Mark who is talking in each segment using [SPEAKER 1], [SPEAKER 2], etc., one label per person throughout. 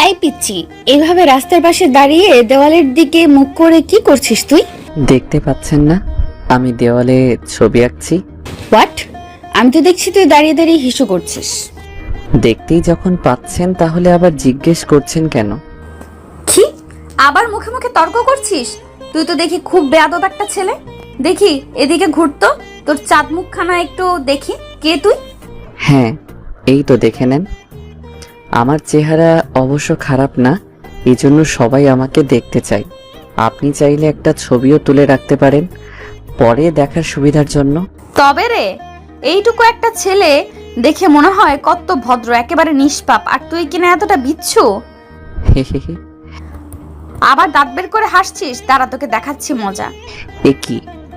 [SPEAKER 1] এই পিচ্চি, এভাবে রাস্তার পাশে দাঁড়িয়ে দেওয়ালের দিকে মুখ করে কি করছিস তুই?
[SPEAKER 2] দেখতে পাচ্ছেন না আমি দেওয়ালে ছবি আঁকছি?
[SPEAKER 1] হোয়াট? আমি তো দেখছি তুই দাঁড়িয়ে দাঁড়িয়ে হিসু করছিস।
[SPEAKER 2] দেখতেই যখন পাচ্ছেন তাহলে আবার জিজ্ঞেস করছেন কেন?
[SPEAKER 3] কি আবার মুখে মুখে তর্ক করছিস? তুই তো দেখি খুব বেয়াদব একটা ছেলে। দেখি এদিকে ঘুরতো, তোর চাঁদ মুখখানা একটু দেখি। কে তুই?
[SPEAKER 2] হ্যাঁ, এই তো দেখে নেন। আমার চেহারা অবশ্য খারাপ না, এই জন্য সবাই আমাকে দেখতে চায়। আপনি চাইলে একটা ছবিও তুলে রাখতে পারেন পরে দেখার সুবিধার জন্য।
[SPEAKER 3] তবে রে, এইটুকু একটা ছেলে দেখে মনে হয় কত ভদ্র, একেবারে নিষ্পাপ, আর তুই কিনা এতটা বিচ্ছু।
[SPEAKER 2] হে হে হে।
[SPEAKER 3] আবার দাঁত বের করে হাসছিস? দাঁড়া, তোকে দেখাচ্ছি মজা।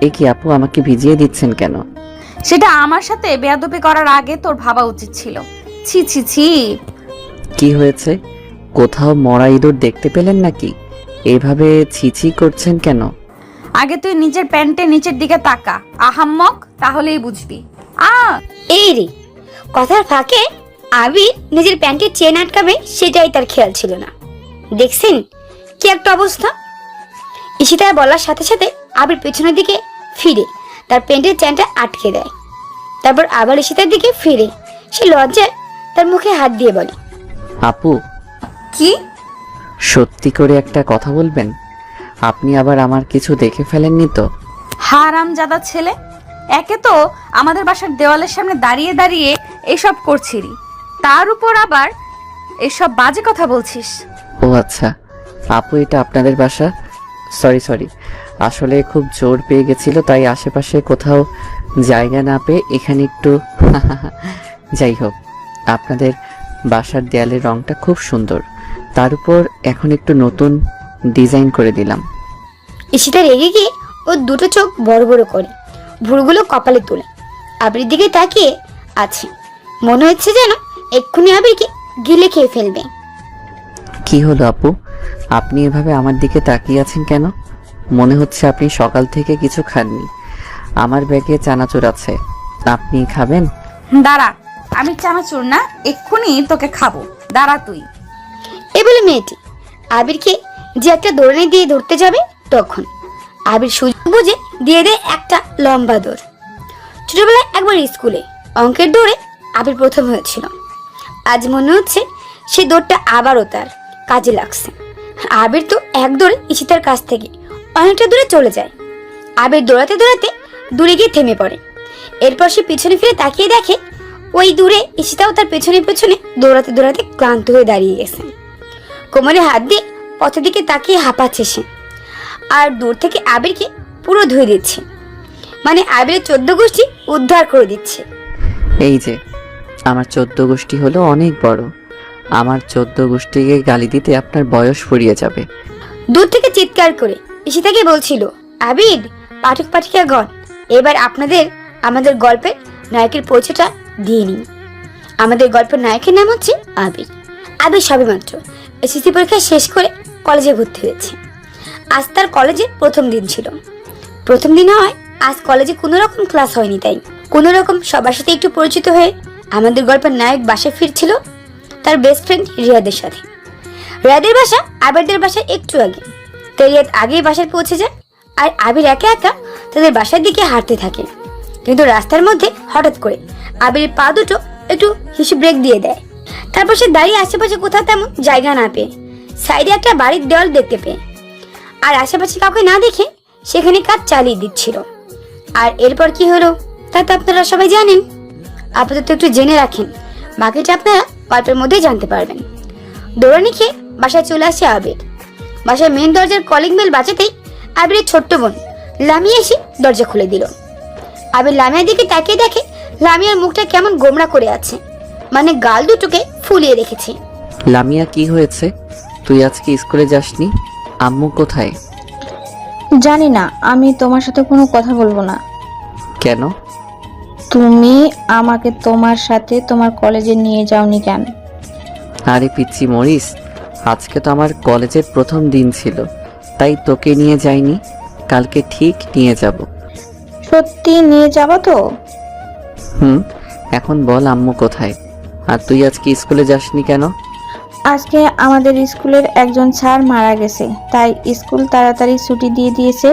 [SPEAKER 2] এ কি আপু, আমাকে ভিজিয়ে দিচ্ছেন কেন?
[SPEAKER 3] সেটা আমার সাথে বেয়াদবি করার আগে তোর ভাবা উচিত ছিল। ছি ছি ছি।
[SPEAKER 2] কি হয়েছে? কোথাও মরা ইঁদুর দেখতে পেলেন নাকি? এইভাবে ছিছি করছেন কেন?
[SPEAKER 3] আগে তুই নিজের প্যান্টের নিচের দিকে তাকা আহাম্মক, তাহলেই বুঝবি।
[SPEAKER 4] এই রে, কথার ফাঁকে আবির নিজের প্যান্টের চেন আটকাবে সেটাই তার খেয়াল ছিল না। দেখছেন কি একটা অবস্থা? ঈশিতার বলার সাথে সাথে আবির পেছনের দিকে ফিরে তার প্যান্টের চেনটা আটকে দেয়। তারপর আবার ঈশিতার দিকে ফিরে সে লজ্জায় তার মুখে হাত দিয়ে বলে,
[SPEAKER 2] আপু,
[SPEAKER 3] কি?
[SPEAKER 2] সত্যি করে একটা কথা বলবেন? আপনি আবার আমার কিছু দেখে ফেলেননি তো?
[SPEAKER 3] হারামজাদা ছেলে, একে তো আমাদের বাসার দেওয়ালের সামনে দাঁড়িয়ে দাঁড়িয়ে এসব করছিলি, তার উপর আবার এসব বাজে কথা বলছিস।
[SPEAKER 2] ও আচ্ছা, আপু এটা আপনাদের বাসা? সরি, আসলে খুব জোর পেয়ে গেছিল, তাই আশেপাশে কোথাও জায়গা না পেয়ে এখানে একটু যাই হোক, আপনাদের বাসার দেয়ালের রংটা খুব সুন্দর, তার উপর এখন একটু নতুন ডিজাইন করে দিলাম।
[SPEAKER 4] ঈশিতা রেগে গিয়ে ও দুটো চোখ বড় বড় করে ভুরুগুলো কপালে তোলে আবির দিকে তাকিয়ে আছে। মনে হচ্ছে যেন এক্ষুনি আবিরকে গিলে খেয়ে ফেলবে।
[SPEAKER 2] কি হলো আপু, আপনি এভাবে আমার দিকে তাকিয়ে আছেন কেন? মনে হচ্ছে আপনি সকাল থেকে কিছু খাননি। আমার ব্যাগে চানাচুর আছে, আপনি খাবেন?
[SPEAKER 3] দাঁড়া, আমি চানাচুর না, এক্ষুনি তোকে খাবো, দাঁড়া তুই।
[SPEAKER 4] এ বলে মেয়েটি আবিরকে যে একটা দৌড়ানি দিয়ে ধরতে যাবে, তখন আবির সুযোগ বুঝে দিয়ে দেয় একটা লম্বা দৌড়। ছোটবেলায় একবার স্কুলে অঙ্কের দৌড়ে আবির প্রথম হয়েছিল। আজ মনে হচ্ছে সে দৌড়টা আবারও তার কাজে লাগছে। আবির তো এক দৌড়ে ঈশিতার কাছ থেকে অনেকটা দূরে চলে যায়। আবির দৌড়াতে দৌড়াতে দূরে গিয়ে থেমে পড়ে। এরপর সে পিছনে ফিরে তাকিয়ে দেখে ওই দূরে ঈশিতাও তার পেছনে পেছনে দৌড়াতে দৌড়াতে ক্লান্ত হয়ে দাঁড়িয়ে গেছে। কোমরে হাত দিয়ে পথের দিকে তাকিয়ে হাঁপাচ্ছে সে, আর দূর থেকে আবিরকে পুরো ধুয়ে দিচ্ছে, মানে আবিরের 14 গোষ্ঠী উদ্ধার করে দিচ্ছে।
[SPEAKER 2] এই যে আমার 14 গোষ্ঠী হলো অনেক বড়, আমার 14 গোষ্ঠীকে গালি দিতে আপনার বয়স ফুরিয়ে যাবে।
[SPEAKER 4] দূর থেকে চিৎকার করে ঈশিতাকে বলছিল, আবির, পাঠক পাঠিকাগণ, এবার আপনাদের আমাদের গল্পের নায়কের পরিচয়টা দিয়ে নিন। আমাদের গল্পের নায়কের নাম হচ্ছে আবির। আবির সবেমাত্র এসএসসি পরীক্ষা শেষ করে কলেজে ভর্তি হয়েছে। আজ তার কলেজের প্রথম দিন ছিল। প্রথম দিন হয় আজ কলেজে কোনো রকম ক্লাস হয়নি, তাই কোনো রকম সবার সাথে একটু পরিচিত হয়ে আমাদের গল্পের নায়ক বাসায় ফিরছিল তার বেস্ট ফ্রেন্ড রিয়াদের সাথে। রিয়াদের বাসা আবিরদের বাসায় একটু আগে, তাই রিয়াদ আগেই বাসায় পৌঁছে যায় আর আবির একা একা তাদের বাসার দিকে হাঁটতে থাকে। কিন্তু রাস্তার মধ্যে হঠাৎ করে আবিরের পা দুটো একটু হিসু ব্রেক দিয়ে দেয়। তারপর সে দাঁড়িয়ে আশেপাশে কোথাও তেমন জায়গা না পেয়ে সাইডে একটা বাড়ির দেওয়াল দেখতে পেয়ে, আর আশেপাশে কাউকে না দেখে সেখানে কাজ চালিয়ে দিচ্ছিল। আর এরপর কি হলো তা তো আপনারা সবাই জানেন। আপাতত একটু জেনে রাখেন, বাকিটা আপনারা গল্পের মধ্যেই জানতে পারবেন। দৌড়ানি খেয়ে বাসায় চলে আসে আবির। বাসায় মেন দরজার কলিং বেল বাজাতেই আবিরের ছোট্ট বোন লামিয়া এসে দরজা খুলে দিল। আবির লামিয়ার দিকে তাকিয়ে দেখে লামিয়ার মুখটা কেমন গোমড়া করে আছে, মানে গাল দুটোকে ফুলিয়ে রেখেছে।
[SPEAKER 2] লামিয়া, কি হয়েছে? তুই আজকে স্কুলে যাসনি? আম্মু কোথায়?
[SPEAKER 5] জানি না, আমি তোমার সাথে কোনো কথা বলবো না।
[SPEAKER 2] কেন?
[SPEAKER 5] তুমি আমাকে তোমার সাথে তোমার কলেজে নিয়ে যাওনি কেন?
[SPEAKER 2] আরে পিচ্চি মরিস, আজকে তো আমার কলেজের প্রথম দিন ছিল, তাই তোকে নিয়ে যাইনি, কালকে ঠিক নিয়ে যাব।
[SPEAKER 5] সত্যি নিয়ে যাবা তো?
[SPEAKER 2] এখন বল আম্মু কোথায়? আর তুই আজকে স্কুলে যাসনি কেন?
[SPEAKER 5] আজকে আমাদের স্কুলের একজন স্যার মারা গেছে, তাই স্কুল তাড়াতাড়ি ছুটি দিয়ে দিয়েছে।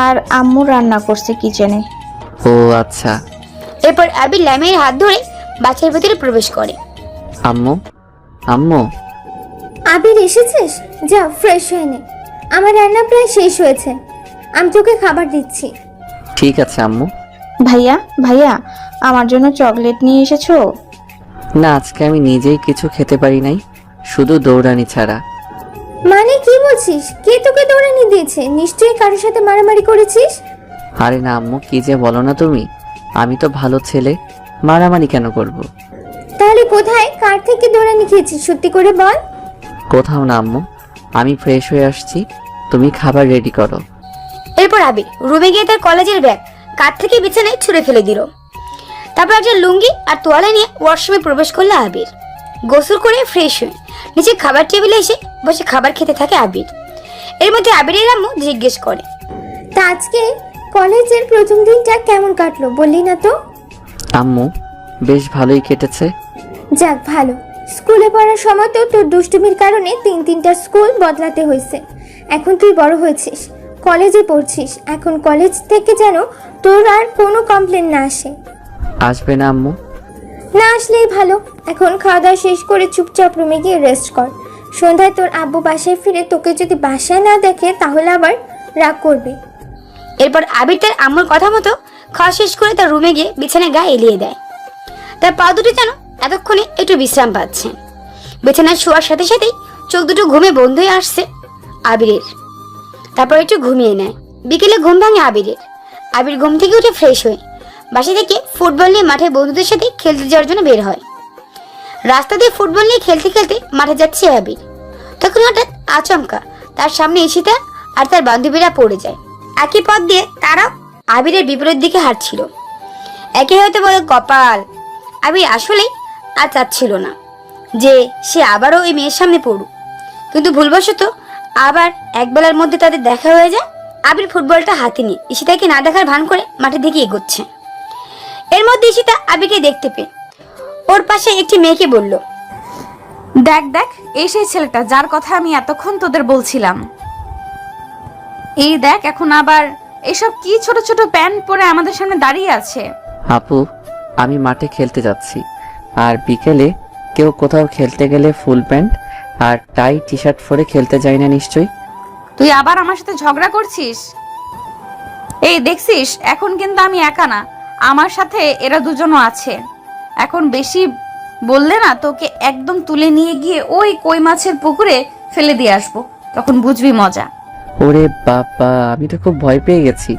[SPEAKER 5] আর আম্মু রান্না করছে কিচেনে।
[SPEAKER 2] ও আচ্ছা।
[SPEAKER 4] এরপর আবির লামিয়ার হাত ধরে বাচ্চার ভিতরে প্রবেশ করে।
[SPEAKER 2] আম্মু, আম্মু।
[SPEAKER 6] আবির এসেছিস? যা ফ্রেশ হয়ে নে, আমার রান্না প্রায় শেষ হয়েছে, আমি তোকে খাবার দিচ্ছি।
[SPEAKER 2] ঠিক আছে আম্মু।
[SPEAKER 5] ভাইয়া ভাইয়া, আমার জন্য চকলেট নিয়ে এসেছো?
[SPEAKER 2] না, আজকে আমি নিজেই কিছু খেতে পারি নাই, শুধু দৌড়ানি ছাড়া।
[SPEAKER 6] মানে কি বলছিস? কে তোকে দৌড়ানি দিয়েছে? নিশ্চয়ই কারোর সাথে মারামারি করেছিস।
[SPEAKER 2] আরে না আম্মু, কি যে বলো না তুমি, আমি তো ভালো ছেলে, মারামারি কেন করব?
[SPEAKER 6] তাহলে কোথায়, কার থেকে দৌড়ানি খেয়েছিস সত্যি করে বল।
[SPEAKER 2] কোথাও না আম্মু, আমি ফ্রেশ হয়ে আসছি, তুমি খাবার রেডি করো।
[SPEAKER 4] এরপর আবির রুমে গিয়ে তার কলেজের ব্যাগ কাঁধ থেকে বিছানায় ছুঁড়ে ফেলে দিল। তারপর একটা লুঙ্গি আর তোয়ালে নিয়ে ওয়াশরুমে প্রবেশ করলো আবির। গোসল করে ফ্রেশ হয়ে নিচে খাবার টেবিলে এসে বসে খাবার খেতে থাকে আবির। এর মধ্যে আবিরের আম্মু জিজ্ঞেস করে,
[SPEAKER 6] তা আজকে কলেজের প্রথম দিনটা কেমন কাটলো বললি না তো?
[SPEAKER 2] আম্মু, বেশ ভালোই কেটেছে।
[SPEAKER 6] যাক ভালো, স্কুলে পড়ার সময় তো তোর দুষ্টুমির কারণে 3-3টা স্কুল বদলাতে হয়েছে। এখন তুই বড় হয়েছিস, কলেজে পড়ছিস, এখন কলেজ থেকে যেন তোর আর কোনো কমপ্লেন না আসে।
[SPEAKER 2] আসবে না আম্মু?
[SPEAKER 6] না আসলেই ভালো। এখন খাওয়া দাওয়া শেষ করে চুপচাপ রুমে গিয়ে রেস্ট কর। সন্ধ্যায় তোর আব্বু বাসায় ফিরে তোকে যদি বাসায় না দেখে তাহলে আবার রাগ করবে।
[SPEAKER 4] এরপর আবির তার আম্মুর কথা মতো খাওয়া শেষ করে তার রুমে গিয়ে বিছানায় গা এলিয়ে দেয়। তার পা দুটো যেন এতক্ষণে একটু বিশ্রাম পাচ্ছে। বিছানায় শোয়ার সাথে সাথেই চোখ দুটো ঘুমে বন্ধ হয়ে আসছে আবিরের। তারপর একটু ঘুমিয়ে নেয়। বিকেলে ঘুম ভাঙে আবিরের। আবির ঘুম থেকে উঠে ফ্রেশ হয়ে বাসা থেকে ফুটবল নিয়ে মাঠে বন্ধুদের সাথে খেলতে যাওয়ার জন্য বের হয়। রাস্তা দিয়ে ফুটবল নিয়ে খেলতে খেলতে মাঠে যাচ্ছে আবির। তখন হঠাৎ আচমকা তার সামনে ঈশিতা আর তার বান্ধবীরা পড়ে যায়। একই পথ দিয়ে তারা আবিরের বিপরীত দিকে হাঁটছিল। একে হয়তো বলে কপাল, আবির আসলেই আর চাচ্ছিল না যে সে আবারও ওই মেয়ের সামনে পড়ুক, কিন্তু ভুলবশত আবার একবেলার মধ্যে তাদের দেখা হয়ে যায়। আবির ফুটবলটা হাতে নিয়ে ঈশিতাকে না দেখার ভান করে মাঠের দিকে এগোচ্ছে। এর মধ্যে ঈশিতা আবিরকে দেখতে পেয়ে ওর পাশে একটি মেয়েকে বলল,
[SPEAKER 3] দেখ দেখ, এই সেই ছেলেটা যার কথা আমি এতক্ষণ তোদের বলছিলাম। এই দেখ, এখন আবার এসব কি ছোট ছোট প্যান্ট পরে আমাদের সামনে দাঁড়িয়ে আছে।
[SPEAKER 2] আপু, আমি মাঠে খেলতে যাচ্ছি, আর বিকেলে কেউ কোথাও খেলতে গেলে ফুল প্যান্ট আর টাই টি শার্ট পরে খেলতে যায় না নিশ্চয়ই?
[SPEAKER 3] তুই আবার আমার সাথে ঝগড়া করছিস? এই দেখছিস, এখন কিন্তু আমি একা না, আমার সাথে এরা দুজনও আছে। এখন বেশি বললে না তোকে একদম তুলে নিয়ে গিয়ে ওই কই মাছের পুকুরে ফেলে দিয়ে আসবো, তখন বুঝবি মজা।
[SPEAKER 2] ওরে বাবা, আমি তো খুব ভয় পেয়ে গেছি।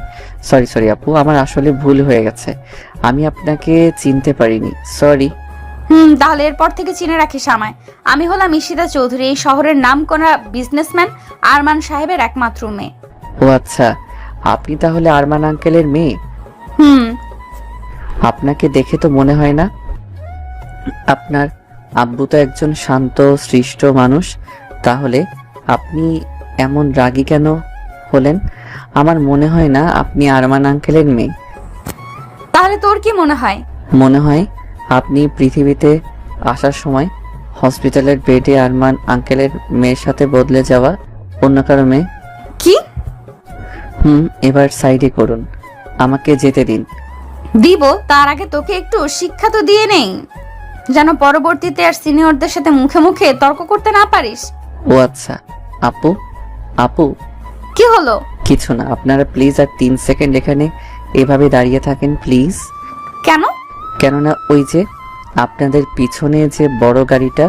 [SPEAKER 2] সরি সরি আপু, আমার আসলে ভুল হয়ে গেছে, আমি আপনাকে চিনতে পারিনি, সরি।
[SPEAKER 3] তাহলে এরপর থেকে চিনে রাখিস আমায়। আমি হলাম ঈশিতা চৌধুরী, এই শহরের নামকরা বিজনেসম্যান আরমান সাহেবের একমাত্র মেয়ে।
[SPEAKER 2] ও আচ্ছা, আপনি তাহলে আরমান আঙ্কেলের মেয়ে? আপনাকে দেখে তো মনে হয় না। আপনার আব্বু তো একজন শান্ত সৃষ্ট মানুষ, তাহলে আপনি এমন রাগী কেন হলেন? আমার মনে হয় না আপনি আরমান আঙ্কেলের মেয়ে।
[SPEAKER 3] তাহলে তোর কি মনে হয়?
[SPEAKER 2] মনে হয় আপনি পৃথিবীতে আসার সময় হসপিটালের বেডে আরমান আঙ্কেলের মেয়ের সাথে বদলে যাওয়া অন্য কারো মেয়ে।
[SPEAKER 3] কি?
[SPEAKER 2] এবার সাইডে করুন, আমাকে যেতে দিন।
[SPEAKER 3] দিব, তার আগে তোকে একটু শিক্ষা তো দিয়ে নেই, যেন পরবর্তীতে আর সিনিয়রদের সাথে মুখে মুখে তর্ক করতে না পারিস।
[SPEAKER 2] ও আচ্ছা। আপু, আপু।
[SPEAKER 3] কি হলো?
[SPEAKER 2] কিছু না, আপনারা প্লিজ আর 3 সেকেন্ড এখানে এভাবে দাঁড়িয়ে থাকেন প্লিজ।
[SPEAKER 3] কেন?
[SPEAKER 2] কেননা ওই যে আপনাদের পিছনে যে বড় গাড়িটা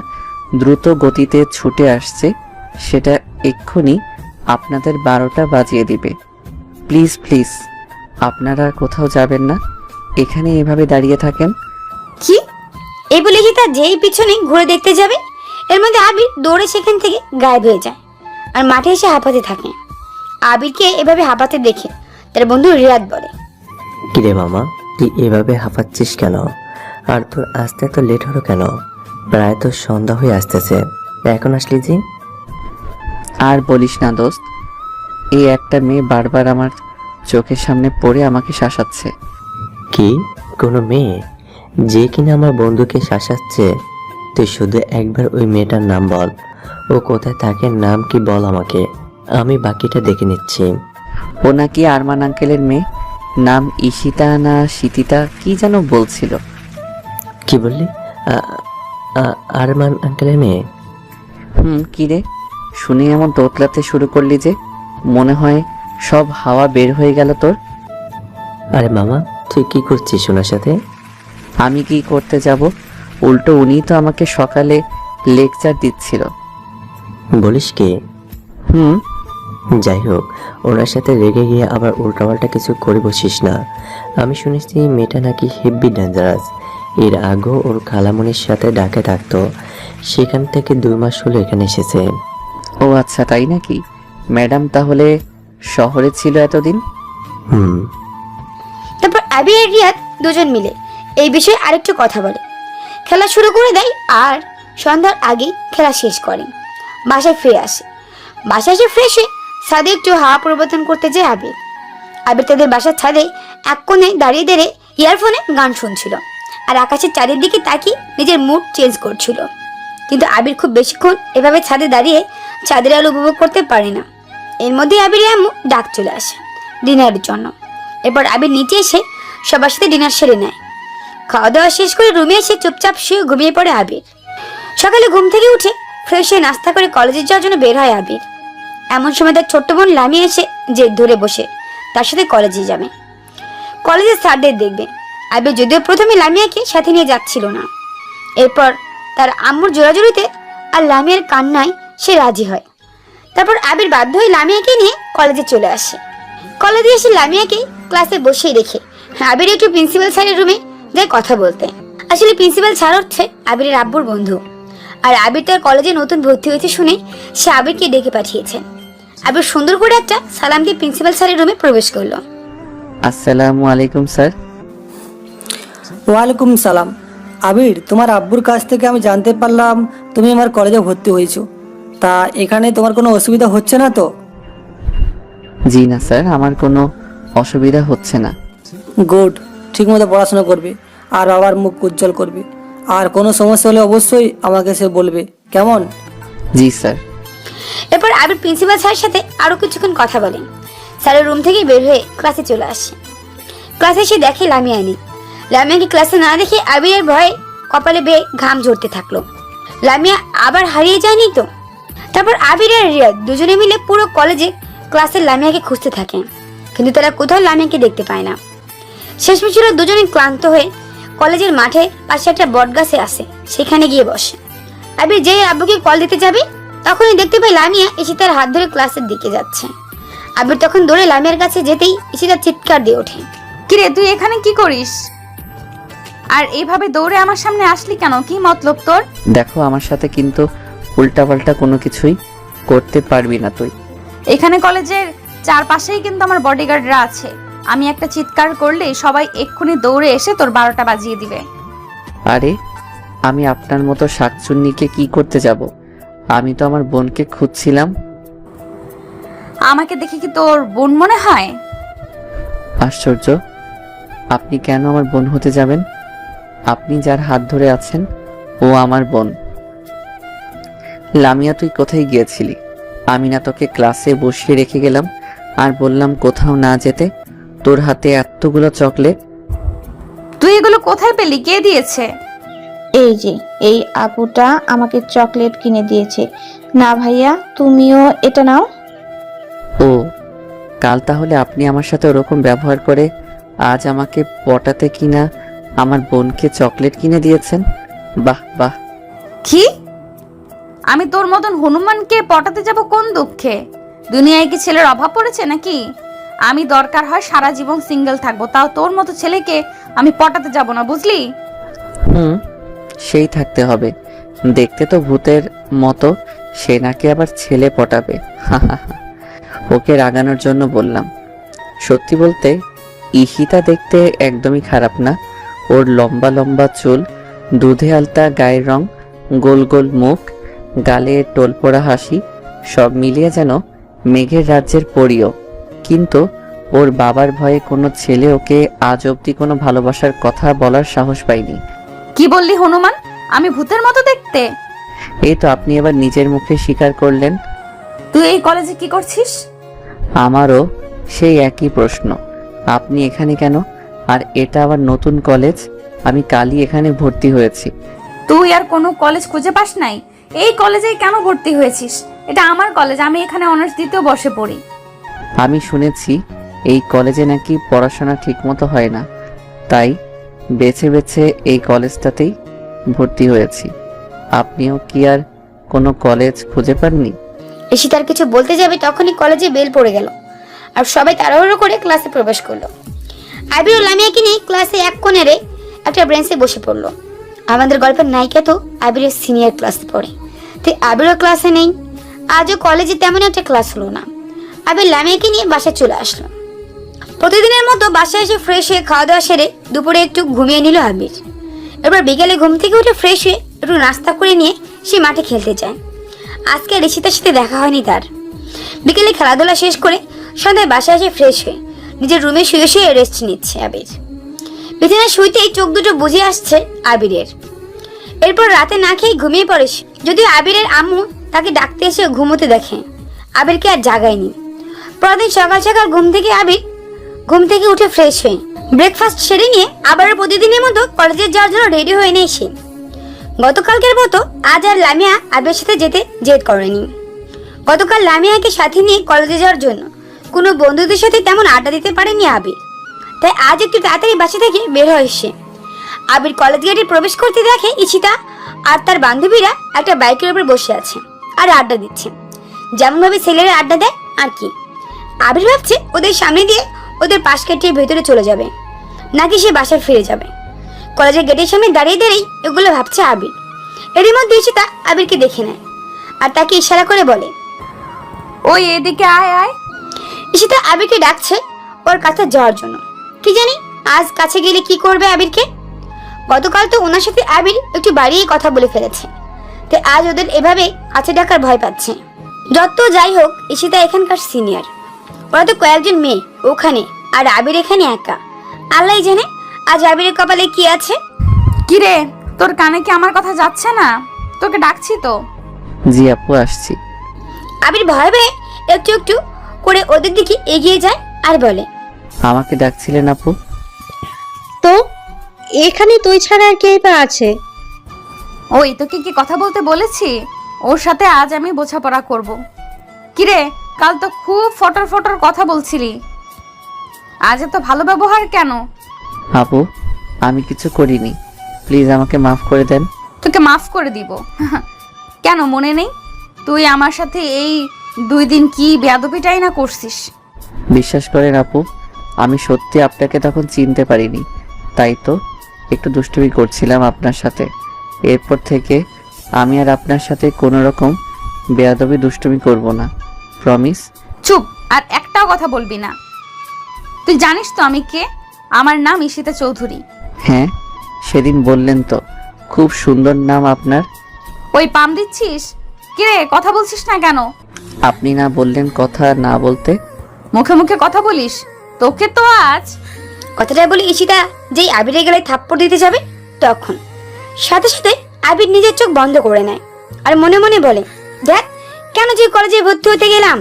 [SPEAKER 2] দ্রুত গতিতে ছুটে আসছে, সেটা এক্ষুনি আপনাদের 12টা বাজিয়ে দিবে। প্লিজ প্লিজ, আপনারা কোথাও যাবেন না, এখানে এভাবে দাঁড়িয়ে থাকেন।
[SPEAKER 4] কি? এই বলে ঈশিতা যেই পিছনে ঘুরে দেখতে যাবে, এর মধ্যে আবির দৌড়ে সেখান থেকে গায়েব হয়ে যায় আর মাঠে এসে হাঁপাতে থাকে। আবিরকে এভাবে হাঁপাতে দেখে তার বন্ধু রিয়াদ বলে,
[SPEAKER 7] কিরে মামা, তুই এভাবে হাঁপাচ্ছিস কেন? আর তোর আসতে এত লেট হলো কেন? প্রায় তো সন্ধ্যা হয়ে আসতেছে, এখন আসলি যে?
[SPEAKER 2] আর বলিস না দোস্ত, এই একটা মেয়ে বারবার আমার চোখের সামনে পড়ে আমাকে শাসাচ্ছে।
[SPEAKER 7] কি? কোনো মেয়ে যে কিনা আমার বন্ধুকে শাসাচ্ছে? তুই শুধু একবার ওই মেয়েটার নাম বল। ও কোথায় থাকে, নাম কি বল আমাকে, আমি বাকিটা দেখে নিচ্ছি।
[SPEAKER 2] ও নাকি আরমান আঙ্কেলের মেয়ে, নাম ঈশিতা না শীতিতা কি যেন বলছিল।
[SPEAKER 7] কি বললি? আরমান আঙ্কেলের মেয়ে?
[SPEAKER 2] কি রে, শুনে এমন তোতলাতে শুরু করলি যে, মনে হয় সব হাওয়া বের হয়ে গেল তোর।
[SPEAKER 7] আরে মামা, তুই কি করছিস ওনার সাথে?
[SPEAKER 2] আমি কি করতে যাব, উল্টো উনিই তো আমাকে সকালে লেকচার দিচ্ছিল।
[SPEAKER 7] বলিস কি?
[SPEAKER 2] হুম।
[SPEAKER 7] যাই হোক, ওনার সাথে রেগে গিয়ে আবার উল্টাপাল্টা কিছু করে বসিস না। আমি শুনেছি মেয়েটা নাকি হেভি ডেঞ্জারাস। এর আগেও ওর খালামণির সাথে ডাকে থাকতো, সেখান থেকে 2 মাস হলো এখানে এসেছে।
[SPEAKER 2] ও আচ্ছা, তাই নাকি? ম্যাডাম তাহলে শহরে ছিল এতদিন?
[SPEAKER 7] হুম।
[SPEAKER 4] তারপর আবি আর রিয়াদ দুজন মিলে এই বিষয়ে আরেকটু কথা বলে, খেলা শুরু করে দেয় আর সন্ধ্যার আগেই খেলা শেষ করে বাসায় ফিরে আসে। বাসায় এসে ফ্রেশ হয়ে ছাদে একটু হাওয়া পরিবর্তন করতে যায় আবির। আবির তাদের বাসার ছাদে এক কোণে দাঁড়িয়ে দাঁড়িয়ে ইয়ারফোনে গান শুনছিল আর আকাশের চারিদিকে তাকিয়ে নিজের মুড চেঞ্জ করছিল। কিন্তু আবির খুব বেশিক্ষণ এভাবে ছাদে দাঁড়িয়ে চাঁদের আলো উপভোগ করতে পারে না। এর মধ্যে আবির আম্মু ডাক চলে আসে ডিনারের জন্য। এরপর আবির নিচে এসে সবার সাথে ডিনার সেরে নেয়। খাওয়া দাওয়া শেষ করে রুমে এসে চুপচাপ শুয়ে ঘুমিয়ে পড়ে আবির। সকালে ঘুম থেকে উঠে ফ্রেশ হয়ে নাস্তা করে কলেজে যাওয়ার জন্য বের হয় আবির। এমন সময় তার ছোট্ট বোন লামিয়া এসে যে ধরে বসে তার সাথে কলেজে যাবে, কলেজের স্যারদের দেখবে। আবির যদিও প্রথমে লামিয়াকে সাথে নিয়ে যাচ্ছিল না, এরপর তার আম্মুর জোরাজুরিতে আর লামিয়ার কান্নায় সে রাজি হয়। তারপর আবির বাধ্য হয়ে লামিয়াকে নিয়ে কলেজে চলে আসে। কলেজে এসে লামিয়াকে ক্লাসে বসিয়ে রেখে আবির একটু প্রিন্সিপাল স্যারের রুমে যায় কথা বলতে। আসলে প্রিন্সিপাল স্যার হচ্ছে আবিরের আব্বুর বন্ধু, আর আবির তার কলেজে নতুন ভর্তি হয়েছে শুনে সে আবিরকে ডেকে পাঠিয়েছে। আবির সুন্দর করে একটা সালাম দিয়ে প্রিন্সিপাল স্যারের রুমে প্রবেশ করলো।
[SPEAKER 2] আসসালামু আলাইকুম স্যার।
[SPEAKER 8] ওয়ালাইকুম সালাম। আবির, তোমার আব্বুর কাছ থেকে আমি জানতে পারলাম তুমি আমার কলেজে ভর্তি হয়েছো। তা এখানে তোমার কোনো অসুবিধা হচ্ছে না তো?
[SPEAKER 2] জি না স্যার, আমার কোনো অসুবিধা হচ্ছে না।
[SPEAKER 8] গুড, ঠিকমতো পড়াশোনা করবে আর বাবার মুখ উজ্জ্বল করবে। আর কোনো সমস্যা হলে অবশ্যই আমাকে সে বলবে, কেমন?
[SPEAKER 2] জি স্যার।
[SPEAKER 4] এরপর আবির প্রিন্সিপাল স্যারের সাথে আরো কিছুক্ষণ কথা বলেন। স্যারের রুম থেকে বের হয়ে ক্লাসে চলে আসে। ক্লাসে এসে দেখে লামিয়া নেই। লামিয়াকে ক্লাসে না দেখে আবিরের ভয়ে কপালে বেয়ে ঘাম ঝরতে থাকলো। লামিয়া আবার হারিয়ে যায়নি তো? তারপর আবির আর রিয়াদ দুজনে মিলে পুরো কলেজে ক্লাসের লামিয়াকে খুঁজতে থাকে, কিন্তু তারা কোথাও লামিয়াকে দেখতে পায় না। শেষমেশ ওরা দুজনে ক্লান্ত হয়ে কলেজের মাঠে পাশে একটা বটগাছে আসে, সেখানে গিয়ে বসে। আবির যেই আব্বুকে কল দিতে যাবে তখনই দেখতে পায় লামিয়া ঈশিতার হাত ধরে ক্লাসের দিকে যাচ্ছে। আবির তখন দৌড়ে লামিয়ার কাছে যেতেই ঈশিতা চিৎকার দিয়ে ওঠে।
[SPEAKER 3] কিরে, তুই এখানে কি করিস? আর এইভাবে দৌড়ে আমার সামনে আসলি কেন? কি মতলব তোর?
[SPEAKER 2] দেখো, আমার সাথে কিন্তু উল্টাপাল্টা কোনো কিছুই করতে পারবি না তুই।
[SPEAKER 3] এখানে কলেজের চারপাশেই কিন্তু আমার বডিগার্ডরা আছে। আমি একটা চিৎকার করলে সবাই এক্ষুনি দৌড়ে এসে তোর 12টা বাজিয়ে দিবে।
[SPEAKER 2] আরে, আমি আপনার মতো শাকচুন্নিকে কি করতে যাব? আমি তো আমার বোনকে খুঁজছিলাম।
[SPEAKER 3] আমাকে দেখে কি তোর বোন মনে হয়?
[SPEAKER 2] আশ্চর্য, আপনি কেন আমার বোন হতে যাবেন? আপনি যার হাত ধরে আছেন ও আমার বোন। লামিয়া, তুই কোথায় গিয়েছিলি? আমি না তোকে ক্লাসে বসিয়ে রেখে গেলাম আর বললাম কোথাও না যেতে? তোর হাতে এতগুলো চকলেট।
[SPEAKER 3] তুই এগুলো কোথায় পেলি? কে দিয়েছে?
[SPEAKER 5] এই যে এই আপুটা আমাকে চকলেট কিনে দিয়েছে। না ভাইয়া, তুমিও এটা নাও।
[SPEAKER 2] ও, কাল তাহলে আপনি আমার সাথে ওরকম ব্যবহার করে আজ আমাকে পটাতে কিনা আমার বোনকে চকলেট কিনে দিয়েছেন। বাহ বাহ।
[SPEAKER 3] কি? আমি তোর মতন হনুমানকে পটাতে যাব কোন দুঃখে? দুনিয়ায় কি ছেলের অভাব পড়েছে নাকি? আমি দরকার হয় সারা জীবন সিঙ্গেল থাকবো, তাও তোর মতো ছেলেকে আমি পটাতে যাব না, বুঝলি?
[SPEAKER 2] সেই থাকতে হবে। দেখতে তো ভূতের মতো, সে নাকি আবার ছেলে পটাবে। ওকে রাগানোর জন্য বললাম। সত্যি বলতে ঈশিতা দেখতে একদমই খারাপ না। ওর লম্বা লম্বা চুল, দুধে আলতা গায়ের রং, গোল গোল মুখ, গালে টোলপোড়া হাসি, সব মিলিয়ে যেন মেঘের রাজ্যের পরীও। কিন্তু ওর বাবার ভয়ে কোনো ছেলে ওকে আজ অবধি কোনো ভালোবাসার কথা বলার সাহস পায়নি।
[SPEAKER 3] কি বললি হনুমান? আমি ভূতের মতো দেখতে?
[SPEAKER 2] এই তো আপনি এবার নিজের মুখে স্বীকার করলেন।
[SPEAKER 3] তুই এই কলেজে কি করছিস?
[SPEAKER 2] আমারও সেই একই প্রশ্ন, আপনি এখানে কেন? আর এটা আবার নতুন কলেজ, আমি কালই এখানে ভর্তি হয়েছি।
[SPEAKER 3] তুই আর কোনো কলেজ খুঁজে পাস নাই? এই কলেজেই কেন ভর্তি হয়েছিস? এটা আমার কলেজ, আমি এখানে অনার্স দ্বিতীয় বর্ষে পড়ি।
[SPEAKER 2] আমি শুনেছি এই কলেজে নাকি পড়াশোনা ঠিকমতো হয় না, তাই বেছে বেছে এই কলেজটাতেই ভর্তি হয়েছি। আপনিও কি আর কোনো কলেজ খুঁজে পাননি?
[SPEAKER 4] ঈশিতার কিছু বলতে যাবে তখনই কলেজে বেল পড়ে গেল আর সবাই তাড়াহুড়ো করে ক্লাসে প্রবেশ করলো। আবির ও লামিয়াকে নিয়ে ক্লাসে এক কোণে একটা বেঞ্চে বসে পড়লো। আমাদের গল্পের নায়িকা তো আবিরের সিনিয়র ক্লাসে পড়ে, তাই আবিরও ক্লাসে নেই। আজও কলেজে তেমন একটা ক্লাস হলো না। আবির লামিয়াকে নিয়ে বাসায় চলে আসলো। প্রতিদিনের মতো বাসায় এসে ফ্রেশ হয়ে খাওয়া দাওয়া সেরে দুপুরে একটু ঘুমিয়ে নিল আবির। এরপর বিকেলে ঘুম থেকে উঠে ফ্রেশ হয়ে একটু নাস্তা করে নিয়ে সে মাঠে খেলতে যায়। আজকে ঋষিতার সাথে দেখা হয়নি তার। বিকেলে খেলাধুলা শেষ করে সন্ধ্যায় বাসায় এসে ফ্রেশ হয়ে নিজের রুমে শুয়ে শুয়ে রেস্ট নিচ্ছে আবির। বিছানায় শুইতেই চোখ দুটো বুঝে আসছে আবিরের। এরপর রাতে না খেয়ে ঘুমিয়ে পড়ে সে। যদিও আবিরের আম্মু তাকে ডাকতে এসে ঘুমোতে দেখে, আবিরকে আর জাগায়নি। পরদিন সকাল সকাল ঘুম থেকে উঠে ফ্রেশ হয়ে ব্রেকফাস্ট সেরে নিয়ে আবারও প্রতিদিনের মতো কলেজে যাওয়ার জন্য রেডি হয়ে নেই সে। গতকালকের মতো আজ আর লামিয়া আবিরের সাথে যেতে জেদ করেনি। গতকাল লামিয়াকে সাথে নিয়ে কলেজে যাওয়ার জন্য কোনো বন্ধুদের সাথে তেমন আড্ডা দিতে পারেনি আবির, তাই আজ একটু তাড়াতাড়ি বাসা থেকে বের হয় সে। আবির কলেজ গেটে প্রবেশ করতে দেখে ঈশিতা আর তার বান্ধবীরা একটা বাইকের উপর বসে আছে আর আড্ডা দিচ্ছে, যেমনভাবে ছেলেরা আড্ডা দেয় আর কি। আবির ভাবছে ওদের সামনে দিয়ে ওদের পাশ কাটিয়ে ভেতরে চলে যাবে নাকি সে বাসায় ফিরে যাবে। কলেজের গেটের সামনে দাঁড়িয়ে দাঁড়িয়ে এগুলো ভাবছে আবির। এরই মধ্যে ঈশিতা আবিরকে দেখে নেয় আর তাকে ইশারা করে বলে,
[SPEAKER 3] ওই এদিকে আয় আয়।
[SPEAKER 4] ঈশিতা আবিরকে ডাকছে ওর কাছে যাওয়ার জন্য। কি জানি আজ কাছে গেলে কি করবে আবিরকে। গতকাল তো ওনার সাথে আবির একটু বাড়িয়ে কথা বলে ফেলেছে, তাই আজ ওদের এভাবে কাছে ডাকার ভয় পাচ্ছে। যত যাই হোক ঈশিতা এখানকার সিনিয়র, ওরা তো কয়েকজন মেয়ে ওখানে, আর আবির এখানে একা। আল্লাহ জানে আজ আবিরের কপালে কি আছে।
[SPEAKER 3] কিরে, তোর কানে কি আমার কথা যাচ্ছে না? তোকে ডাকছি তো।
[SPEAKER 2] জি আপু, আসছি।
[SPEAKER 4] আবির ভয় পেয়ে একটু একটু করে ওদের দিকে এগিয়ে যায় আর বলে,
[SPEAKER 2] আমাকে ডাকছিলেন আপু?
[SPEAKER 9] তো এখানে তুই ছাড়া আর কে বা আছে?
[SPEAKER 3] ওই তোকে কি কথা বলতে বলেছি? ওর সাথে আজ আমি বোঝাপড়া করব। কিরে, কাল তো খুব ফটর ফটর কথা বলছিলি, আজ এত ভালো ব্যবহার কেন?
[SPEAKER 2] আপু আমি কিছু করিনি, প্লিজ আমাকে মাফ করে দেন।
[SPEAKER 3] তোকে মাফ করে দিব? কেন মনে নেই? তুই আমার সাথে এই 2 দিন কি বেয়াদবিটাই না করছিস।
[SPEAKER 2] বিশ্বাস করেন আপু, আমি সত্যি আপনাকে তখন চিনতে পারিনি, তাই তো একটু দুষ্টুমি করছিলাম আপনার সাথে। এরপর থেকে আমি আর আপনার সাথে কোনো রকম বেয়াদবি দুষ্টুমি করব না, প্রমিস।
[SPEAKER 3] চুপ, আর একটাও কথা বলবি না। তুই জানিস তো আমি কে? আমার নাম ঈশিতা চৌধুরী।
[SPEAKER 2] হ্যাঁ, সেদিন বললেন তো, খুব সুন্দর নাম আপনার।
[SPEAKER 3] ওই পাম দিচ্ছিস? কিরে, কথা বলছিস না কেন?
[SPEAKER 2] আপনি না বললেন কথা না বলতে?
[SPEAKER 3] মুখে মুখে কথা বলিস, তোকে তো আজ।
[SPEAKER 4] কথাটা বলে ঈশিতা যেই আবিরের গেলে থাপ্পড় দিতে যাবে তখন সাথে সাথে আবির নিজের চোখ বন্ধ করে নেয় আর মনে মনে বলে, দেখ কেন যে কলেজে ভর্তি হতে গেলাম।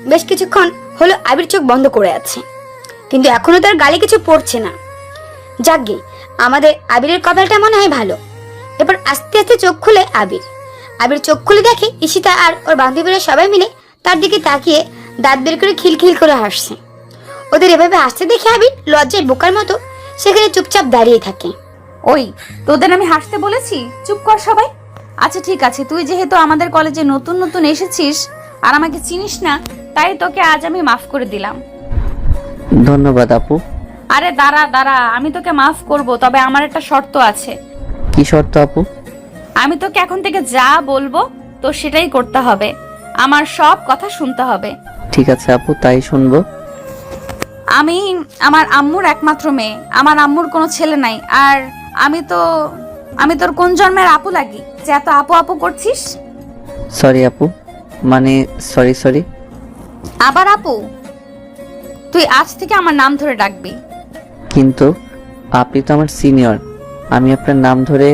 [SPEAKER 4] বেশ কিছুক্ষণ হলো আবির চোখ বন্ধ করে আছে, কিন্তু এখনো তার গালে কিছু পড়ছে না। যাকগে, আমাদের আবিরের কপালটা মনে হয় ভালো। এরপর আস্তে আস্তে চোখ খুলে আবির চোখ খুলে দেখে ঈশিতা আর ওর বান্ধবীরা সবাই মিলে তার দিকে তাকিয়ে দাঁত বের করে খিলখিল করে হাসছে। ওদের এভাবে হাসতে দেখে আবির লজ্জায় বোকার মতো সেখানে চুপচাপ দাঁড়িয়ে থাকে।
[SPEAKER 3] ওই তোদের আমি হাসতে বলেছি? চুপ কর সবাই। আচ্ছা ঠিক আছে, তুই যেহেতু আমাদের কলেজে নতুন নতুন এসেছিস আর আমাকে চিনিস না, তাই তোকে আজ আমি মাফ করে দিলাম।
[SPEAKER 2] ধন্যবাদ আপু।
[SPEAKER 3] আরে দাঁড়া দাঁড়া, আমি তোকে মাফ করব, তবে আমার একটা শর্ত আছে।
[SPEAKER 2] কি শর্ত আপু?
[SPEAKER 3] আমি তোকে এখন থেকে যা বলবো তো সেটাই করতে হবে, আমার সব কথা শুনতে হবে।
[SPEAKER 2] ঠিক আছে আপু, তাই শুনবো।
[SPEAKER 3] আমি আমার আম্মুর একমাত্র মেয়ে, আমার আম্মুর কোনো ছেলে নাই। আর আমি তোর কোন জন্মের আপু লাগি যে এত আপু আপু করছিস?
[SPEAKER 2] সরি আপু, মানে সরি।
[SPEAKER 3] আবার আপু? তুই আজ থেকে আমার নাম ধরে ডাকবি।
[SPEAKER 2] কিন্তু আপনি তো আমার সিনিয়র, আমি আপনার নাম ধরে।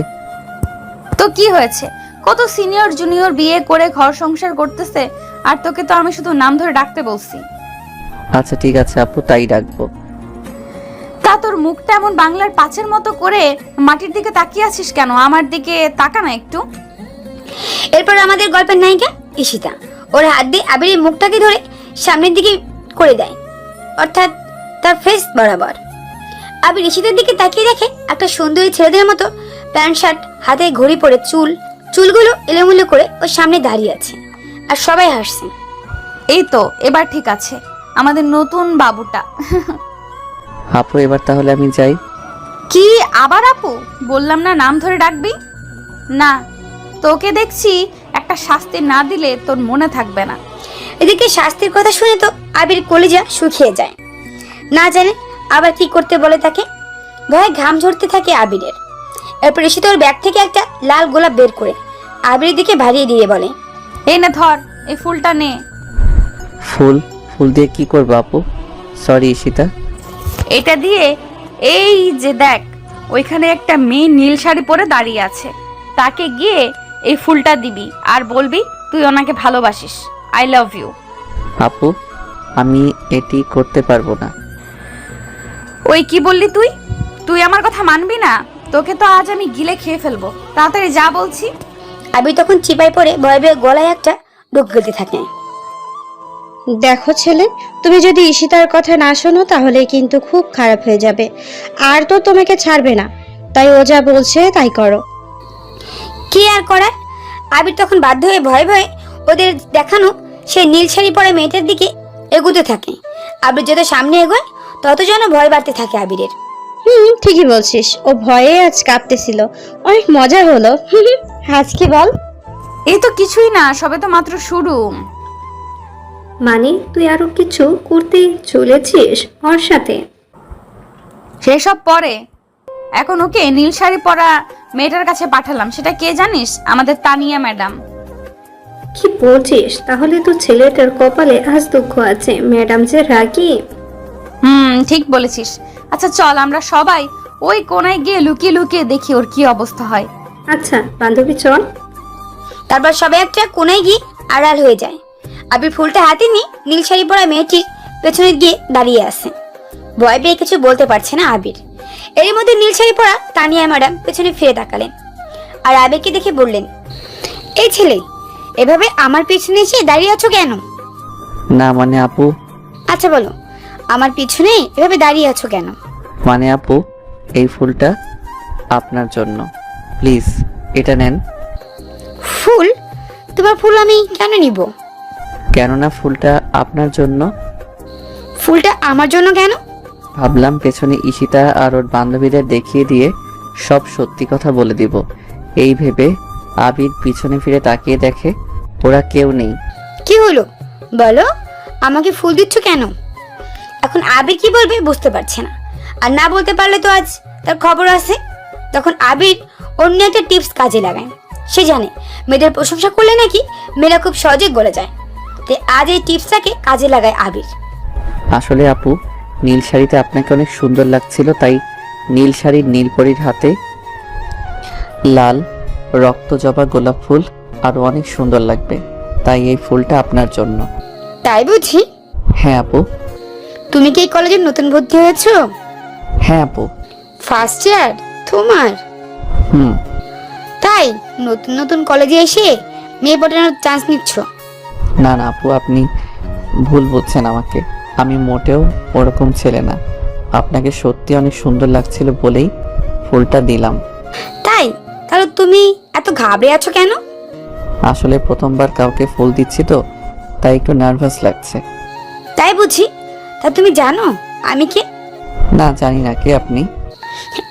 [SPEAKER 3] তো তো কি হয়েছে, কত সিনিয়র জুনিয়র বিয়ে করে ঘর সংসার করতেছে, আর তোকে তো আমি শুধু নাম ধরে ডাকতে বলছি।
[SPEAKER 2] আচ্ছা ঠিক আছে আপু, তাই ডাকবো।
[SPEAKER 3] তা তোর মুখটা এমন বাংলার পাঁচের মতো করে মাটির দিকে তাকিয়ে আছিস কেন? আমার দিকে তাকা না একটু।
[SPEAKER 4] এরপর আমাদের গল্পের নায়িকা ঈশিতা ওর হাত দিয়ে আবিরের মুখটাকে ধরে সামনের দিকে করে দেয়, অর্থাৎ তার ফেস বরাবর। আবির ঈশিতার দিকে তাকিয়ে দেখে একটা সুন্দরী ছেলেদের মতো প্যান্ট শার্ট, হাতে ঘড়ি পরে, চুলগুলো এলোমেলো করে ওর সামনে দাঁড়িয়ে আছে, আর সবাই হাসছে।
[SPEAKER 3] এই তো এবার ঠিক আছে, আমাদের নতুন বাবুটা।
[SPEAKER 2] আপু এবার তাহলে আমি যাই।
[SPEAKER 3] কি আবার আপু? বললাম না নাম ধরে ডাকবি না। তোকে দেখছি একটা শাস্তি না দিলে তোর মনে থাকবে না।
[SPEAKER 4] এদিকে শাস্তির কথা শুনে তো আবির কলিজা শুকিয়ে যায়, না জানে আবার কি করতে বলে তাকে। ভয়ে ঘাম ঝরতে থাকে আবিরের। এরপর ঈশিতা ওর ব্যাগ থেকে একটা লাল গোলাপ বের করে আবিরের দিকে ভারিয়ে দিয়ে বলে,
[SPEAKER 3] এই না ধর, এই ফুলটা নে।
[SPEAKER 2] ফুল? ফুল দিয়ে কি করবো আপু? সরি ঈশিতা।
[SPEAKER 3] এটা দিয়ে এই যে দেখ, ওইখানে একটা মেয়ে নীল শাড়ি পরে দাঁড়িয়ে আছে, তাকে গিয়ে এই ফুলটা দিবি আর বলবি তুই ওনাকে ভালোবাসিস, আই লাভ ইউ।
[SPEAKER 2] আপু আমি এটি করতে পারবো না।
[SPEAKER 3] ওই কি বললি তুই? তুই আমার কথা মানবি না? তোকে তো আজ আমি গিলে খেয়ে ফেলবো, তাড়াতাড়ি যা বলছি।
[SPEAKER 4] আবির তখন চিপাই পড়ে ভয়ে ভয়ে গলায় একটা ডুব গেলতে থাকে।
[SPEAKER 9] দেখো ছেলে, তুমি যদি ঈশিতার কথা না শোনো তাহলে কিন্তু খুব খারাপ হয়ে যাবে, আর তো তোমাকে ছাড়বে না, তাই ও যা বলছে তাই করো।
[SPEAKER 4] কি আর করার? আবির তখন বাধ্য হয়ে ভয়ে ভয়ে ওদের দেখানো সেই নীল শাড়ি পরা মেয়েটার দিকে এগোতে থাকে। আবির যত সামনে এগোয় তত যেন ভয় বাড়তে থাকে আবিরের।
[SPEAKER 9] ঠিকই বলছিস, ও ভয়ে আজ কাঁপতেছিল, অনেক মজা হলো। আজ কি বল?
[SPEAKER 3] এই তো কিছুই না, সবে তো মাত্র শুরু।
[SPEAKER 10] মানে তুই আরো কিছু করতে চলেছিস ওর সাথে?
[SPEAKER 3] সেসব পরে, এখন ওকে নীল শাড়ি পরা মেয়েটার কাছে পাঠালাম, সেটা কে জানিস? আমাদের তানিয়া ম্যাডাম।
[SPEAKER 10] কি বলছিস? তাহলে তো ছেলেটার কপালে আজ দুঃখ আছে, ম্যাডাম যে রাগী।
[SPEAKER 3] ঠিক বলেছিস। আচ্ছা চল আমরা সবাই ওই কোনায় গিয়ে লুকিয়ে লুকিয়ে দেখি ওর কি অবস্থা হয়।
[SPEAKER 10] আচ্ছা বান্ধবী চল।
[SPEAKER 4] তারপর সবাই একটা কোনায় গিয়ে আড়াল হয়ে যায়। আবির ফুলটা হাতে নিয়ে নীল শাড়ি পরা মেয়েটির পেছনে গিয়ে দাঁড়িয়ে আছে। ভয় পেয়ে কিছু বলতে পারছে না আবির। এর মধ্যে নীল শাড়ি পরা তানিয়া ম্যাডাম পেছনে ফিরে তাকালেন আর আবিরকে দেখে বললেন, এই ছেলে, এভাবে আমার পিছনে এসে দাঁড়িয়ে আছো কেন?
[SPEAKER 2] না মানে আপু।
[SPEAKER 4] আচ্ছা বলো, আমার পিছনে এভাবে দাঁড়িয়ে আছো কেন?
[SPEAKER 2] মানে আপু এই ফুলটা আপনার জন্য, প্লিজ এটা নেন।
[SPEAKER 4] ফুল? তোমার ফুল আমি কেন নিব?
[SPEAKER 2] কেননা ফুলটা আপনার জন্য।
[SPEAKER 4] ফুলটা আমার জন্য কেন?
[SPEAKER 2] ভাবলাম পেছনে ঈশিতা আর ওর বান্ধবীদের দেখিয়ে দিয়ে সব সত্যি কথা বলে দিব। এই ভেবে আবির পিছনে ফিরে তাকিয়ে দেখে ওরা কেউ নেই।
[SPEAKER 4] কি হলো বলো, আমাকে ফুল দিচ্ছ কেন? এখন আবির কি বলবে বুঝতে পারছে না, আর না বলতে পারলে তো আজ তার খবর আছে। তখন আবির অন্য একটা টিপস কাজে লাগায়। সে জানে মেয়েদের প্রশংসা করলে নাকি মেয়েরা খুব সহজে গলে যায়, তাই আজ এই টিপসটাকে কাজে লাগায় আবির।
[SPEAKER 2] আসলে আপু নীল শাড়িতে আপনাকে অনেক সুন্দর লাগছিল, তাই নীল শাড়ির নীলপরীর হাতে লাল রক্ত জবা গোলাপ ফুল আরো অনেক সুন্দর লাগবে, তাই এই ফুলটা আপনার জন্য।
[SPEAKER 4] তাই বুঝি?
[SPEAKER 2] হ্যাঁ আপু।
[SPEAKER 4] তুমি কি এই কলেজে নতুন ভর্তি হয়েছো?
[SPEAKER 2] হ্যাঁ আপু।
[SPEAKER 4] ফার্স্ট ইয়ার তোমার? তাই নতুন নতুন কলেজে এসে মেয়ে পটানোর চান্স নিচ্ছ?
[SPEAKER 2] না না আপু, আপনি ভুল বুঝছেন আমাকে, আমি মোটেও ওরকম ছেলে না। আপনাকে সত্যি অনেক সুন্দর লাগছিল বলেই ফুলটা দিলাম।
[SPEAKER 4] তাই? তাহলে তুমি এত ঘাবড়ে আছো কেন?
[SPEAKER 2] আসলে প্রথমবার কাউকে ফুল দিচ্ছি তো, তাই একটু নার্ভাস লাগছে।
[SPEAKER 4] তাই বুঝি? তা তুমি জানো আমি কে?
[SPEAKER 2] না জানি না, কে আপনি?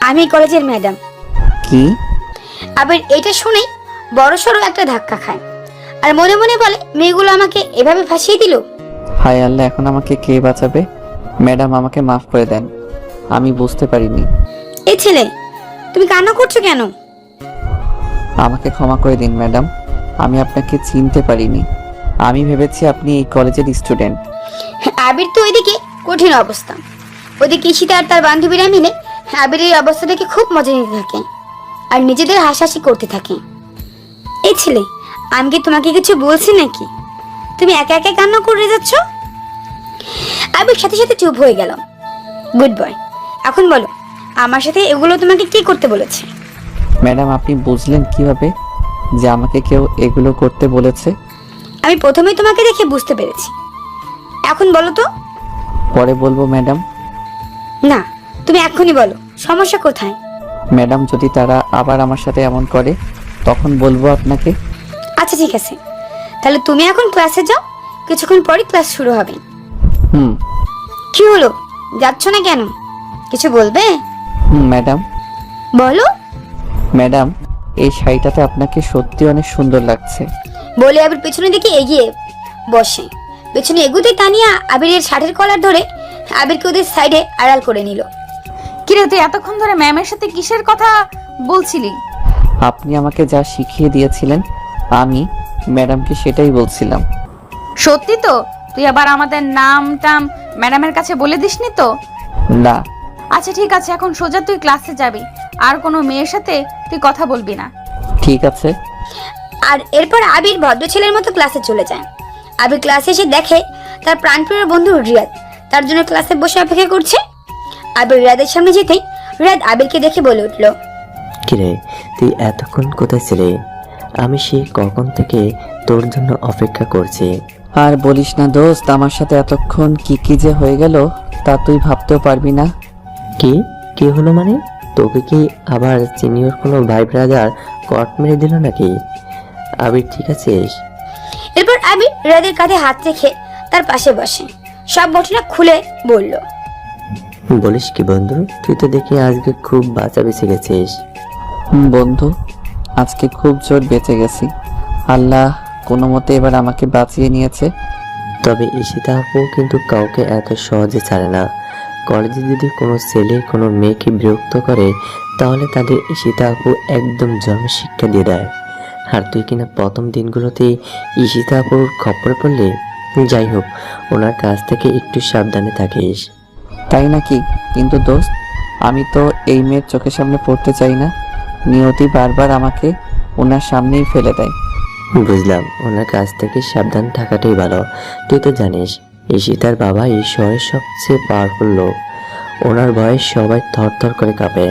[SPEAKER 4] আমি কলেজের ম্যাডাম।
[SPEAKER 2] কি?
[SPEAKER 4] আবার এটা শুনেই বড় সড়ো একটা ধাক্কা খায়, আর মনে মনে বলে মেয়েগুলো আমাকে এভাবে ফাঁসিয়ে দিল।
[SPEAKER 2] হায় আল্লাহ, এখন আমাকে কে বাঁচাবে? ম্যাডাম আমাকে মাফ করে দেন, আমি বুঝতে পারিনি।
[SPEAKER 4] এই ছেলে, তুমি কান্না করছো কেন?
[SPEAKER 2] আমাকে ক্ষমা করে দিন ম্যাডাম, আমি আপনাকে চিনতে পারিনি। আমি ভেবেছি আপনি এই কলেজের স্টুডেন্ট।
[SPEAKER 4] আবির তো ওইদিকে কঠিন অবস্থা, ওদিকে ঈশিতা আর তার বান্ধবীরা মিলে আবিরের অবস্থা দেখে খুব মজা নিতে থাকে আর নিজেদের হাসাহাসি করতে থাকে। এই ছেলে, আমি কি তোমাকে কিছু বলছি নাকি? তুমি একা একা কান্না করে যাচ্ছ। আবির সাথে সাথে চুপ হয়ে গেল। গুড বয়, এখন বলো আমার সাথে এগুলো তোমাকে কি করতে বলেছে?
[SPEAKER 2] ম্যাডাম, আপনি বুঝলেন কিভাবে যে আমাকে কেউ এগুলো করতে বলেছে?
[SPEAKER 4] আমি প্রথমেই তোমাকে দেখে বুঝতে পেরেছি। এখন বলো তো।
[SPEAKER 2] পরে বলবো ম্যাডাম।
[SPEAKER 4] না, তুমি এখনই বলো, সমস্যা কোথায়?
[SPEAKER 2] ম্যাডাম, যদি তারা আবার আমার সাথে এমন করে তখন বলবো আপনাকে।
[SPEAKER 4] আচ্ছা ঠিক আছে, তাহলে তুমি এখন ক্লাসে যাও, কিছুক্ষণ পরই ক্লাস শুরু হবে।
[SPEAKER 2] হুম।
[SPEAKER 4] কি হলো, যাচ্ছ না কেন? কিছু বলবে?
[SPEAKER 2] ম্যাডাম।
[SPEAKER 4] বলো।
[SPEAKER 2] ম্যাডাম, এই শাড়িটাতে আপনাকে সত্যি অনেক সুন্দর লাগছে।
[SPEAKER 4] বলে আবির পেছনের দিকে এগিয়ে বসে। পেছনে এগুতে তানিয়া আবিরের শার্টের কলার ধরে আবিরকে ওদের সাইডে আড়াল করে নিল।
[SPEAKER 3] কিরে, তুই এতক্ষণ ধরে ম্যামের সাথে কিসের কথা বলছিলি?
[SPEAKER 2] আপনি আমাকে যা শিখিয়ে দিয়েছিলেন আমি ম্যাডামকে সেটাই বলছিলাম।
[SPEAKER 3] সত্যি তো? তুই আবার আমাদের নামটাম ম্যাডামের কাছে বলে দিসনি তো?
[SPEAKER 2] না।
[SPEAKER 3] আচ্ছা ঠিক আছে, এখন সোজা তুই ক্লাসে যাবি, আর কোনো মেয়ের সাথে তুই কথা বলবি না।
[SPEAKER 2] ঠিক আছে।
[SPEAKER 4] আর এরপর আবির ভদ্র ছেলের মতো ক্লাসে চলে যায়। আবির ক্লাসে এসে দেখে তার প্রাণপ্রিয় বন্ধু রিয়াদ তার জন্য ক্লাসে বসে অপেক্ষা করছে। আবির রিয়াদের সামনে যেতেই রিয়াদ আবিরকে দেখে বলে উঠল,
[SPEAKER 7] কিরে, তুই এতক্ষণ কোথায় ছিলে? আমি সেই কখন থেকে তোর জন্য অপেক্ষা করছি।
[SPEAKER 2] আর বলিস না দোস্ত, আমার সাথে এতক্ষণ কি কি যে হয়ে গেল তা তুই ভাবতেও পারবি না।
[SPEAKER 7] কি কি হলো মানে? তোকে কি আবার সিনিয়র কোনো ভাই ব্রাদার কট মেরে দিল নাকি? আবির ঠিক আছিস?
[SPEAKER 4] এরপর আবির রিয়াদের কাঁধে হাত রেখে তার পাশে বসে সব ঘটনা খুলে বলল।
[SPEAKER 7] বলিস কি বন্ধু, তুই তো দেখি আজকে খুব বাঁচা বেঁচে গেছিস।
[SPEAKER 2] বন্ধু, আজকে খুব জোর বেঁচে গেছি। আল্লাহ কোনো মতে এবার আমাকে বাঁচিয়ে নিয়েছে।
[SPEAKER 7] তবে ঈশিতা আপু কিন্তু কাউকে এত সহজে ছাড়ে না। কলেজে যদি কোনো ছেলে কোনো মেয়েকে বিরক্ত করে তাহলে তাদের ঈশিতা আপু একদম জন্মশিক্ষা দিয়ে দেয়। আর তুই কিনা প্রথম দিনগুলোতেই ঈশিতা আপুর খপ্পরে পড়লে। যাই হোক, ওনার কাছ থেকে একটু সাবধানে থাকিস।
[SPEAKER 2] তাই নাকি? কিন্তু দোস্ত, আমি তো এই মেয়ের চোখের সামনে পড়তে চাই না। নিয়তি বারবার আমাকে ওনার সামনেই ফেলে দেয়।
[SPEAKER 7] বুঝলাম, ওনার কাছ থেকে সাবধান থাকাটাই ভালো। তুই তো জানিস ঈশিতার বাবা এই শহরের সবচেয়ে পাওয়ারফুল লোক। ওনার ভয়ে সবাই থরথর করে কাঁপে।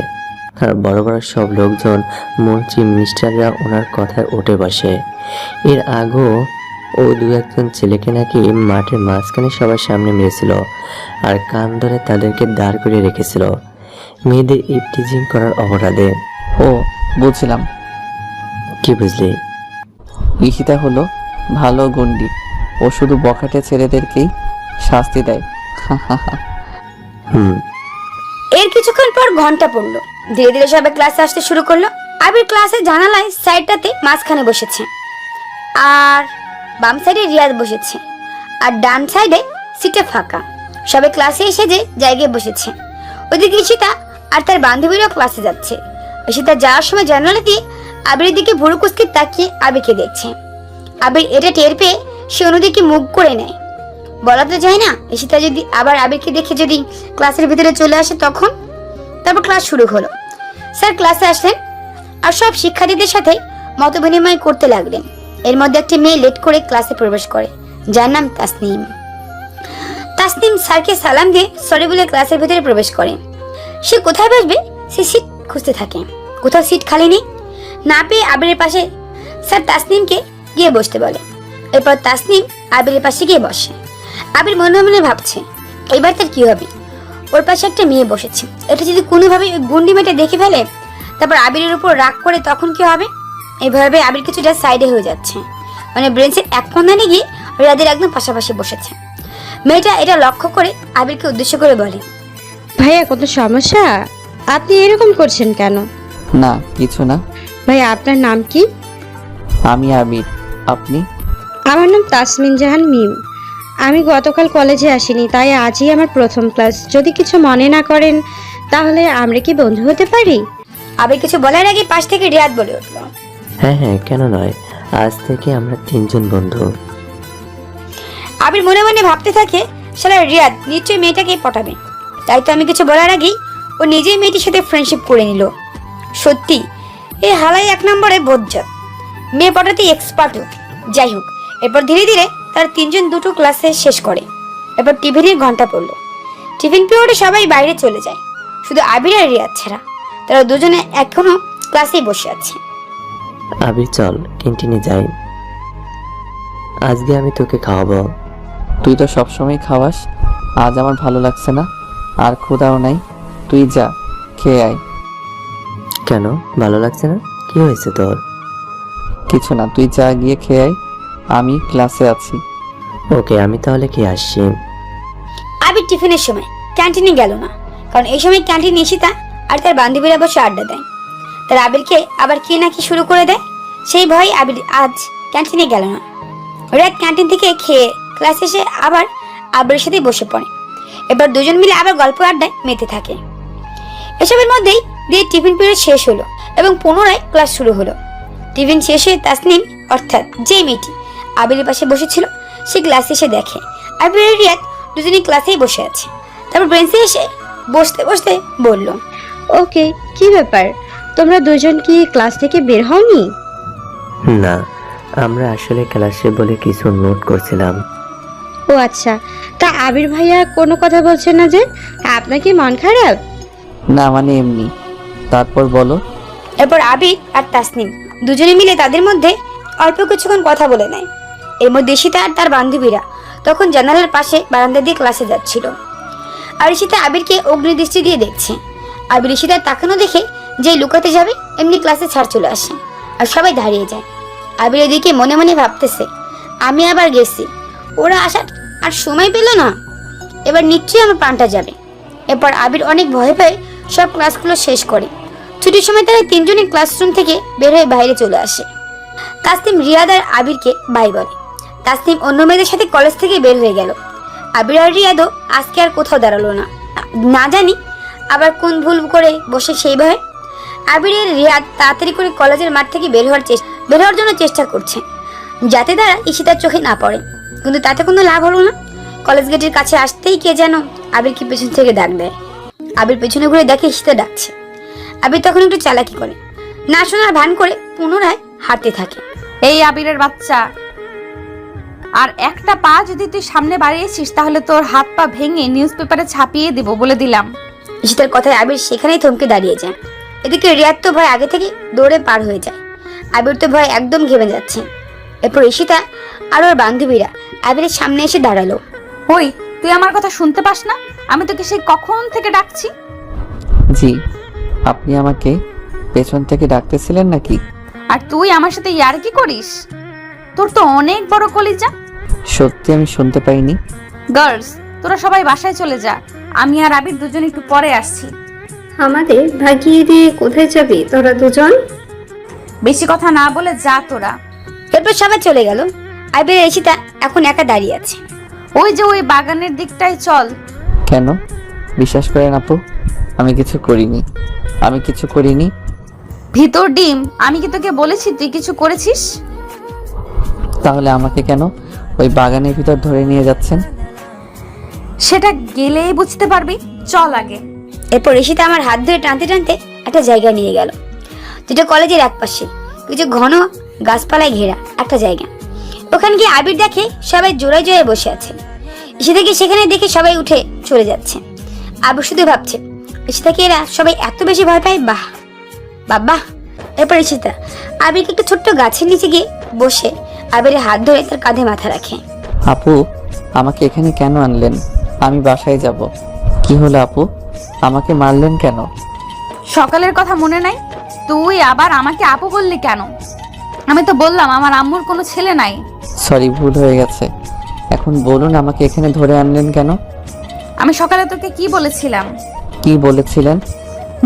[SPEAKER 7] আর বড় বড় সব লোকজন, মন্ত্রী মিনিস্টাররা ওনার কথায় উঠে বসে। এর আগেও ও দু একজন ছেলেকে নাকি মাঠের মাঝখানে সবার সামনে মেরেছিল আর কান ধরে তাদেরকে দাঁড় করিয়ে রেখেছিল মেয়েদের ইপটিজিং করার অপরাধে।
[SPEAKER 2] ও বুঝলাম।
[SPEAKER 7] কি বুঝলি?
[SPEAKER 2] ঈশিতা হলো ভালো গন্ডি, ও শুধু বখাটে ছেলেদেরকেই শাস্তি দেয়।
[SPEAKER 7] হুম।
[SPEAKER 4] এর কিছুক্ষণ পর ঘন্টা পড়লো। ধীরে ধীরে সবাই ক্লাসে আসতে শুরু করলো। আবির ক্লাসে জানালায় সাইডটাতে মাঝখানে বসেছে, আর বাম সাইডে রিয়াদ বসেছে, আর ডান সাইডে সিটে ফাঁকা। সবাই ক্লাসে এসে যে জায়গায় বসেছে। ওদিকে ঈশিতা আর তার বান্ধবীরাও ক্লাসে যাচ্ছে। ঈশিতা যাওয়ার সময় জানালা দিয়ে আবিরের দিকে ভুরু কুচকে তাকিয়ে আবিরকে দেখছে। আবির এটা টের পেয়ে সে অন্যদিকে মুখ করে নেয়। বলা তো যায় না, ঈশিতা যদি আবার আবিরকে দেখে যদি ক্লাসের ভিতরে চলে আসে তখন। তারপর ক্লাস শুরু হলো। স্যার ক্লাসে আসলেন আর সব শিক্ষার্থীদের সাথে মত বিনিময় করতে লাগলেন। এর মধ্যে একটি মেয়ে লেট করে ক্লাসে প্রবেশ করে, যার নাম তাসনিম। তাসনিম স্যারকে সালাম দিয়ে সরি বলে ক্লাসের ভিতরে প্রবেশ করে। সে কোথায় বসবে সে সিট খুঁজতে থাকে, কোথাও সিট খালি নেই। না পেয়ে আবিরের পাশে স্যার তাসনিমকে গিয়ে বসতে বলে। এরপর তাসনিম আবিরের পাশে গিয়ে বসে। আবির মনে মনে ভাবছে এবার তার কি হবে। ওর পাশে একটা মেয়ে বসেছে, এটা যদি কোনোভাবে ওই গুন্ডি মেয়েটা দেখে ফেলে তারপর আবিরের উপর রাগ করে তখন কি হবে। এইভাবে আবির কিছুটা সাইডে হয়ে যাচ্ছে, মানে ব্রেঞ্চের এক কোণে গিয়ে রিয়াদের একদম পাশাপাশি বসেছে। মেয়েটা এটা লক্ষ্য করে আবিরকে উদ্দেশ্য করে বলে,
[SPEAKER 9] ভাইয়া কত সমস্যা, আপনি এরকম করছেন কেন?
[SPEAKER 2] না কিছু না।
[SPEAKER 9] ভাইয়া আপনার নাম কি?
[SPEAKER 2] আমি আবির, আপনি?
[SPEAKER 9] আমার নাম তাসমিন জাহান মিম। আমি গতকাল কলেজে আসিনি, তাই আজই আমার প্রথম ক্লাস। যদি কিছু মনে না করেন তাহলে আমরা কি বন্ধু হতে পারি?
[SPEAKER 4] আবির কিছু বলার আগে পাশ থেকে রিয়াদ বলে উঠল,
[SPEAKER 7] হ্যাঁ হ্যাঁ, কেন নয়, আজ থেকে আমরা 3 জন বন্ধু।
[SPEAKER 4] আবির মনে মনে ভাবতে থাকে শালা রিয়াদ নিশ্চয়ই মেয়েটাকে পটাবে, তাই তো আমি কিছু বলার আগেই ও নিজেই মেয়েটির সাথে ফ্রেন্ডশিপ করে নিল। সত্যি এই হালাই 1 নম্বরে বজ্জাত। মেয়ে পড়াতেই এক্সপার্টও। যাই হোক, এরপর ধীরে ধীরে তারা তিনজন দুটো ক্লাসে শেষ করে। এরপর টিফিনের ঘন্টা পড়লো। টিফিন পিরিয়ডে সবাই বাইরে চলে যায়, শুধু আবির আর রিয়াদ ছাড়া। তারা দুজনে এখনো ক্লাসেই বসে আছে।
[SPEAKER 7] আবির চল ক্যান্টিনে যাই, আজকে আমি তোকে খাওয়াবো।
[SPEAKER 2] তুই তো সবসময় খাওয়াস, আজ আমার ভালো লাগছে না, আর ক্ষুধাও নাই। তুই যা, খেয়ে আয়।
[SPEAKER 7] কেন ভালো লাগছে না? কি হয়েছে তোর?
[SPEAKER 2] কিছু না, তুই যা, গিয়ে খেয়ে আয়, আমি ক্লাসে আছি।
[SPEAKER 7] ওকে, আমি তাহলে খেয়ে আসছি।
[SPEAKER 4] আবির টিফিনের সময় ক্যান্টিনে গেল না, কারণ এই সময় ক্যান্টিনে ঈশিতা আর তার বান্ধবীরা বসে আড্ডা দেয়। তার আবিরকে আবার কি না কি শুরু করে দেয়, সেই ভয়ে আবির আজ ক্যান্টিনে গেল না। রাত ক্যান্টিন থেকে খেয়ে ক্লাস এসে আবার আবিরের সাথে বসে পড়ে। এবার দুজন মিলে আবার গল্প আড্ডায় মেতে থাকে। এসবের মধ্যেই দিয়ে টিফিন পিরিয়ড শেষ হলো এবং পুনরায় ক্লাস শুরু হলো। টিফিন শেষে তাসনিম, অর্থাৎ যে মেয়েটি আবিরের পাশে বসেছিল, সে ক্লাসে এসে দেখে আবির আর রিয়াদ দুজনেই ক্লাসেই বসে আছে। তারপর প্রিন্সি এসে বসতে বসতে বলল,
[SPEAKER 9] ওকে, কি ব্যাপার, তোমরা দুজন কি ক্লাস থেকে বের হওনি?
[SPEAKER 7] না, আমরা আসলে ক্লাসে বলে কিছু নোট করছিলাম।
[SPEAKER 9] ও আচ্ছা, তা আবির ভাইয়া কোনো কথা বলছে না যে? আপনার কি মন খারাপ?
[SPEAKER 2] না মানে এমনি। তারপর বলো।
[SPEAKER 4] এরপর আবির আর তাসনিম দুজনে মিলে তাদের মধ্যে অল্প কিছুক্ষণ কথা বলে নেয়। এর মধ্যে ঈশিতা আর তার বান্ধবীরা তখন জানালার পাশে বারান্দা দিয়ে ক্লাসে যাচ্ছিল। আর ঈশিতা আবিরকে অগ্নিদৃষ্টি দিয়ে দেখছে। আবির ঈশিতার তাকানো দেখে যেই লুকাতে যাবে এমনি ক্লাসে ছাড় চলে আসে আর সবাই দাঁড়িয়ে যায়। আবির এদিকে মনে মনে ভাবতেছে, আমি আবার গেছি, ওরা আসার আর সময় পেল না, এবার নিশ্চয়ই আমার প্রাণটা যাবে। এরপর আবির অনেক ভয় পেয়ে সব ক্লাসগুলো শেষ করে। ছুটির সময় তারা তিনজনের ক্লাসরুম থেকে বের হয়ে বাইরে চলে আসে। তাসনিম রিয়াদ আর আবিরকে বাই বলে। তাসনিম অন্য মেয়েদের সাথে কলেজ থেকে বের হয়ে গেল। আবির আর রিয়াদও আজকে আর কোথাও দাঁড়ালো না, না জানি আবার কোন ভুল করে বসে সেই ভয়ে। আবির আর রিয়াদ তাড়াতাড়ি করে কলেজের মাঠ থেকে বের হওয়ার জন্য চেষ্টা করছে, যাতে তারা ঈশিতার চোখে না পড়ে, কিন্তু তাতে কোনো লাভ হলো না। কলেজ গেটের কাছে আসতেই কে যেন আবিরকে পেছন থেকে ডাক দেয়। আবির পেছনে ঘুরে দেখে ঈশিতা ডাকছে। আবির তখন একটু চালাকি করে, না শোনার ভান করে পুনরায় হাঁটতে থাকে।
[SPEAKER 3] এই আবিরের বাচ্চা, আর একটা পা যদি তুই সামনে বাড়িয়েছিস তাহলে তোর হাত পা ভেঙে নিউজ পেপারে ছাপিয়ে দেব বলে দিলাম।
[SPEAKER 4] ঈশিতার কথায় আবির সেখানেই থমকে দাঁড়িয়ে যায়। এদিকে রিয়াদ তো ভয় আগে থেকে দৌড়ে পার হয়ে যায়। আবির তো ভয় একদম ঘেমে যাচ্ছে। এরপর ঈশিতা আর ওর বান্ধবীরা আবিরের সামনে এসে দাঁড়ালো।
[SPEAKER 3] ওই, তুই আমার কথা শুনতে পাস না? আমি তোকে সেই কখন থেকে ডাকছি।
[SPEAKER 2] জি, আপনি আমাকে পেছন থেকে ডাকতেছিলেন নাকি?
[SPEAKER 3] আর তুই আমার সাথে ইয়ার্কি করিস? তোর তো অনেক বড় কলিজা।
[SPEAKER 2] সত্যি আমি শুনতে পাইনি।
[SPEAKER 3] গার্লস, তোরা সবাই বাসায় চলে যা, আমি আর আবির দুজন একটু পরে আসছি।
[SPEAKER 10] আমাদের ভাগিয়ে দিয়ে কোথায় যাবি তোরা দুজন?
[SPEAKER 3] বেশি কথা না বলে যা তোরা।
[SPEAKER 4] এরপর সবাই চলে গেল। আবির আর ঈশিতা এখন একা দাঁড়িয়ে আছে।
[SPEAKER 3] ওই যে ওই বাগানের দিকটায় চল।
[SPEAKER 2] কেন? বিশ্বাস করেন আপু, আমি কিছু করিনি।
[SPEAKER 3] ভিতর ডিম, আমি কি তোকে বলেছি তুই কিছু করেছিস?
[SPEAKER 2] তাহলে আমাকে কেন ওই বাগানের ভিতর ধরে নিয়ে যাচ্ছেন?
[SPEAKER 3] সেটা গেলেই বুঝতে পারবি, চল আগে।
[SPEAKER 4] এরপর ঈশিতা আমার হাত ধরে টানতে টানতে একটা জায়গা নিয়ে গেল, যেটা কলেজের একপাশে কিছু ঘন গাছপালায় ঘেরা একটা জায়গা। ওখানে গিয়ে আবির দেখে সবাই জোড়ায় জোড়ায় বসে আছে। ঈশিতাকে সেখানে দেখে সবাই উঠে চলে যাচ্ছে। আবির শুধু ভাবছে, ঈশিতাকে এরা সবাই এত বেশি ভয় পায়, বাহ বাবা। এরপর ঈশিতা আবিরকে একটা ছোট্ট গাছের নিচে গিয়ে বসে আবিরের হাত ধরে তার কাঁধে মাথা রাখে।
[SPEAKER 2] আপু, আমাকে এখানে কেন আনলেন? আমি বাসায় যাব। কি হলো আপু, আমাকে মারলেন কেন?
[SPEAKER 3] সকালের কথা মনে নাই? তুই আবার আমাকে আপু বললি কেন? আমি তো বললাম আমার আম্মুর কোনো ছেলে নাই।
[SPEAKER 2] সরি, ভুল হয়ে গেছে। এখন বলুন, আমাকে এখানে ধরে আনলেন কেন?
[SPEAKER 3] আমি সকালে তোকে কি বলেছিলাম?
[SPEAKER 2] কি বলেছিলেন?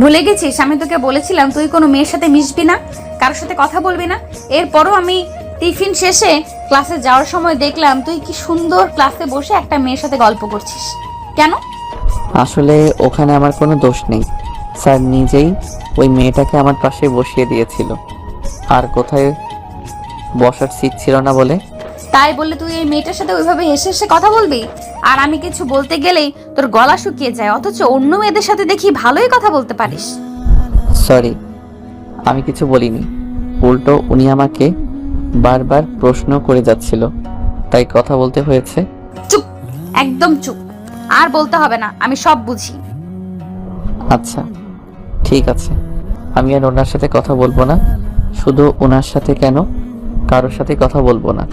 [SPEAKER 3] ভুলে গেছিস? আমি তোকে বলেছিলাম তুই কোনো মেয়ের সাথে মিশবি না, কারোর সাথে কথা বলবি না। এরপরও আমি টিফিন শেষে ক্লাসে যাওয়ার সময় দেখলাম তুই কি সুন্দর ক্লাসে বসে একটা মেয়ের সাথে গল্প করছিস। কেন?
[SPEAKER 2] আসলে ওখানে আমার কোনো দোষ নেই, স্যার নিজেই ওই মেয়েটাকে আমার পাশে বসিয়ে দিয়েছিল। আর কোথায় বসার সিট ছিল না বলে।
[SPEAKER 3] তাই বললে তুই এই মেয়েটার সাথে ওইভাবে হেসে হেসে কথা বলবি? আর আমি কিছু বলতে গেলেই তোর গলা শুকিয়ে যায়, অথচ অন্য মেয়েদের সাথে দেখি ভালোই কথা বলতে পারিস।
[SPEAKER 2] সরি, আমি কিছু বলিনি। উল্টো উনি আমাকে বারবার প্রশ্ন করে যাচ্ছিল, তাই কথা বলতে হয়েছে।
[SPEAKER 3] চুপ, একদম চুপ। আর বলতে হবে না, আমি সব বুঝি।
[SPEAKER 2] আচ্ছা ঠিক আছে, আমি আর ওনার সাথে কথা বলবো না। শুধু ওনার সাথে কেন, কারোর সাথে কথা বলবো না।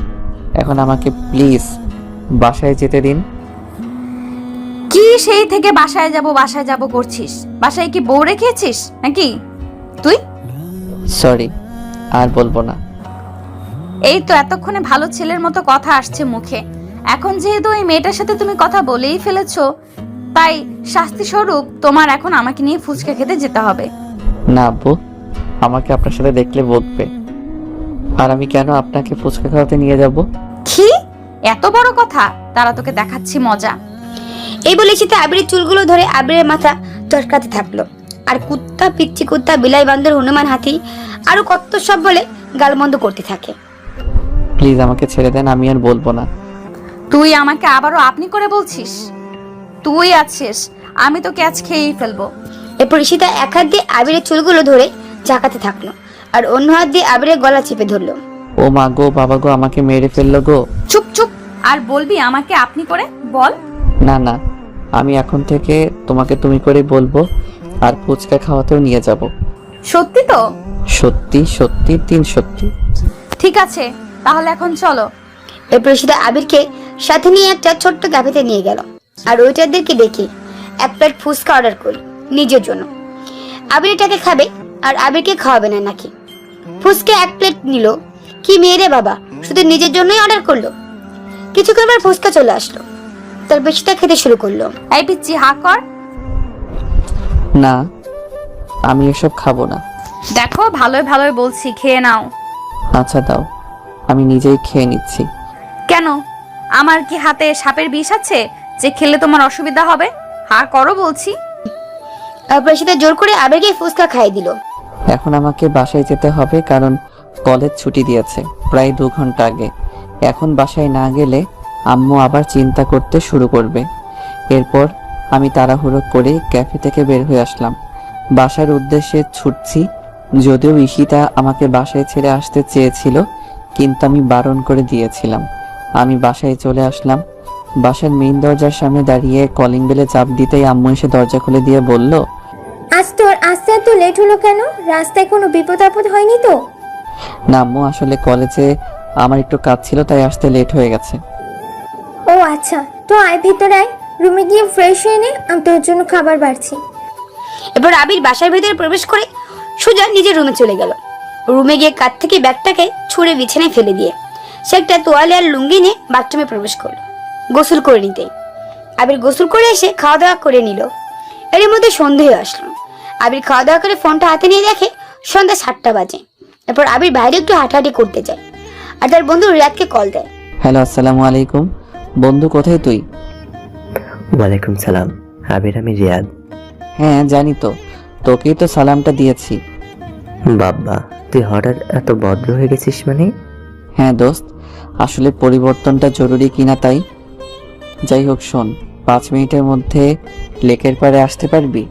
[SPEAKER 2] এখন আমাকে প্লিজ বাসায় যেতে দিন।
[SPEAKER 3] কি সেই থেকে বাসায় যাব করছিস? বাসায় কি বউ রেখেছিস নাকি তুই?
[SPEAKER 2] সরি, আর বলবো না।
[SPEAKER 3] এই তো এতক্ষণে ভালো ছেলের মতো কথা আসছে মুখে। এখন যেহেতু ওই মেয়েটার সাথে তুমি কথা বলেই ফেলেছো, তাই শাস্তি স্বরূপ তোমার এখন আমাকে নিয়ে ফুচকা খেতে যেতে হবে।
[SPEAKER 2] না আব্বু, আমাকে আপনার সাথে দেখলে বকবে। আর আমি কেন আপনাকে ফুচকা খাওয়াতে নিয়ে যাব?
[SPEAKER 3] কি এত বড় কথা? তারা তোকে দেখাচ্ছি মজা।
[SPEAKER 4] এই বলে ঈশিতা আবিরের চুলগুলো ধরে আবিরের মাথা চটকাতে থাকলো। আর কুত্তা পিচ্ছি কুত্তা, বিলাই বান্দর, হনুমান হাতি, আরো কত সব বলে গালমন্দ করতে থাকে।
[SPEAKER 2] প্লিজ আমাকে ছেড়ে দেন, আমি আর বলবো না।
[SPEAKER 3] তুই আমাকে আবারও আপনি করে বলছিস? তুই আছিস, আমি তোকে আজ খেয়েই ফেলবো।
[SPEAKER 4] এরপর ঈশিতা এক হাত দিয়ে আবিরের চুলগুলো ধরে ঝাঁকাতে থাকলো, আর অন্য হাত দিয়ে আবিরের গলা চেপে ধরলো।
[SPEAKER 2] ও মা গো, বাবা গো, আমাকে মেরে ফেললো গো।
[SPEAKER 3] চুপ চুপ, আর বলবি আমাকে আপনি করে? বল।
[SPEAKER 2] না না, আমি এখন থেকে তোমাকে তুমি করে বলবো, আর ফুচকা খাওয়াতেও নিয়ে যাব।
[SPEAKER 3] সত্যি তো?
[SPEAKER 2] সত্যি সত্যি, 3 সত্যি।
[SPEAKER 3] ঠিক আছে, তাহলে এখন চলো।
[SPEAKER 4] এরপর ঈশিতা আবিরকে সাথে নিয়ে একটা ছোট্ট ক্যাফেতে নিয়ে গেল, আর ওয়েটারদেরকে ডেকে 1 প্লেট ফুচকা অর্ডার করল নিজের জন্য। আবির এটাকে খাবে আর আবিরকে খাওয়াবে না নাকি? ফুচকা 1 প্লেট নিল। কি মেয়ে রে বাবা, শুধু নিজের জন্যই অর্ডার করলো। কিছুক্ষণ পর ফুচকা চলে আসলো, তার বেশিটা খেতে শুরু করলো।
[SPEAKER 3] এই পিচ্ছি, হা কর।
[SPEAKER 2] না, আমি এসব খাবো না।
[SPEAKER 3] দেখো ভালোই ভালোই বলছি, খেয়ে নাও।
[SPEAKER 2] আচ্ছা দাও, আমি নিজেই খেয়ে নিচ্ছি।
[SPEAKER 3] কেন, আমার কি হাতে সাপের বিষ আছে যে খেলে তোমার অসুবিধা হবে? হা করো বলছি।
[SPEAKER 4] তারপর সেটা জোর করে আবেগে ফুচকা খাইয়ে দিল।
[SPEAKER 2] এখন আমাকে বাসায় যেতে হবে, কারণ কলেজ ছুটি দিয়েছে প্রায় 2 ঘন্টা আগে। এখন বাসায় না গেলে আম্মু আবার চিন্তা করতে শুরু করবে। এরপর আমি তাড়াহুড়ো করে ক্যাফে থেকে বের হয়ে আসলাম, বাসার উদ্দেশ্যে ছুটছি। যদিও ঈশিতা আমাকে বাসায় ছেড়ে আসতে চেয়েছিল, কিন্তু আমি বারণ করে দিয়েছিলাম। আমি বাসায় চলে আসলাম। বাসার মেইন দরজার সামনে দাঁড়িয়ে কলিং বেলে চাপ দিতেই আম্মু এসে দরজা খুলে দিয়ে বলল,
[SPEAKER 6] আজ তোর আসতে এত লেট হলো কেন? রাস্তায় কোনো বিপদ আপদ হয়নি তো?
[SPEAKER 2] না আম্মু, আসলে কলেজে আমার একটু কাজ ছিল, তাই আসতে লেট হয়ে গেছে।
[SPEAKER 6] ও আচ্ছা, তো আয় ভিতরে আয়, রুমে গিয়ে ফ্রেশ হয়ে নে, আমি তোর জন্য খাবার বাড়ছি।
[SPEAKER 4] এরপর আবির বাসার ভেতরে প্রবেশ করে সোজা নিজের রুমে চলে গেল। রুমে গিয়ে কাঁধ থেকে ব্যাগটাকে ছুঁড়ে বিছানায় ফেলে দিয়ে সে একটা তোয়ালে আর লুঙ্গি নিয়ে বাথরুমে প্রবেশ করলো গোসল করে নিতে। আবির গোসল করে এসে খাওয়া দাওয়া করে নিল। এর মধ্যে সন্ধে হয়ে আসলো। আবির খাওয়া দাওয়া করে ফোনটা হাতে নিয়ে দেখে সন্ধ্যা 7টা বাজে। এরপর আবির বাইরে একটু হাঁটাহাঁটি করতে যায়, আর তার বন্ধু রিয়াদকে কল দেয়।
[SPEAKER 2] হ্যালো, আসসালামু আলাইকুম। বন্ধু, কোথায় তুই?
[SPEAKER 7] ওয়ালাইকুম সালাম আবির, আমি রিয়াদ।
[SPEAKER 2] হ্যাঁ জানি তো, তোকেই তো সালামটা দিয়েছি।
[SPEAKER 7] বাবা, তুই হঠাৎ এত ভদ্র হয়ে গেছিস মানে?
[SPEAKER 2] হ্যাঁ দোস্ত, আসলে পরিবর্তনটা জরুরি কিনা তাই। যাই হোক শোন, 5 মিনিটের মধ্যে লেকের পাড়ে আসতে পারবি?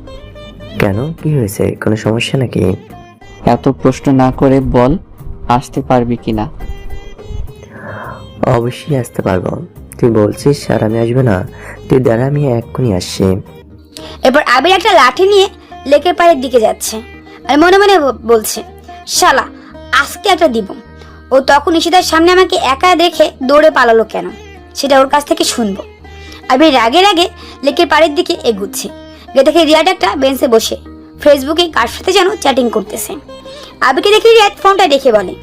[SPEAKER 7] কেন, কি হয়েছে? কোনো সমস্যা নাকি?
[SPEAKER 2] এত প্রশ্ন না করে বল, আসতে পারবি কিনা?
[SPEAKER 7] অবশ্যই আসতে পারবো। তুই বলছিস আর আমি আসবো না? তুই দাঁড়া, আমি এক্ষুনি আসছি।
[SPEAKER 4] এরপর আবির একটা লাঠি নিয়ে লেকের পাড়ের দিকে যাচ্ছে, আর মনে মনে বলছে, শালা আজকে একটা দিব। ও তখন ঈশিতার সামনে আমাকে একা দেখে দৌড়ে পালালো কেন, সেটা ওর কাছ থেকে শুনবো। আবির রাগে রাগে লেকের পাড়ের দিকে এগুচ্ছে। গিয়ে দেখে রিয়াদ একটা বেঞ্চে বসে ফেসবুকে কার সাথে যেন চ্যাটিং করতেছে। আবিরকে দেখে রিয়াদ ফোনটা রেখে বলে,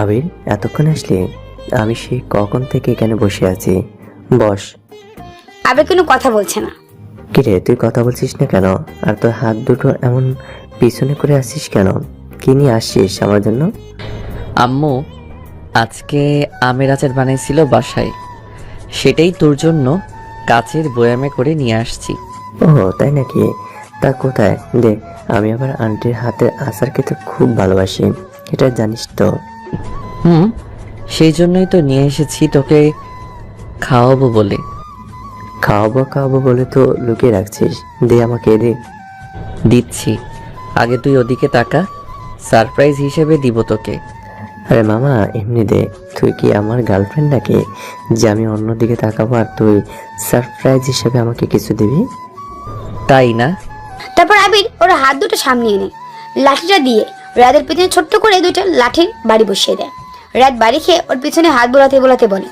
[SPEAKER 7] আবির, এতক্ষণ আসলি? আমি সেই কখন থেকে এখানে বসে আছি, বস।
[SPEAKER 4] আবির কোনো কথা বলছে না।
[SPEAKER 7] কিরে, তুই কথা বলছিস না কেন? আর তোর হাত দুটো এমন পিছনে করে আসছিস কেন? কি নিয়ে আসছিস আমার জন্য?
[SPEAKER 2] আম্মু আজকে আমের আচার বানাইছিল বাসায়, সেটাই তোর জন্য কাচের বয়ামে করে নিয়ে আসছি।
[SPEAKER 7] ও তাই নাকি? তা কোথায় দে, আমি আবার আন্টির হাতের আচার খেতে খুব ভালোবাসি, এটা জানিস তো।
[SPEAKER 2] সেই জন্যই তো নিয়ে এসেছি তোকে খাওয়াবো বলে।
[SPEAKER 7] খাওয়াবো বলে তো লুকিয়ে রাখছিস, দে আমাকে দে।
[SPEAKER 2] দিচ্ছি, আগে তুই ওদিকে তাকা, সারপ্রাইজ হিসেবে দিব তোকে।
[SPEAKER 7] আরে মামা এমনি দে, তুই কি আমার গার্লফ্রেন্ড নাকি যে আমি অন্যদিকে তাকাবো আর তুই সারপ্রাইজ হিসেবে আমাকে কিছু দিবি?
[SPEAKER 2] তাই না?
[SPEAKER 4] তারপর আবির ওর হাত দুটো সামনে এনে লাঠিটা দিয়ে রাদের পিছনে ছোট্ট করে দুটো লাঠির বাড়ি বসিয়ে দেয়। রাত বাড়ি খেয়ে ওর পিছনে হাত বোলাতে বোলাতে বলে,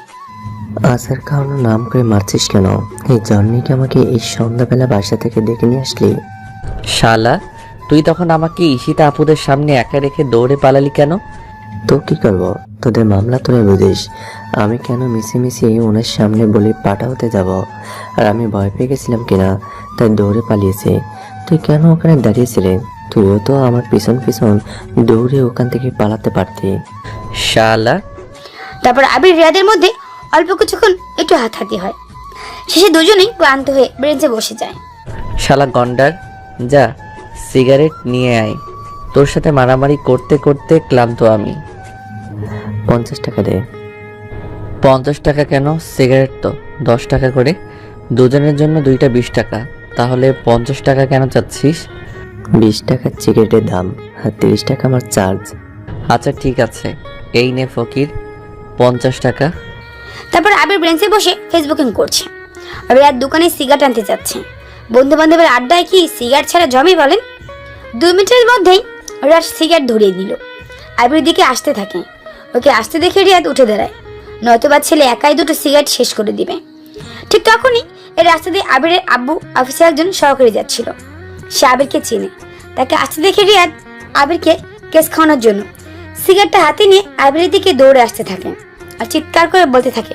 [SPEAKER 7] আসার কারণে নাম করে মারছিস কেন? এই জন্যই কি আমাকে এই সন্ধ্যাবেলা বাসা থেকে ডেকে নিয়ে আসলি?
[SPEAKER 2] শালা, তুই তখন আমাকে ঈশিতা আপুদের সামনে একা রেখে দৌড়ে পালালি কেন?
[SPEAKER 7] তো কি করবো, তোদের মামলা তোরা বুঝিস। আমি কেন মিশে ওনার সামনে বলে পাটা হতে যাব? আর আমি ভয় পেয়ে গেছিলাম কিনা তাই দৌড়ে পালিয়েছে। তুই কেন ওখানে দাঁড়িয়েছিলে? তুইও তো আমার পিছন পিছন দৌড়ে ওখান থেকে পালাতে পারতি।
[SPEAKER 2] শালা।
[SPEAKER 4] তারপর আবির রিয়াদের মধ্যে অল্প কিছুক্ষণ একটু হাতাহাতি হয়। শেষে দুজনেই ক্লান্ত হয়ে বেঞ্চে বসে যায়।
[SPEAKER 2] শালা গন্ডার, যা সিগারেট নিয়ে আয়। তোর সাথে মারামারি করতে করতে ক্লান্ত আমি।
[SPEAKER 7] 50 টাকা দে।
[SPEAKER 2] 50 টাকা কেন? সিগারেট তো 10 টাকা করে, দুজনের জন্য 2টা 20 টাকা। তাহলে 50 টাকা কেন চাচ্ছিস?
[SPEAKER 7] 20 টাকা সিগারেটের দাম আর 30 টাকা আমার চার্জ।
[SPEAKER 2] আচ্ছা ঠিক আছে, এই নে ফকির 50 টাকা।
[SPEAKER 4] তারপর আবির বেঞ্চে বসে ফেসবুকিং করছে। আর রাত দোকানে সিগারেট আনতে যাচ্ছে। বন্ধু বান্ধবের আড্ডায় কি সিগারেট ছাড়া জমে বলেন? 2 মিনিটের মধ্যেই রাত সিগারেট ধরিয়ে দিল। আবির দিকে আসতে থাকে। ওকে আসতে দেখে রিয়াদ উঠে দাঁড়ায়, নয়তোবা ছেলে একাই দুটো সিগারেট শেষ করে দিবে। ঠিক তখনই এই রাস্তা দিয়ে আবিরের আব্বু অফিসে একজন সহকারী যাচ্ছিল। সে আবিরকে চেনে। তাকে আসতে দেখে রিয়াদ আবিরকে কেস খাওয়ানোর জন্য সিগারেটটা হাতে নিয়ে আবিরের দিকে দৌড়ে আসতে থাকে আর চিৎকার করে বলতে থাকে,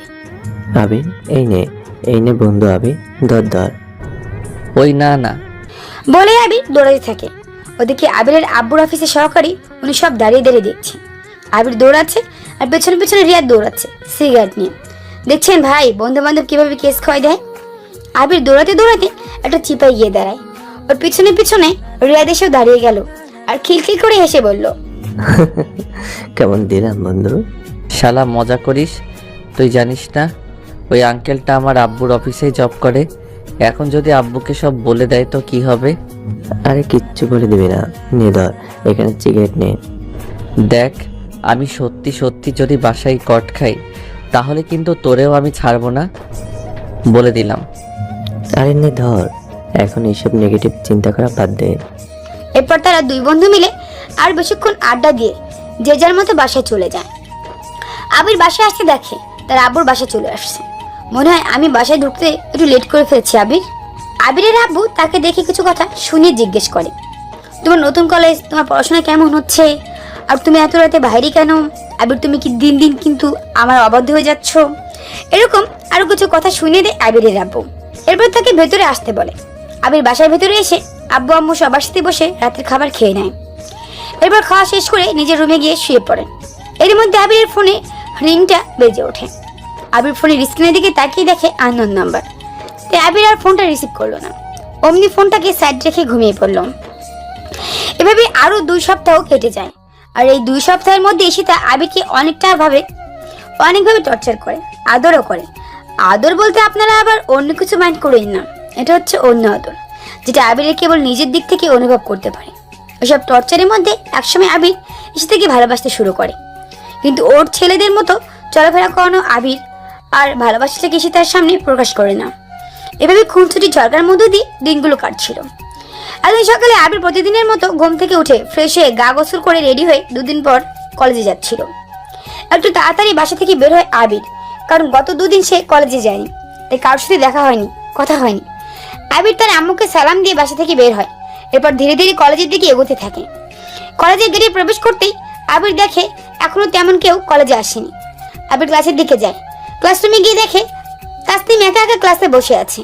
[SPEAKER 7] আবির এই নে বন্ধু আবির, ধর।
[SPEAKER 2] ওই না না
[SPEAKER 4] বলে আবির দৌড়াতে থাকে। ওদিকে আবিরের আব্বুর অফিসে সহকারী উনি সব দাঁড়িয়ে দাঁড়িয়ে দেখছে। আবির দৌড়াচ্ছে আর পেছনে পেছনে রিয়াদ দৌড়াচ্ছে সিগারেট নিয়ে। দেখছেন ভাই, বন্ধু বান্ধব কিভাবে কেস খাওয়াই দেয়। আবির দৌড়াতে দৌড়াতে একটা চিপায় গিয়ে দাঁড়ায়। ওর পিছনে পিছনে রিয়াদ এসেও দাঁড়িয়ে গেল আর খিলখিল করে হেসে বলল,
[SPEAKER 7] কেমন দিলাম বন্ধু?
[SPEAKER 2] শালা মজা করিস? তুই জানিস না ওই আঙ্কেলটা আমার আব্বুর অফিসেই জব করে? এখন যদি আব্বুকে সব বলে দেয় তো কি হবে?
[SPEAKER 7] আরে কিচ্ছু বলে দিবি না, নে ধর এখানে সিগারেট নে।
[SPEAKER 2] দেখ, আমি সত্যি সত্যি যদি বাসায় কট খাই তাহলে কিন্তু তোরেও আমি ছাড়বো না, বলে দিলাম।
[SPEAKER 7] আরে নে ধর, এখন এইসব নেগেটিভ চিন্তা করা বাদ দে।
[SPEAKER 4] এরপর তারা দুই বন্ধু মিলে আর বেশিক্ষণ আড্ডা দিয়ে যে যার মতো বাসায় চলে যায়। আবির বাসায় আসতে দেখে তার আব্বুর বাসায় চলে আসছে। মনে হয় আমি বাসায় ঢুকতে একটু লেট করে ফেলছি আবির। আবিরের আব্বু তাকে দেখে কিছু কথা শুনিয়ে জিজ্ঞেস করে, তোমার নতুন কলেজ, তোমার পড়াশোনা কেমন হচ্ছে, আর তুমি এত রাতে বাইরে কেন? আবির তুমি কি দিন দিন কিন্তু আমার অবাধ্য হয়ে যাচ্ছ? এরকম আরো কিছু কথা শুনিয়ে দেয় আবিরের আব্বু। এরপর তাকে ভেতরে আসতে বলে। আবির বাসার ভেতরে এসে আব্বু আম্মু সবার সাথে বসে রাতের খাবার খেয়ে নেয়। এরপর খাওয়া শেষ করে নিজের রুমে গিয়ে শুয়ে পড়েন। এর মধ্যে আবিরের ফোনে রিংটা বেজে ওঠে। আবির ফোনের স্ক্রিনের দিকে তাকিয়ে দেখে আননোন নাম্বার। তাই আবির আর ফোনটা রিসিভ করলো না, অমনি ফোনটাকে সাইড রেখে ঘুমিয়ে পড়ল। এভাবে আরো 2 সপ্তাহ কেটে যায়। আর এই 2 সপ্তাহের মধ্যে ঈশিতা আবিরকে অনেকভাবে টর্চার করে, আদরও করে। আদর বলতে আপনারা আবার অন্য কিছু মাইন্ড করেন না, এটা হচ্ছে অন্য আদর, যেটা আবিরের কেবল নিজের দিক থেকে অনুভব করতে পারে। ওইসব টর্চারের মধ্যে একসময় আবির ঈশিতাকে ভালোবাসতে শুরু করে, কিন্তু ওর ছেলেদের মতো চলাফেরা করানো আবির আর ভালোবাসাটাকে ঈশিতার সামনে প্রকাশ করে না। এভাবে খুনসুটি ঝগড়ার মধ্য দিয়ে দিনগুলো কাটছিল। একদিন সকালে আবির প্রতিদিনের মতো ঘুম থেকে উঠে ফ্রেশ হয়ে গা গোসল করে রেডি হয়ে 2 দিন পর কলেজে যাচ্ছিল। একটু তাড়াতাড়ি বাসা থেকে বের হয় আবির, কারণ গত 2 দিন সে কলেজে যায়নি, তাই কারোর সাথে দেখা হয়নি, কথা হয়নি। আবির তার আম্মুকে সালাম দিয়ে বাসা থেকে বের হয়। এরপর ধীরে ধীরে কলেজের দিকে এগোতে থাকে। কলেজের গেটে প্রবেশ করতেই আবির দেখে এখনো তেমন কেউ কলেজে আসেনি। আবির ক্লাসের দিকে যায়। ক্লাসরুমে গিয়ে দেখে তাসনিম একা একা ক্লাসে বসে আছে।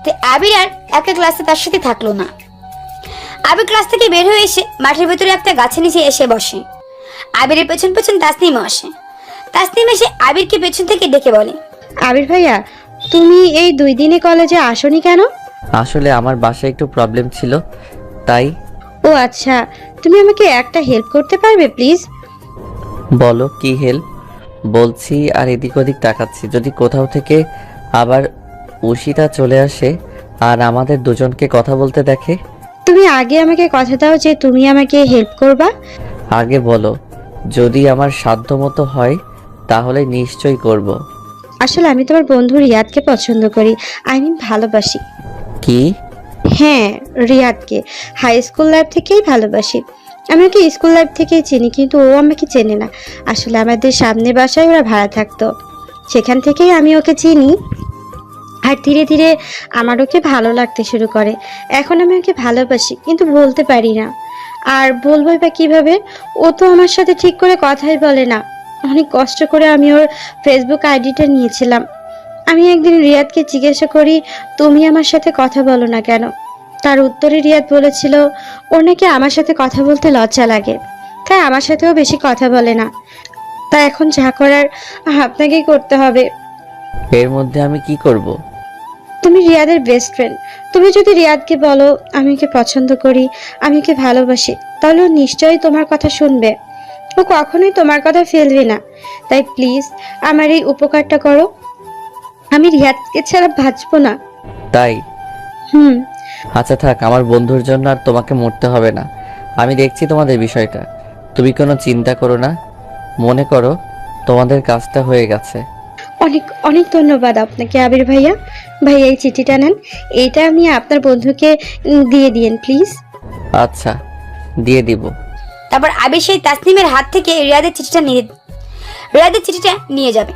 [SPEAKER 4] তাই আবির আর একা ক্লাসে তার সাথে থাকলো না। আবির ক্লাস থেকে বের হয়ে এসে মাঠের ভেতরে একটা গাছের নিচে এসে বসে। আবিরের পেছন পেছন তাসনিমও আসে। তাসনিম এসে আবিরকে পেছন থেকে ডেকে বলে,
[SPEAKER 9] আবির ভাইয়া, তুমি এই 2 দিনে কলেজে আসোনি কেন?
[SPEAKER 2] আসলে আমার বাসায় একটু প্রবলেম ছিল তাই।
[SPEAKER 9] ও আচ্ছা, তুমি আমাকে একটা হেল্প করতে পারবে প্লিজ?
[SPEAKER 2] বলো কি হেল্প? বলছি আর এদিক ওদিক তাকাচ্ছি, যদি কোথাও থেকে আবার উশিতা চলে আসে আর আমাদের দুজনকে কথা বলতে দেখে।
[SPEAKER 9] তুমি আগে আমাকে কথা দাও যে তুমি আমাকে হেল্প করবা।
[SPEAKER 2] আগে বলো যদি আমার সাধ্যমতো হয় তাহলে নিশ্চয়ই করব।
[SPEAKER 9] আসলে আমি তোমার বন্ধু রিয়াদকে পছন্দ করি, আই মিন ভালোবাসি।
[SPEAKER 2] কি?
[SPEAKER 9] হ্যাঁ, রিয়াদকে হাই স্কুল লাইফ থেকেই ভালোবাসি। আমি ওকে স্কুল লাইফ থেকেই চিনি, কিন্তু ও আমাকে চেনে না। আসলে আমাদের সামনে বাসায় ওরা ভাড়া থাকতো, সেখান থেকেই আমি ওকে চিনি। আর ধীরে ধীরে আমার ওকে ভালো লাগতে শুরু করে। এখন আমি ওকে ভালোবাসি, কিন্তু বলতে পারি না। আর বলবোই বা কিভাবে? ও তো আমার সাথে ঠিক করে কথাই বলে না। অনেক কষ্ট করে আমি ওর ফেসবুক আইডিটা নিয়েছিলাম। আমি একদিন রিয়াদকে জিজ্ঞাসা করি, তুমি আমার সাথে কথা বলো না কেন? তার উত্তরে রিয়াদ বলেছিল ওর নাকি আমার সাথে কথা বলতে লজ্জা লাগে, তাই আমার সাথেও বেশি কথা বলে না। তাই এখন যা করার আপনাকেই করতে হবে।
[SPEAKER 2] এর মধ্যে আমি কি করব?
[SPEAKER 9] তুমি রিয়াদের বেস্ট ফ্রেন্ড। তুমি যদি রিয়াদকে বলো আমি ওকে পছন্দ করি, আমি ওকে ভালোবাসি, তাহলে ও নিশ্চয়ই তোমার কথা শুনবে। ও কখনোই তোমার কথা ফেলবে না। তাই প্লিজ আমার এই উপকারটা করো। আমি রিয়াদকে ছাড়া বাঁচবো না।
[SPEAKER 2] তাই?
[SPEAKER 9] হুম।
[SPEAKER 2] আচ্ছা থাক, আমার বন্ধুর জন্য আর তোমাকে মরতে হবে না। আমি দেখছি তোমাদের বিষয়টা। তুমি কোনো চিন্তা করো না। মনে করো তোমাদের কাজটা হয়ে গেছে।
[SPEAKER 9] অনেক অনেক ধন্যবাদ আপনাকে আবির ভাইয়া। ভাইয়া এই চিঠিটা নেন, এইটা আমি আপনার বন্ধুকে দিয়ে দিয়েন প্লিজ।
[SPEAKER 2] আচ্ছা, দিয়ে দিব।
[SPEAKER 4] তারপর আবির সেই তাসনিমের হাত থেকে রিয়াদের চিঠিটা নিয়ে যাবে।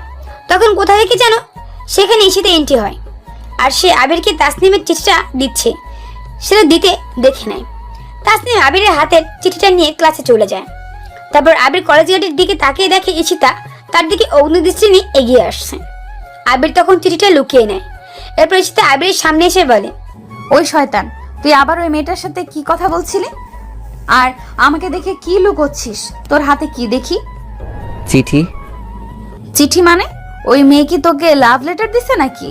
[SPEAKER 4] তখন কোথা থেকে যেন সেখানে ঈশিতা এন্ট্রি হয়, আর সে আবিরকে তাসনিমের চিঠিটা দিচ্ছে। সেটা দিতে দেখে নেয়। তাসনিম আবিরের হাতের চিঠিটা নিয়ে ক্লাসে চলে যায়। তারপর আবির কলেজ গেটের দিকে তাকিয়ে দেখে ঈশিতা তার দিকে অগ্নিদৃষ্টি নিয়ে এগিয়ে আসছে। আবির তখন চিঠিটা লুকিয়ে নেয়। এরপর ঈশিতা আবিরের সামনে এসে বলে,
[SPEAKER 3] ওই শয়তান, তুই আবার ওই মেয়েটার সাথে কি কথা বলছিলি? আর আমাকে দেখে কি লুকোচ্ছিস? তোর হাতে কি দেখি?
[SPEAKER 2] চিঠি।
[SPEAKER 3] চিঠি মানে? ওই মেয়ে কি তোকে লাভ লেটার দিছে নাকি?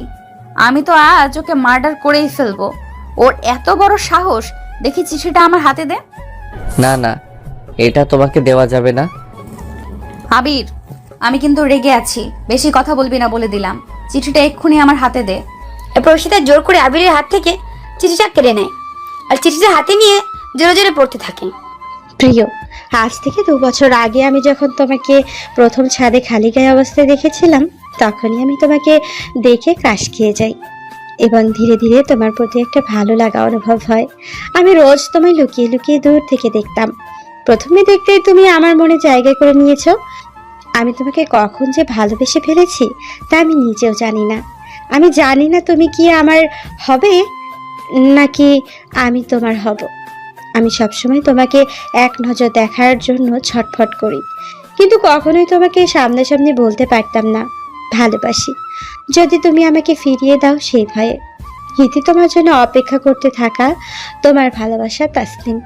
[SPEAKER 3] আমি তো আজ ওকে মার্ডার করেই ফেলবো। ওর এত বড় সাহস! দেখি চিঠিটা আমার হাতে দে।
[SPEAKER 2] না না, এটা তোমাকে দেওয়া যাবে না।
[SPEAKER 3] আবির, আমি কিন্তু রেগে আছি, বেশি কথা বলবি না বলে দিলাম। চিঠিটা এক্ষুনি আমার হাতে দে।
[SPEAKER 4] এরপর ঈশিতা জোর করে আবিরের হাত থেকে চিঠিটা কেড়ে নেয় আর চিঠিটা হাতে নিয়ে জোরে জোরে পড়তে থাকে।
[SPEAKER 9] প্রিয়, আজ থেকে 2 বছর আগে আমি যখন তোমাকে প্রথম ছাদে খালি গায়ে অবস্থায় দেখেছিলাম, তখনই আমি তোমাকে দেখে ক্রাশ খেয়ে যাই এবং ধীরে ধীরে তোমার প্রতি একটা ভালো লাগা অনুভব হয়। আমি রোজ তোমায় লুকিয়ে লুকিয়ে দূর থেকে দেখতাম। প্রথমে দেখতেই তুমি আমার মনে জায়গা করে নিয়েছো। আমি তোমাকে কখন যে ভালোবেসে ফেলেছি তা আমি নিজেও জানি না। আমি জানি না তুমি কি আমার হবে নাকি আমি তোমার হব। আমি সবসময় তোমাকে এক নজর দেখার জন্য ছটফট করি, কিন্তু কখনোই তোমাকে সামনাসামনি বলতে পারতাম না ভালোবাসি। যদি তুমি আমাকে ফিরিয়ে দাও সেই ভয়ে। ইতি তোমার জন্য অপেক্ষা করতে থাকা তোমার ভালোবাসা, তাসলিম।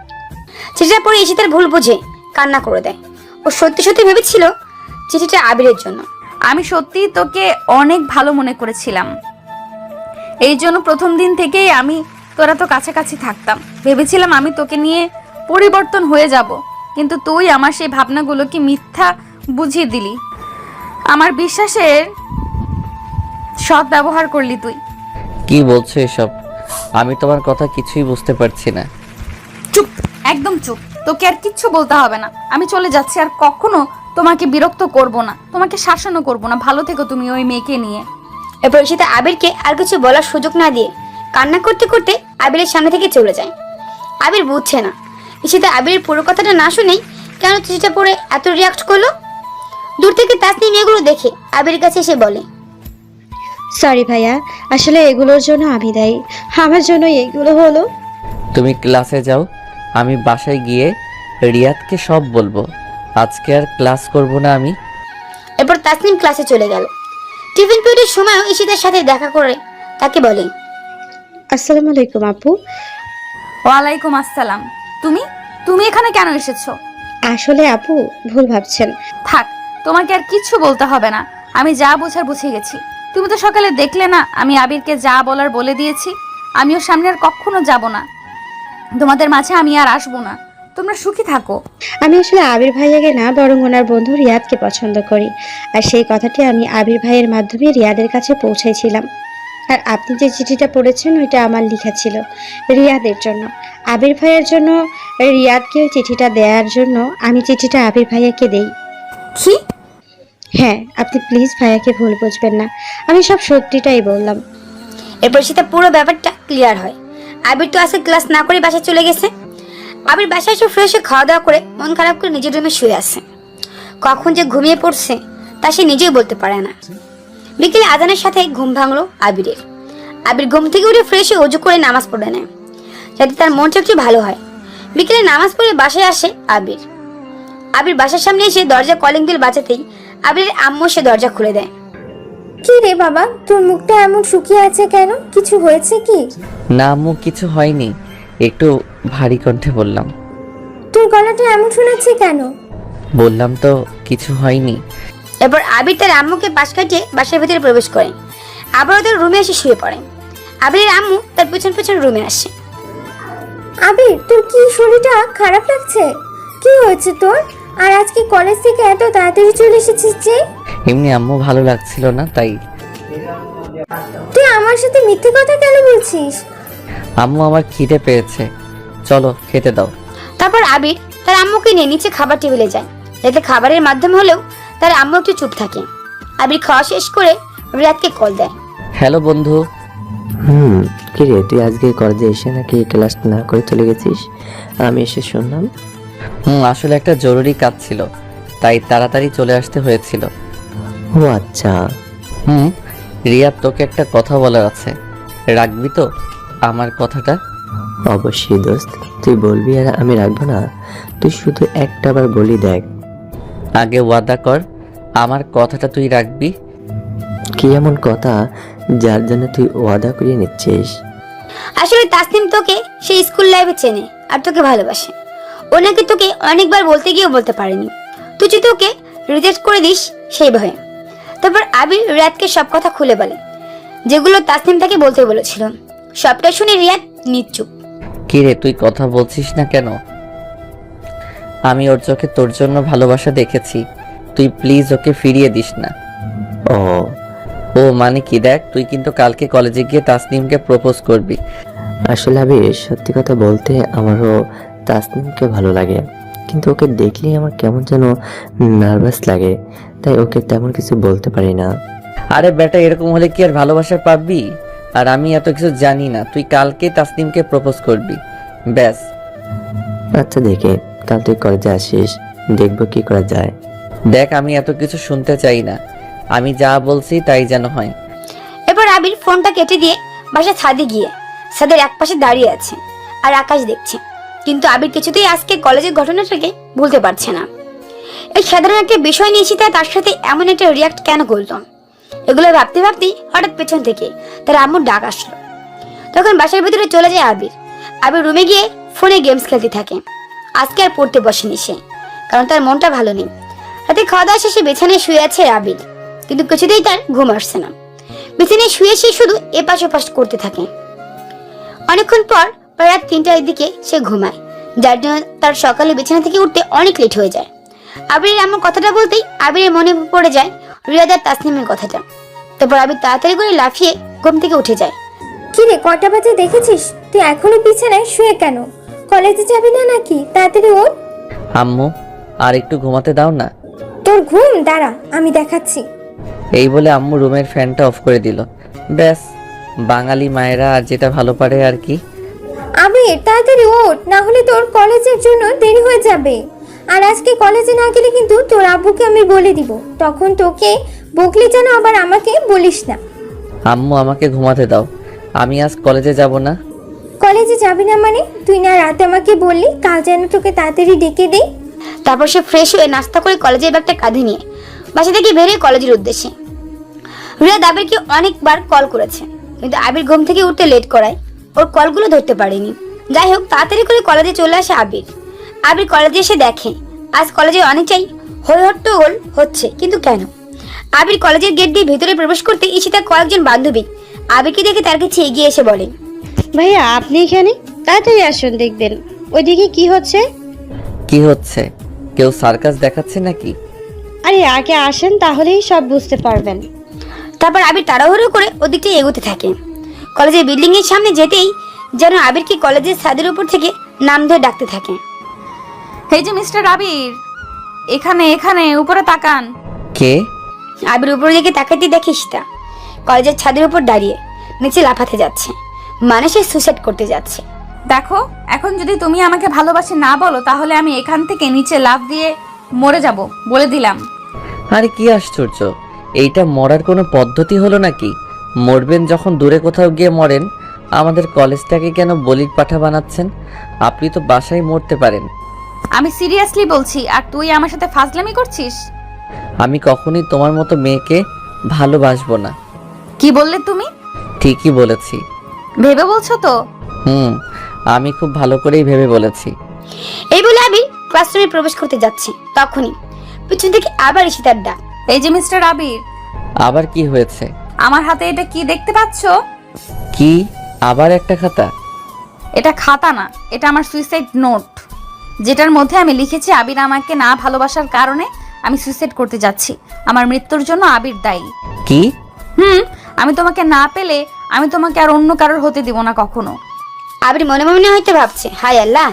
[SPEAKER 4] চিঠিটা পড়ে ঈশিতার ভুল বুঝে কান্না করে দেয়। ও সত্যি সত্যি ভেবেছিল চিঠিটা আবিরের জন্য।
[SPEAKER 3] আমি সত্যি তোকে অনেক ভালো মনে করেছিলাম। এই জন্য প্রথম দিন থেকেই আমি তোরা তো কাছাকাছি থাকতাম। ভেবেছিলাম আমি তোকে নিয়ে পরিবর্তন হয়ে যাব, কিন্তু তুই আমার সেই ভাবনাগুলোকে মিথ্যা বুঝিয়ে দিলি। আমার বিশ্বাসের সৎ ব্যবহার করলি তুই।
[SPEAKER 2] কি বলছো এসব? আমি তোমার কথা কিছুই বুঝতে পারছি না।
[SPEAKER 3] চুপ, একদম চুপ। তোকে আর কিচ্ছু বলতে হবে না। আমি চলে যাচ্ছি, আর কখনো তোমাকে বিরক্ত করব না, তোমাকে শাসনও করব না। ভালো থেকো তুমি ওই মেয়েকে নিয়ে।
[SPEAKER 4] এরপর ঈশিতা আবিরকে আর কিছু বলার সুযোগ না দিয়ে কান্না করতে করতে আবিরের সামনে থেকে চলে যায়। আবির বুঝছে না ঈশিতা আবিরের পুরো কথাটা না শুনেই কেন চিঠিটা পড়ে এত রিয়াক্ট করলো। দূর থেকে তাসনিম এগুলো দেখে আবিরের কাছে এসে বলে,
[SPEAKER 9] সরি ভাইয়া, আসলে এগুলোর জন্য আমি দায়ী। আমার জন্য এগুলো হলো।
[SPEAKER 2] তুমি ক্লাসে যাও, আমি বাসায় গিয়ে রিয়াদকে সব বলবো। আজকে আর ক্লাস করব না আমি।
[SPEAKER 4] এরপর তাসনিম ক্লাসে চলে গেল। টিফিন পিরিয়ডের সময়ও ঈশিতার সাথে দেখা করে তাকে বলে,
[SPEAKER 9] আসসালামু আলাইকুম আপু।
[SPEAKER 3] ওয়ালাইকুম আসসালাম। তুমি তুমি এখানে কেন এসেছো?
[SPEAKER 9] আসলে আপু ভুল ভাবছেন।
[SPEAKER 3] থাক, তোমাকে আর কিচ্ছু বলতে হবে না। আমি যা বোঝার বুঝে গেছি। তুমি তো সকালে দেখলে না আমি আবিরকে যা বলার বলে দিয়েছি। আমিও সামনে আর কখনো যাব না। তোমাদের মাঝে আমি আর আসবো না। তোমরা সুখী থাকো।
[SPEAKER 9] আমি আসলে আবির ভাইয়াকে না, বরং ওনার বন্ধু রিয়াদকে পছন্দ করি। আর সেই কথাটি আমি আবির ভাইয়ের মাধ্যমে রিয়াদের কাছে পৌঁছাইছিলাম। আর আপনি যে চিঠিটা পড়েছেন ওইটা আমার লেখা ছিল রিয়াদের জন্য, আবির ভাইয়ের জন্য। রিয়াদকে ওই চিঠিটা দেওয়ার জন্য আমি চিঠিটা আবির ভাইয়াকে দেই।
[SPEAKER 4] কি?
[SPEAKER 9] হ্যাঁ, আপনি প্লিজ ভাইয়াকে ভুল বুঝবেন না, আমি সব সত্যিটাই বললাম।
[SPEAKER 4] এরপর সেটা পুরো ব্যাপারটা ক্লিয়ার হয়। আবির তো আজকে ক্লাস না করে বাসায় চলে গেছে। আবির বাসায় এসে ফ্রেশ হয়ে খাওয়া দাওয়া করে মন খারাপ করে নিজের রুমে শুয়ে আছে। কখন যে ঘুমিয়ে পড়ছে তা সে নিজেই বলতে পারে না। বিকেলে আজানের সাথে ঘুম ভাঙলো আবিরের। আবির ঘুম থেকে উঠে ফ্রেশ হয়ে অজু করে নামাজ পড়ে নেয়, যাতে তার মনটা একটু ভালো হয়। বিকেলে নামাজ পড়ে বাসায় আসে আবির। আবির বাসার সামনে এসে দরজা কলিং বেল বাজাতেই আবিরের আম্মু সে দরজা খুলে দেয়।
[SPEAKER 6] কি রে বাবা, তোর মুখটা এমন শুকিয়ে আছে কেন? কিছু হয়েছে কি?
[SPEAKER 2] না আম্মু, কিছু হয়নি, একটু ভারী কণ্ঠে বললাম।
[SPEAKER 6] তোর গলাটা এমন শোনাচ্ছে কেন?
[SPEAKER 2] বললাম তো কিছু হয়নি।
[SPEAKER 4] এরপর আবির তার আম্মুকে পাশ কাটিয়ে বাসার ভিতরে প্রবেশ করে, আবার ওদের রুমে এসে শুয়ে পড়ে। আবিরের আম্মু তার পেছন পেছন রুমে আসে।
[SPEAKER 6] আবির, তোর কি শরীরটা খারাপ লাগছে? কি হয়েছে তোর? আর আজকে কলেজ থেকে এত তাড়াতাড়ি চলে এসেছিস যে?
[SPEAKER 2] এমনি আম্মু, ভালো লাগছিল না তাই।
[SPEAKER 6] তুই আমার সাথে মিথ্যে কথা কেন বলছিস?
[SPEAKER 2] আম্মু, আমার খিদে পেয়েছে, চলো খেতে দাও।
[SPEAKER 4] তারপর আবির তার আম্মুকে নিয়ে নিচে খাবার টেবিলে যায়, যাতে খাবারের মাধ্যমে হলেও তার আম্মু একটু চুপ থাকে। আবির খাওয়া শেষ করে রিয়াদকে কল দেয়।
[SPEAKER 2] হ্যালো বন্ধু।
[SPEAKER 7] কি রে, তুই আজকে কলেজে এসে নাকি ক্লাস না করে চলে গেছিস? আমি এসে শুনলাম।
[SPEAKER 2] আসলে একটা জরুরি কাজ ছিল, তাই তাড়াতাড়ি চলে আসতে হয়েছিল।
[SPEAKER 7] ও আচ্ছা।
[SPEAKER 2] রিয়া, তোকে একটা কথা বলার আছে, রাখবি তো আমার কথাটা?
[SPEAKER 7] অবশ্যই দোস্ত, তুই বলবি আর আমি রাখবো না? তুই শুধু একটা বার বলি দেখ।
[SPEAKER 2] আগে ওয়াদা কর আমার কথাটা তুই রাখবি।
[SPEAKER 7] কি এমন কথা যার জন্য তুই ওয়াদা করিয়ে নিচ্ছিস?
[SPEAKER 4] আসলে তাসনিম তোকে সেই স্কুল লাইফে চেনে আর তোকে ভালোবাসে। ও নাকি তোকে অনেকবার বলতে গিয়েও বলতে পারেনি, তুই যদি তোকে রিজেক্ট করে দিস সেই ভয়ে। তারপর আবির রিয়াদকে সব কথা খুলে বলে, যেগুলো তাসনিম তাকে বলতে বলেছিল। সবটা শুনে রিয়াদ নিশ্চুপ।
[SPEAKER 2] কি রে, তুই কথা বলছিস না কেন? আমি ওর চোখে তোর জন্য ভালোবাসা দেখেছি, তুই প্লিজ ওকে ফিরিয়ে দিস না। ও মানে কি, দেখ তুই কিন্তু কালকে কলেজে গিয়ে তাসনিমকে প্রপোজ করবি।
[SPEAKER 7] আসলে আবির, সত্যি কথা বলতে আমারও তাসনিমকে ভালো লাগে, কিন্তু ওকে দেখলেই আমার কেমন যেন নার্ভাস লাগে, তাই ওকে তেমন কিছু বলতে পারি না।
[SPEAKER 2] আরে বেটা, এরকম হলে কি আর ভালোবাসা পাবি? আর আমি এত কিছু জানি না, তুই কালকে তাসনিমকে প্রপোজ করবি, ব্যাস।
[SPEAKER 7] আচ্ছা দেখে, কাল তুই কলেজে আসিস, দেখবো কি করা যায়।
[SPEAKER 2] দেখ, আমি এত কিছু শুনতে চাই না, আমি যা বলছি তাই যেন হয়।
[SPEAKER 4] এরপর আবির ফোনটা কেটে দিয়ে বাসা ছাদে গিয়ে ছাদের এক পাশে দাঁড়িয়ে আছে আর আকাশ দেখছে। কিন্তু আবির কিছুতেই আজকে কলেজের ঘটনাটাকে ভুলতে পারছে না। এই সাধারণ একটা বিষয় নিয়ে সীতা তার সাথে এমন একটা রিয়াক্ট কেন করলো, এগুলো ভাবতে ভাবতেই হঠাৎ পেছন থেকে তার আম্মুর ডাক আসলো। তখন বাসার ভিতরে চলে যায় আবির। আবির রুমে গিয়ে ফোনে গেমস খেলতে থাকে। আজকে আর পড়তে বসেনি সে, কারণ তার মনটা ভালো নেই। রাতে খাওয়া দাওয়া শেষে বিছানায় শুয়ে আছে আবির, কিন্তু কিছুতেই তার ঘুম আসছে না। বিছানায় শুয়ে সে শুধু এপাশ ওপাশ করতে থাকে। অনেকক্ষণ পর প্রায় রাত 3টার দিকে সে ঘুমায়, যার জন্য তার সকালে বিছানা থেকে উঠতে অনেক লেট হয়ে যায়। আবিরের এমন কথাটা বলতেই আবিরের মনে পড়ে যায় রিয়াদ আর তাসনিমের কথাটা। তারপর আবির তাড়াতাড়ি করে লাফিয়ে ঘুম থেকে উঠে যায়।
[SPEAKER 6] কি রে, কটা বাজে দেখেছিস? তুই এখনো বিছানায় শুয়ে কেন? কলেজে যাবি না নাকি? তাড়াতাড়ি ওঠ।
[SPEAKER 2] আম্মু, আর একটু ঘুমাতে দাও না।
[SPEAKER 6] তোর ঘুম, দাঁড়া আমি দেখাচ্ছি।
[SPEAKER 2] এই বলে আম্মু রুমের ফ্যানটা অফ করে দিল। ব্যাস, বাঙালি মায়েরা আর যেটা ভালো পারে আর কি।
[SPEAKER 6] আবির, তাড়াতাড়ি ওঠ, না হলে তোর কলেজের জন্য দেরি হয়ে যাবে। আর আজকে কলেজে না গেলে কিন্তু তোর আব্বুকে আমি বলে দিব, তখন তোকে বকলে যেন আবার আমাকে বলিস না।
[SPEAKER 2] আম্মু, আমাকে ঘুমাতে দাও, আমি আজ কলেজে যাব না।
[SPEAKER 6] কলেজে যাবি না মানে? তুই না রাতে আমাকে বললি কাল যেন তোকে তাড়াতাড়ি ডেকে দেই।
[SPEAKER 4] তারপর সে ফ্রেশ হয়ে নাস্তা করে কলেজের ব্যাগটা কাঁধে নিয়ে বাসা থেকে বেরিয়ে কলেজের উদ্দেশ্যে। রিয়াদ আবিরকে অনেকবার কল করেছে, কিন্তু আবির ঘুম থেকে উঠতে লেট করায় ওর কলগুলো ধরতে পারেনি। যাই হোক, তাড়াতাড়ি করে কলেজে চলে আসে আবির। আবির কলেজে এসে দেখে আজ কলেজে অনেকটাই হইহট্টগোল হচ্ছে, কিন্তু কেন? আবির কলেজের গেট দিয়ে ভেতরে প্রবেশ করতে ঈশিতার কয়েকজন বান্ধবী আবিরকে দেখে তার কাছে এগিয়ে এসে বলে,
[SPEAKER 9] ভাইয়া আপনি এখানে? তাড়াতাড়ি আসুন, দেখবেন ওইদিকে কি হচ্ছে।
[SPEAKER 2] কি হচ্ছে? কেউ সার্কাস দেখাচ্ছে নাকি?
[SPEAKER 9] আরে আগে আসেন, তাহলেই সব বুঝতে পারবেন।
[SPEAKER 4] তারপর আবির তাড়াহুড়ো করে ওদিকটা এগোতে থাকে। কলেজের বিল্ডিং এর সামনে যেতেই যেন আবিরকে কলেজের ছাদের উপর থেকে নাম ধরে ডাকতে থাকে।
[SPEAKER 3] এই যে মিস্টার আবির, এখানে এখানে উপরে তাকান।
[SPEAKER 2] কে?
[SPEAKER 4] আবির উপর দিকে তাকাতে দেখে ঈশিতা কলেজের ছাদের উপর দাঁড়িয়ে নিচে লাফাতে যাচ্ছে, মানে সে সুইসাইড করতে যাচ্ছে।
[SPEAKER 3] দেখো, এখন যদি তুমি আমাকে ভালোবাসি না বলো তাহলে আমি এখান থেকে নিচে লাফ দিয়ে মরে যাব, বলে দিলাম।
[SPEAKER 2] আরে কি আশ্চর্য, এইটা মরার কোনো পদ্ধতি হলো নাকি? মরবেন যখন দূরে কোথাও গিয়ে মরেন, আমাদের কলেজটাকে কেন বলির পাঠা বানাচ্ছেন? আপনি তো বাসায় মরতে পারেন।
[SPEAKER 3] আমি সিরিয়াসলি বলছি, আর তুই আমার সাথে ফাজলামি করছিস।
[SPEAKER 2] আমি কখনোই তোমার মতো মেয়েকে ভালোবাসবো না।
[SPEAKER 3] কি বললে তুমি?
[SPEAKER 2] ঠিকই বলেছি।
[SPEAKER 3] ভেবে বলছো তো?
[SPEAKER 2] আমি খুব ভালো করেই ভেবে বলেছি।
[SPEAKER 4] এই বলে আবির ক্লাসরুমে প্রবেশ করতে যাচ্ছে, তখনই পিছন থেকে আবার ঈশিতার ডাক।
[SPEAKER 3] এই যে মিস্টার আবির।
[SPEAKER 2] আবার কি হয়েছে?
[SPEAKER 3] আমার হাতে এটা কি দেখতে পাচ্ছো?
[SPEAKER 2] কি? আবার একটা খাতা?
[SPEAKER 3] এটা খাতা না, এটা আমার সুইসাইড নোট, যেটার মধ্যে আমি লিখেছি আবির আমাকে না ভালোবাসার কারণে আমি সুইসাইড করতে যাচ্ছি। আমার মৃত্যুর জন্য আবির দায়ী।
[SPEAKER 2] কি?
[SPEAKER 3] আমি তোমাকে না পেলে আমি তোমাকে আর অন্য কারোর হতে দিব না কখনো।
[SPEAKER 4] আবির মনে মনে হয়তো ভাবছে, হায় আল্লাহ,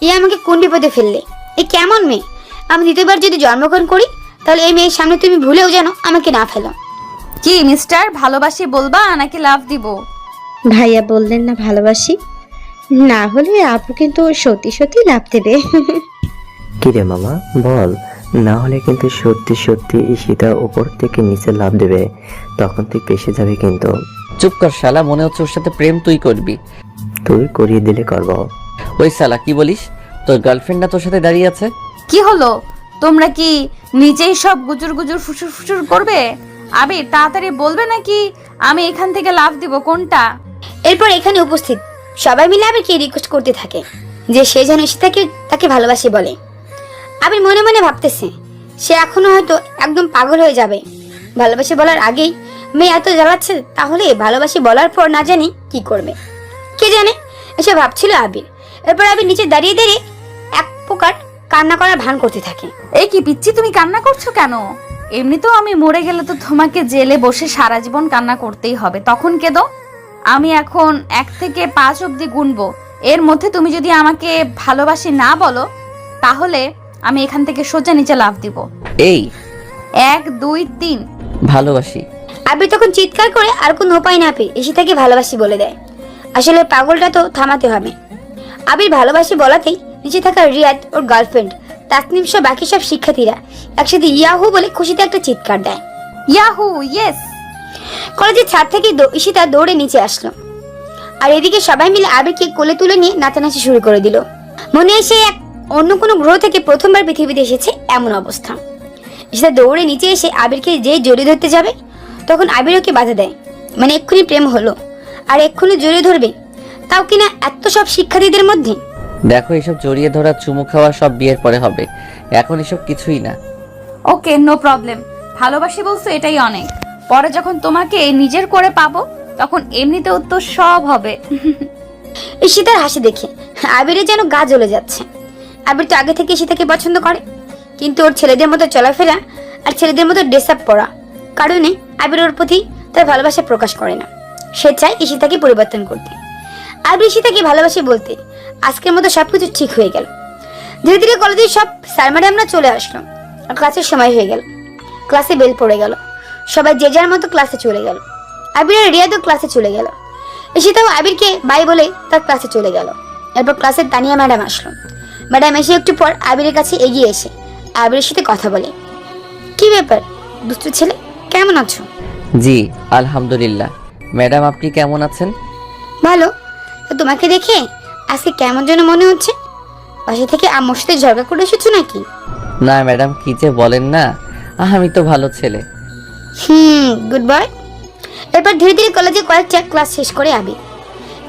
[SPEAKER 4] ই আমাকে কোন বিপদে ফেললে। এ কেমন মেয়ে? আমি দ্বিতীয়বার যদি জন্মগ্রহণ করি তাহলে এই মেয়ের সামনে তুমি ভুলেও যেন আমাকে না ফেলো।
[SPEAKER 3] কি মিস্টার, ভালোবাসি বলবা নাকি লাভ দিব?
[SPEAKER 9] ভাইয়া বললেন না ভালোবাসি, না হলে আপু কিন্তু সত্যি সত্যি লাভ দেবে।
[SPEAKER 7] কিরে মামা বল, না হলে কিন্তু সত্যি সত্যি ঈশিতা উপর থেকে নিচে লাফ দেবে, তখন তুই পেশে যাবে কিন্তু।
[SPEAKER 2] চুপ কর শালা, মনে হচ্ছে ওর সাথে প্রেম তুই করবি।
[SPEAKER 7] তুই করিয়ে দিলে করব।
[SPEAKER 2] ওই শালা কি বলিস? তোর গার্লফ্রেন্ড না তোর সাথে দাঁড়িয়ে আছে?
[SPEAKER 3] কি হলো, তোমরা কি নিজেই সব গুজুর গুজুর ফুসুর ফুসুর করবে? আবির তাড়াতাড়ি বলবে নাকি আমি এখান থেকে লাভ দিব, কোনটা?
[SPEAKER 4] এরপর এখানে উপস্থিত সবাই মিলে আবিরকে রিকোয়েস্ট করতে থাকে যে সে যেন ঈশিতাকে তাকে ভালোবাসে বলে। আবির মনে মনে ভাবতেছে সে এখনো হয়তো একদম পাগল হয়ে যাবে। ভালোবাসে বলার আগেই মেয়ে এত জ্বালাচ্ছে, তাহলে ভালোবাসি বলার পর না জানি কি করবে, কে জানে, এসব ভাবছিল আবির। এরপর আবির নিচে দাঁড়িয়ে দাঁড়িয়ে এক প্রকার কান্না করার ভান করতে থাকে।
[SPEAKER 3] এই কি পিচ্ছি, তুমি কান্না করছো কেন? এমনিতেও আমি মরে গেলে তো তোমাকে জেলে বসে সারা জীবন কান্না করতেই হবে, তখন কেঁদো। আমি এখন 1 থেকে 5 অবধি গুনবো, এর মধ্যে তুমি যদি আমাকে ভালোবাসি না বলো তাহলে আমি এখান থেকে সোজা নিচে লাফ দিব।
[SPEAKER 2] এই
[SPEAKER 3] 1 2 3।
[SPEAKER 2] ভালোবাসি।
[SPEAKER 4] আবির তখন চিৎকার করে আর কোনো উপায় না পেয়ে ঈশিতাকে ভালোবাসি বলে দেয়। আসলে পাগলটা তো থামাতে হবে। আবির ভালোবাসি বলাতেই নিচে থাকা রিয়াদ, ওর গার্লফ্রেন্ড, তাসনিম সহ বাকি সব শিক্ষার্থীরা একসাথে ইয়াহু বলে খুশিতে একটা চিৎকার দেয়।
[SPEAKER 3] Yahoo, yes.
[SPEAKER 4] কলেজের ছাদ থেকে ঈশিতা দৌড়ে নিচে আসলো, আর এদিকে সবাই মিলে আবিরকে কোলে তুলে নিয়ে নাচানাচি শুরু করে দিল। মনে হয় সে এক অন্য কোনো গ্রহ থেকে প্রথমবার পৃথিবীতে এসেছে এমন অবস্থা। ঈশিতা দৌড়ে নিচে এসে আবিরকে যে জড়িয়ে ধরতে যাবে, তখন আবির ওকে বাধা দেয়, মানে এক্ষুনি প্রেম হলো আর এক্ষুনি জড়িয়ে ধরবে, তাও কিনা এত সব শিক্ষার্থীদের মধ্যে।
[SPEAKER 2] দেখো, এসব জড়িয়ে ধরা চুমু খাওয়া সব বিয়ের পরে হবে, এখন এসব কিছুই না।
[SPEAKER 3] ওকে, নো প্রবলেম। ভালোবাসি বলছো এটাই অনেক, পরে যখন তোমাকে নিজের করে পাবো তখন এমনিতেও তো সব হবে।
[SPEAKER 4] ঈশিতার হাসি দেখে আবিরের যেন গা জ্বলে যাচ্ছে। আবির তো আগে থেকে ঈশিতাকে পছন্দ করে, কিন্তু ওর ছেলেদের মতো চলাফেরা আর ছেলেদের মতো ড্রেস আপ পরা কারণে আবির ওর প্রতি তার ভালোবাসা প্রকাশ করে না। সে চায় ঈশিতাকে পরিবর্তন করতে। আবির ঈশিতাকে ভালোবাসে বলতে আজকের মতো সবকিছু ঠিক হয়ে গেল। ধীরে ধীরে কলেজের সব স্যার ম্যাডামরা চলে আসলো আর ক্লাসের সময় হয়ে গেল। ক্লাসে বেল পড়ে গেল, সবাই যে যার মতো ক্লাসে চলে গেল। আবির আর রিয়াদও ক্লাসে চলে গেল। ঈশিতাও আবিরকে বাই বলে তার ক্লাসে চলে গেল। এরপর ক্লাসের তানিয়া ম্যাডাম আসলো। ম্যাডাম এসে একটু পর আবিরের কাছে এগিয়ে এসে আবিরের সাথে কথা বলে। কি ব্যাপার দুষ্টু ছেলে, কেমন আছো?
[SPEAKER 2] জি আলহামদুলিল্লাহ। ম্যাডাম আপনি কেমন আছেন?
[SPEAKER 4] ভালো। তো তোমাকে দেখে আজকে কেমন যেন মনে হচ্ছে, বাসা থেকে আম্মুর সাথে ঝগড়া করে এসেছো নাকি?
[SPEAKER 2] না ম্যাডাম, কি যে বলেন না, আমি তো ভালো ছেলে।
[SPEAKER 4] Good boy. এরপর ধীরে ধীরে কলেজে কয়েকটা ক্লাস শেষ করে আবির।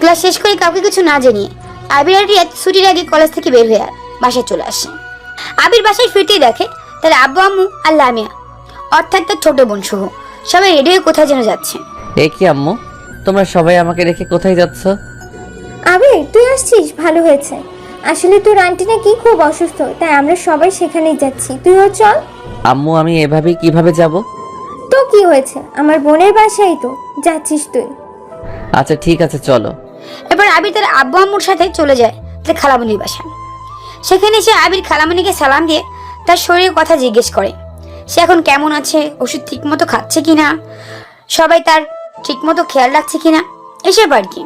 [SPEAKER 4] ক্লাস শেষ করে কাউকে কিছু না জানিয়ে আবির আর রিয়াদ ছুটির আগে কলেজ থেকে বের হয়ে বাসায় চলে আসে। আবির বাসায় ফিরতেই দেখে তার আব্বু আম্মু আর লামিয়া, অর্থাৎ তার ছোট বোন সহ সবাই রেডি হয়ে কোথায় যেন যাচ্ছে।
[SPEAKER 2] এ কি আম্মু, তোমরা সবাই আমাকে রেখে কোথায় যাচ্ছ?
[SPEAKER 6] আবির তুই আসছিস, ভালো হয়েছে। আসলে তোর আন্টি নাকি খুব অসুস্থ, তাই আমরা সবাই সেখানেই যাচ্ছি, তুইও চল।
[SPEAKER 2] আম্মু আমি এভাবে কিভাবে যাব?
[SPEAKER 6] তো কি হয়েছে, আমার বোনের বাসায় তো যাচ্ছিস তুই।
[SPEAKER 2] আচ্ছা ঠিক আছে চলো।
[SPEAKER 4] এবার আবির তার আব্বু আম্মুর সাথে চলে যায় তার খালামণির বাসায়। সেখানে সে আবির খালামণিকে সালাম দিয়ে তার শরীরের কথা জিজ্ঞেস করে, সে এখন কেমন আছে, ওষুধ ঠিক মতো খাচ্ছে কিনা, সবাই তার ঠিক মতো খেয়াল রাখছে কিনা, এসব আর কি।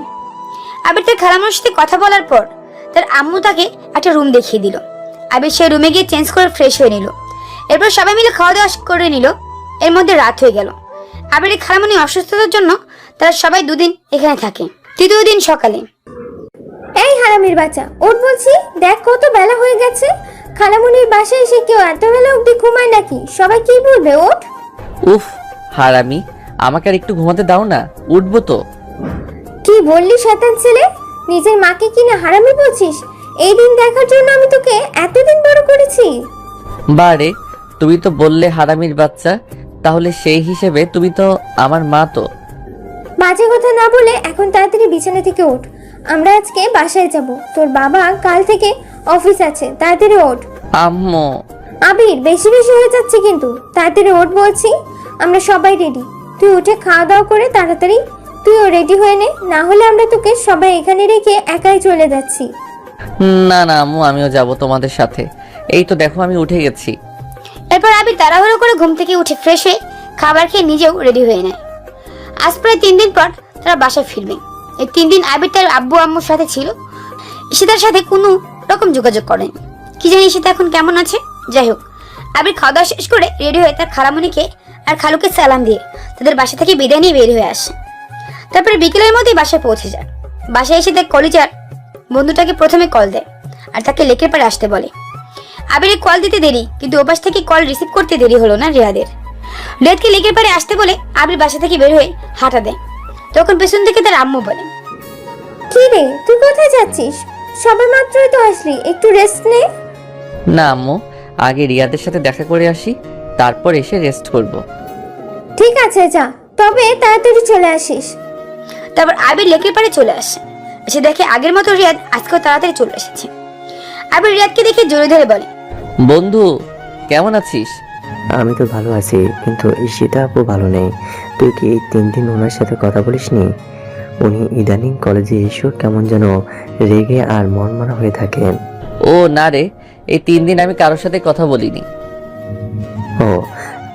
[SPEAKER 4] আবির তার খালামণির সাথে কথা বলার পর তার আম্মু তাকে একটা রুম দেখিয়ে দিল। আবির সেই রুমে গিয়ে চেঞ্জ করে ফ্রেশ হয়ে নিল। এরপর সবাই মিলে খাওয়া দাওয়া করে নিল। এর মধ্যে রাত হয়ে গেল। আবিরের খালামণি অসুস্থতার জন্য তারা সবাই দুদিন এখানে থাকে। তৃতীয় দিন সকালে,
[SPEAKER 6] এই হারামির বাচ্চা ওঠ বলছি, দেখ কত বেলা হয়ে গেছে। খালামুনির বাসায় এসে কেউ এত বেলা অবধি ঘুমায় নাকি? সবাই কি বলবে? ওঠ।
[SPEAKER 2] উফ হারামি, আমাকে আর একটু ঘুমাতে দাও না, উঠবো তো।
[SPEAKER 6] কি বললি শয়তান ছেলে, নিজের মাকে কিনা হারামি বলছিস? এই দিন দেখার জন্য আমি তোকে এতদিন বড় করেছি।
[SPEAKER 2] বারে, তুমি তো বললে হারামির বাচ্চা, তাহলে সেই হিসেবে তুমি তো আমার মা। তো
[SPEAKER 6] বাজে কথা না বলে এখন তাড়াতাড়ি বিছানা থেকে ওঠ, আমরা আজকে বাসায় যাব। তোর বাবা কাল থেকে অফিস আছে, তাড়াতাড়ি ওঠ।
[SPEAKER 2] আম্মু।
[SPEAKER 6] আবির বেশি বেশি হয়ে যাচ্ছে কিন্তু, তাড়াতাড়ি ওঠ বলছি। আমরা সবাই রেডি, তুই উঠে খাওয়া দাওয়া করে তাড়াতাড়ি তুইও রেডি হয়ে নে, না হলে আমরা তোকে সবাই এখানে রেখে একাই চলে যাচ্ছি।
[SPEAKER 2] না না আম্মু, আমিও যাব তোমাদের সাথে। এই তো দেখো আমি উঠে গেছি।
[SPEAKER 4] এরপর আবির তাড়াহুড়ো করে ঘুম থেকে উঠে ফ্রেশ হয়ে খাবার খেয়ে নিজেও রেডি হয়ে নেয়। আজ প্রায় 3 দিন পর তারা বাসায় ফিরবে। এই 3 দিন আবির তার আব্বু আম্মুর সাথে ছিল, ঈশিতার সাথে কোনো রকম যোগাযোগ করেনি। কি জানি ঈশিতা এখন কেমন আছে। যাই হোক, আবির খাওয়া দাওয়া শেষ করে রেডি হয়ে তার খালামণিকে আর খালুকে সালাম দিয়ে তাদের বাসা থেকে বিদায় নিয়ে বের হয়ে আসে। তারপরে বিকেলের মধ্যেই বাসায় পৌঁছে যায়। বাসায় এসে তার কলেজার বন্ধুটাকে প্রথমে কল দেয় আর তাকে লেকের পাড়ে আসতে বলে। আবিরের কল দিতে দেরি, কিন্তু ওপাশ থেকে কল রিসিভ করতে দেরি হলো না রিয়াদের। রিয়াদকে লেকের পাড়ে আসতে বলে আবির বাসা থেকে বের হয়ে হাঁটা দেয়। তখন পেছন থেকে তার আম্মু বলে,
[SPEAKER 6] কি রে তুই কোথায় যাচ্ছিস? সবে মাত্রই তো আসলি, একটু রেস্ট নে।
[SPEAKER 2] না আম্মু, আগে রিয়াদের সাথে দেখা করে আসি, তারপর এসে রেস্ট করব।
[SPEAKER 6] ঠিক আছে যা, তবে তাড়াতাড়ি চলে আসিস।
[SPEAKER 4] তারপর আবির লেকের পাড়ে চলে আসে। এসে দেখে আগের মতো রিয়াদ আজকেও তাড়াতাড়ি চলে এসেছে। আবির রিয়াদকে দেখে জোরে ধরে বলে,
[SPEAKER 2] বন্ধু কেমন আছিস?
[SPEAKER 7] আমি তো ভালো আছি, কিন্তু ঈশিতা আপু ভালো নেই। তুই কি এই 3 দিন ওনার সাথে কথা বলিসনি? উনি ইদানিং কলেজে এসো কেমন যেন রেগে আর মনমরা হয়ে থাকেন।
[SPEAKER 2] ও না রে, এই 3 দিন আমি কারোর সাথে কথা বলিনি।
[SPEAKER 7] ও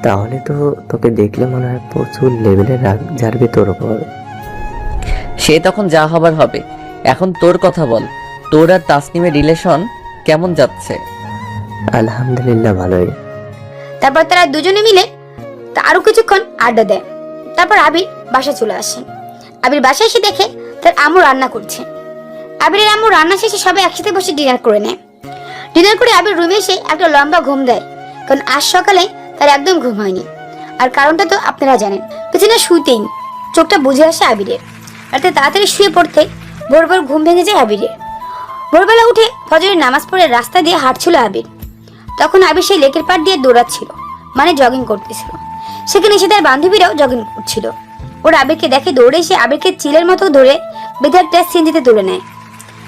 [SPEAKER 7] তাহলে তো তোকে দেখলে মনে হয় প্রচুর লেভেলে রাগ ঝাড়বে তোর ওপর।
[SPEAKER 2] সে তখন যা হবার হবে। এখন তোর কথা বল, তোর আর তাসনিমের রিলেশন কেমন যাচ্ছে?
[SPEAKER 7] আলহামদুলিল্লাহ ভালোই।
[SPEAKER 4] তারপর তারা দুজনে মিলে আরো কিছুক্ষণ আড্ডা দেয়। তারপর আবির বাসা চলে আসে। আবির বাসায় এসে দেখে তার আম্মু রান্না করছে। আবিরের আম্মু রান্না শেষে সবাই একসাথে বসে ডিনার করে নেয়। ডিনার করে আবির রুমে এসে একটা লম্বা ঘুম দেয়, কারণ আজ সকালে তার একদম ঘুম হয়নি। আর কারণটা তো আপনারা জানেন, কিছু না শুতেই চোখটা বুঝে আসে আবিরের। রাতে তাড়াতাড়ি শুয়ে পড়তে ভোর ভোর ঘুম ভেঙে যায় আবিরের। ভোরবেলা উঠে ফজরের নামাজ পড়ে রাস্তা দিয়ে হাঁটছিল আবির। তখন আবির সেই লেকের পাড় দিয়ে দৌড়াচ্ছিল, মানে জগিং করতেছিল। সেখানে এসে তার বান্ধবীরাও জগিং করছিল। ওরা আবিরকে দেখে দৌড়ে এসে আবিরকে চিলের মতো ধরে বেঁধে একটা সিনজিতে তুলে নেয়।